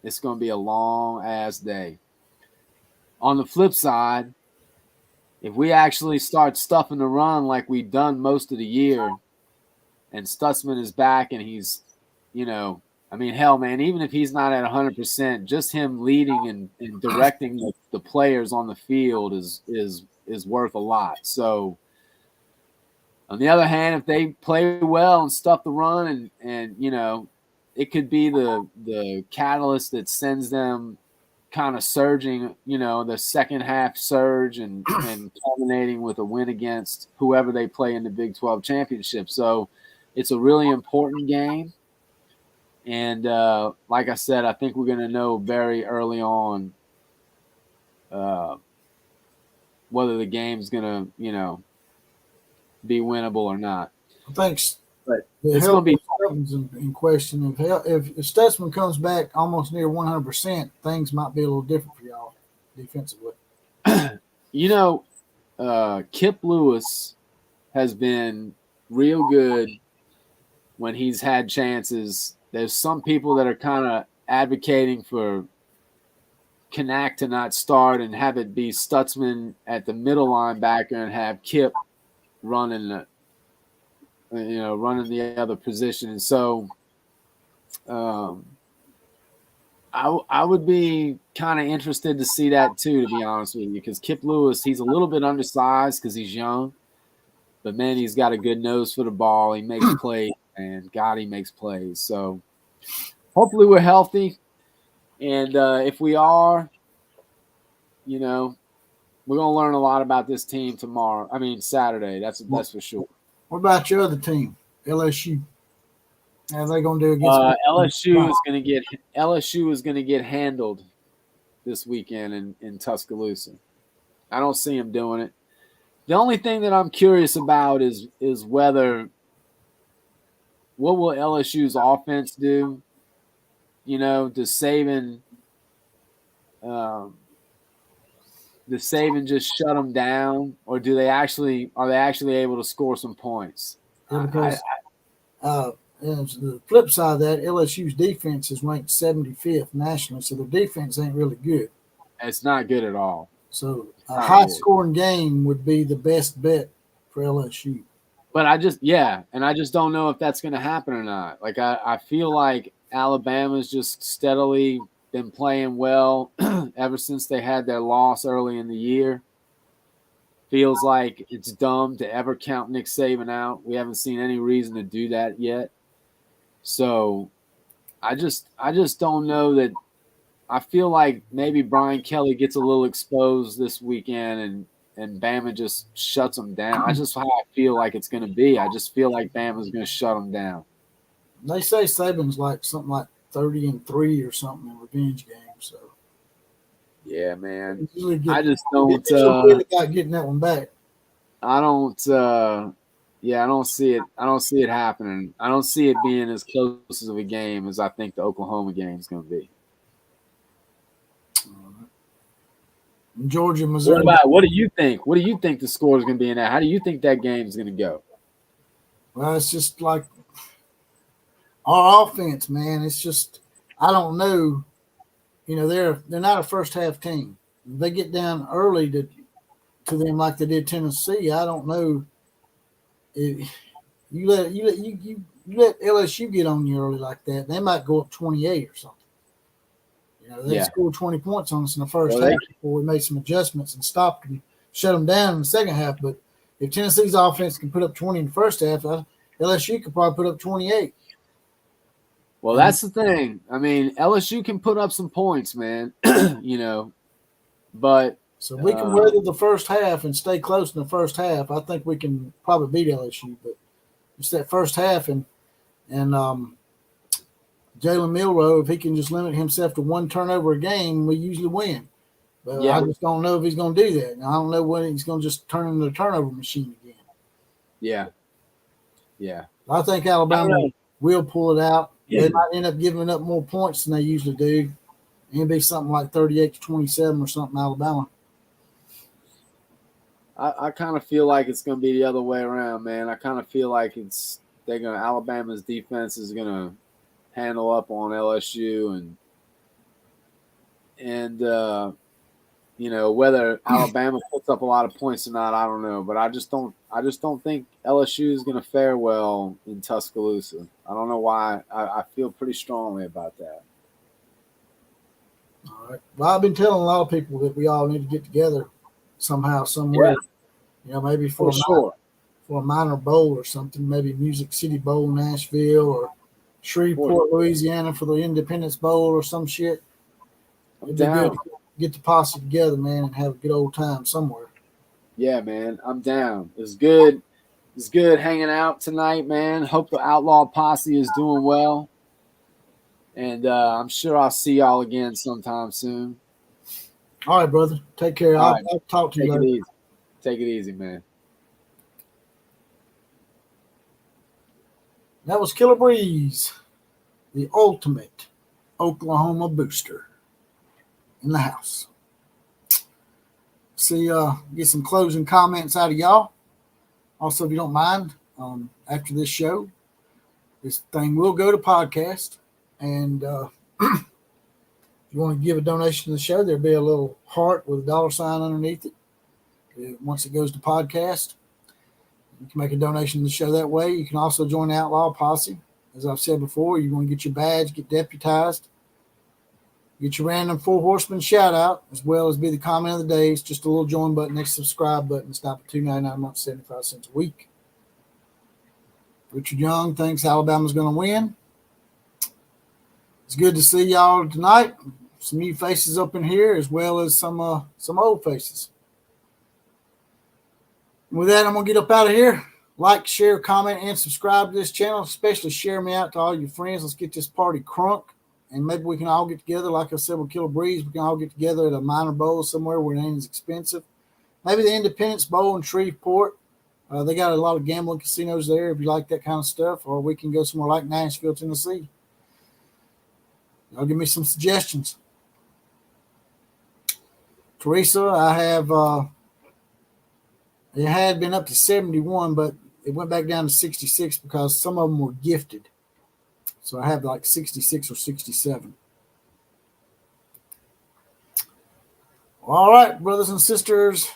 It's gonna be a long ass day. On the flip side, if we actually start stuffing the run like we've done most of the year, and Stutzman is back and he's, I mean, hell, man, even if he's not at 100%, just him leading and directing the players on the field is worth a lot. So, on the other hand, if they play well and stuff the run and it could be the catalyst that sends them kind of surging, the second half surge and culminating with a win against whoever they play in the Big 12 championship. So it's a really important game. And like I said, I think we're going to know very early on whether the game's going to, be winnable or not. Thanks. But it's going to be in question. If Stutzman comes back almost near 100%, things might be a little different for y'all defensively. Kip Lewis has been real good when he's had chances. There's some people that are kind of advocating for Knack to not start and have it be Stutzman at the middle linebacker and have Kip running the other position. And so I would be kind of interested to see that too, to be honest with you, because Kip Lewis, he's a little bit undersized because he's young, but man, he's got a good nose for the ball. He makes plays, and God, he makes plays. So hopefully we're healthy. And if we are, we're going to learn a lot about this team Saturday. That's for sure. What about your other team, LSU? How are they going to do against LSU is going to get handled this weekend in Tuscaloosa. I don't see them doing it. The only thing that I'm curious about is what will LSU's offense do? Does Saban just shut them down, or are they actually able to score some points? Yeah, because the flip side of that, LSU's defense is ranked 75th nationally, so the defense ain't really good. It's not good at all. So a high-scoring game would be the best bet for LSU. But I just don't know if that's going to happen or not. Like I feel like Alabama's just steadily been playing well ever since they had their loss early in the year. Feels like it's dumb to ever count Nick Saban out. We haven't seen any reason to do that yet. So I just don't know that. I feel like maybe Brian Kelly gets a little exposed this weekend and Bama just shuts them down. That's just how I feel like it's going to be. I just feel like Bama's going to shut them down. They say Saban's like something like 30-3 or something in revenge games. So yeah, man. I just don't about getting that one back. I don't see it. I don't see it happening. I don't see it being as close of a game as I think the Oklahoma game is going to be. Georgia, Missouri. What do you think? What do you think the score is going to be in that? How do you think that game is going to go? Well, it's just like our offense, man. It's just I don't know. They're not a first half team. If they get down early to them like they did Tennessee, I don't know. If you let LSU get on you early like that, they might go up 28 or something. They scored 20 points on us in the first half before we made some adjustments and stopped and shut them down in the second half. But if Tennessee's offense can put up 20 in the first half, LSU could probably put up 28. Well, that's the thing. I mean, LSU can put up some points, man. But so we can weather the first half and stay close in the first half. I think we can probably beat LSU, but it's that first half and Jalen Milroe, if he can just limit himself to one turnover a game, we usually win. But Yeah. I just don't know if he's going to do that. And I don't know when he's going to just turn into a turnover machine again. Yeah. Yeah. I think Alabama will pull it out. Yeah. They might end up giving up more points than they usually do. It'll be something like 38-27 or something, Alabama. I kind of feel like it's going to be the other way around, man. I kind of feel like Alabama's defense is going to handle up on LSU and whether Alabama puts up a lot of points or not, I don't know. But I just don't think LSU is going to fare well in Tuscaloosa. I don't know why. I feel pretty strongly about that. All right. Well, I've been telling a lot of people that we all need to get together somehow, somewhere. Yeah. Maybe for a minor bowl or something. Maybe Music City Bowl, Nashville, or Shreveport, Louisiana for the Independence Bowl or some shit. It'd be good to get the posse together, man, and have a good old time somewhere. Yeah, man, I'm down. It's good. It's good hanging out tonight, man. Hope the Outlaw Posse is doing well. And I'm sure I'll see y'all again sometime soon. All right, brother. Take care. I'll talk to you later. Take it easy, man. That was Killer Breeze, the ultimate Oklahoma booster in the house. See, get some closing comments out of y'all. Also, if you don't mind, after this show, this thing will go to podcast. And if you want to give a donation to the show, there'll be a little heart with a $sign underneath it. Once it goes to podcast, you can make a donation to the show that way. You can also join the Outlaw Posse. As I've said before, you want to get your badge, get deputized, get your random 4 horseman shout out, as well as be the comment of the day. It's just a little join button, next subscribe button. Stop at $2.99 a month, 75 cents a week. Richard Young thinks Alabama's going to win. It's good to see y'all tonight. Some new faces up in here, as well as some old faces. With that, I'm going to get up out of here. Like, share, comment, and subscribe to this channel. Especially share me out to all your friends. Let's get this party crunk. And maybe we can all get together. Like I said, with Killer Breeze, we can all get together at a minor bowl somewhere where it ain't as expensive. Maybe the Independence Bowl in Shreveport. They got a lot of gambling casinos there if you like that kind of stuff. Or we can go somewhere like Nashville, Tennessee. Y'all give me some suggestions. Teresa, I have... it had been up to 71, but it went back down to 66 because some of them were gifted. So I have like 66 or 67. All right, brothers and sisters.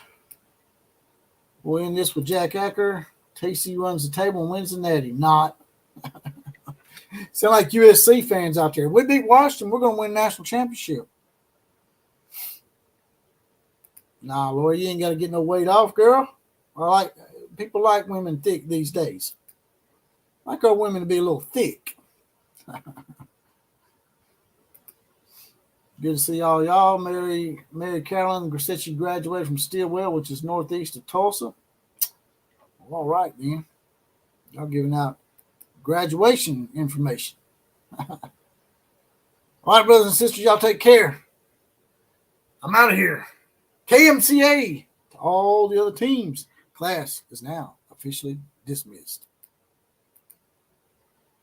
We'll end this with Jack Acker. TC runs the table and wins the natty. Not. Sound like USC fans out there. We beat Washington. We're going to win national championship. Nah, Lord, you ain't got to get no weight off, girl. People like women thick these days. I like our women to be a little thick. Good to see all y'all. Mary Carolyn Grassetti graduated from Stillwell, which is northeast of Tulsa. All right, then. Y'all giving out graduation information. All right, brothers and sisters, y'all take care. I'm out of here. KMCA to all the other teams. Class is now officially dismissed.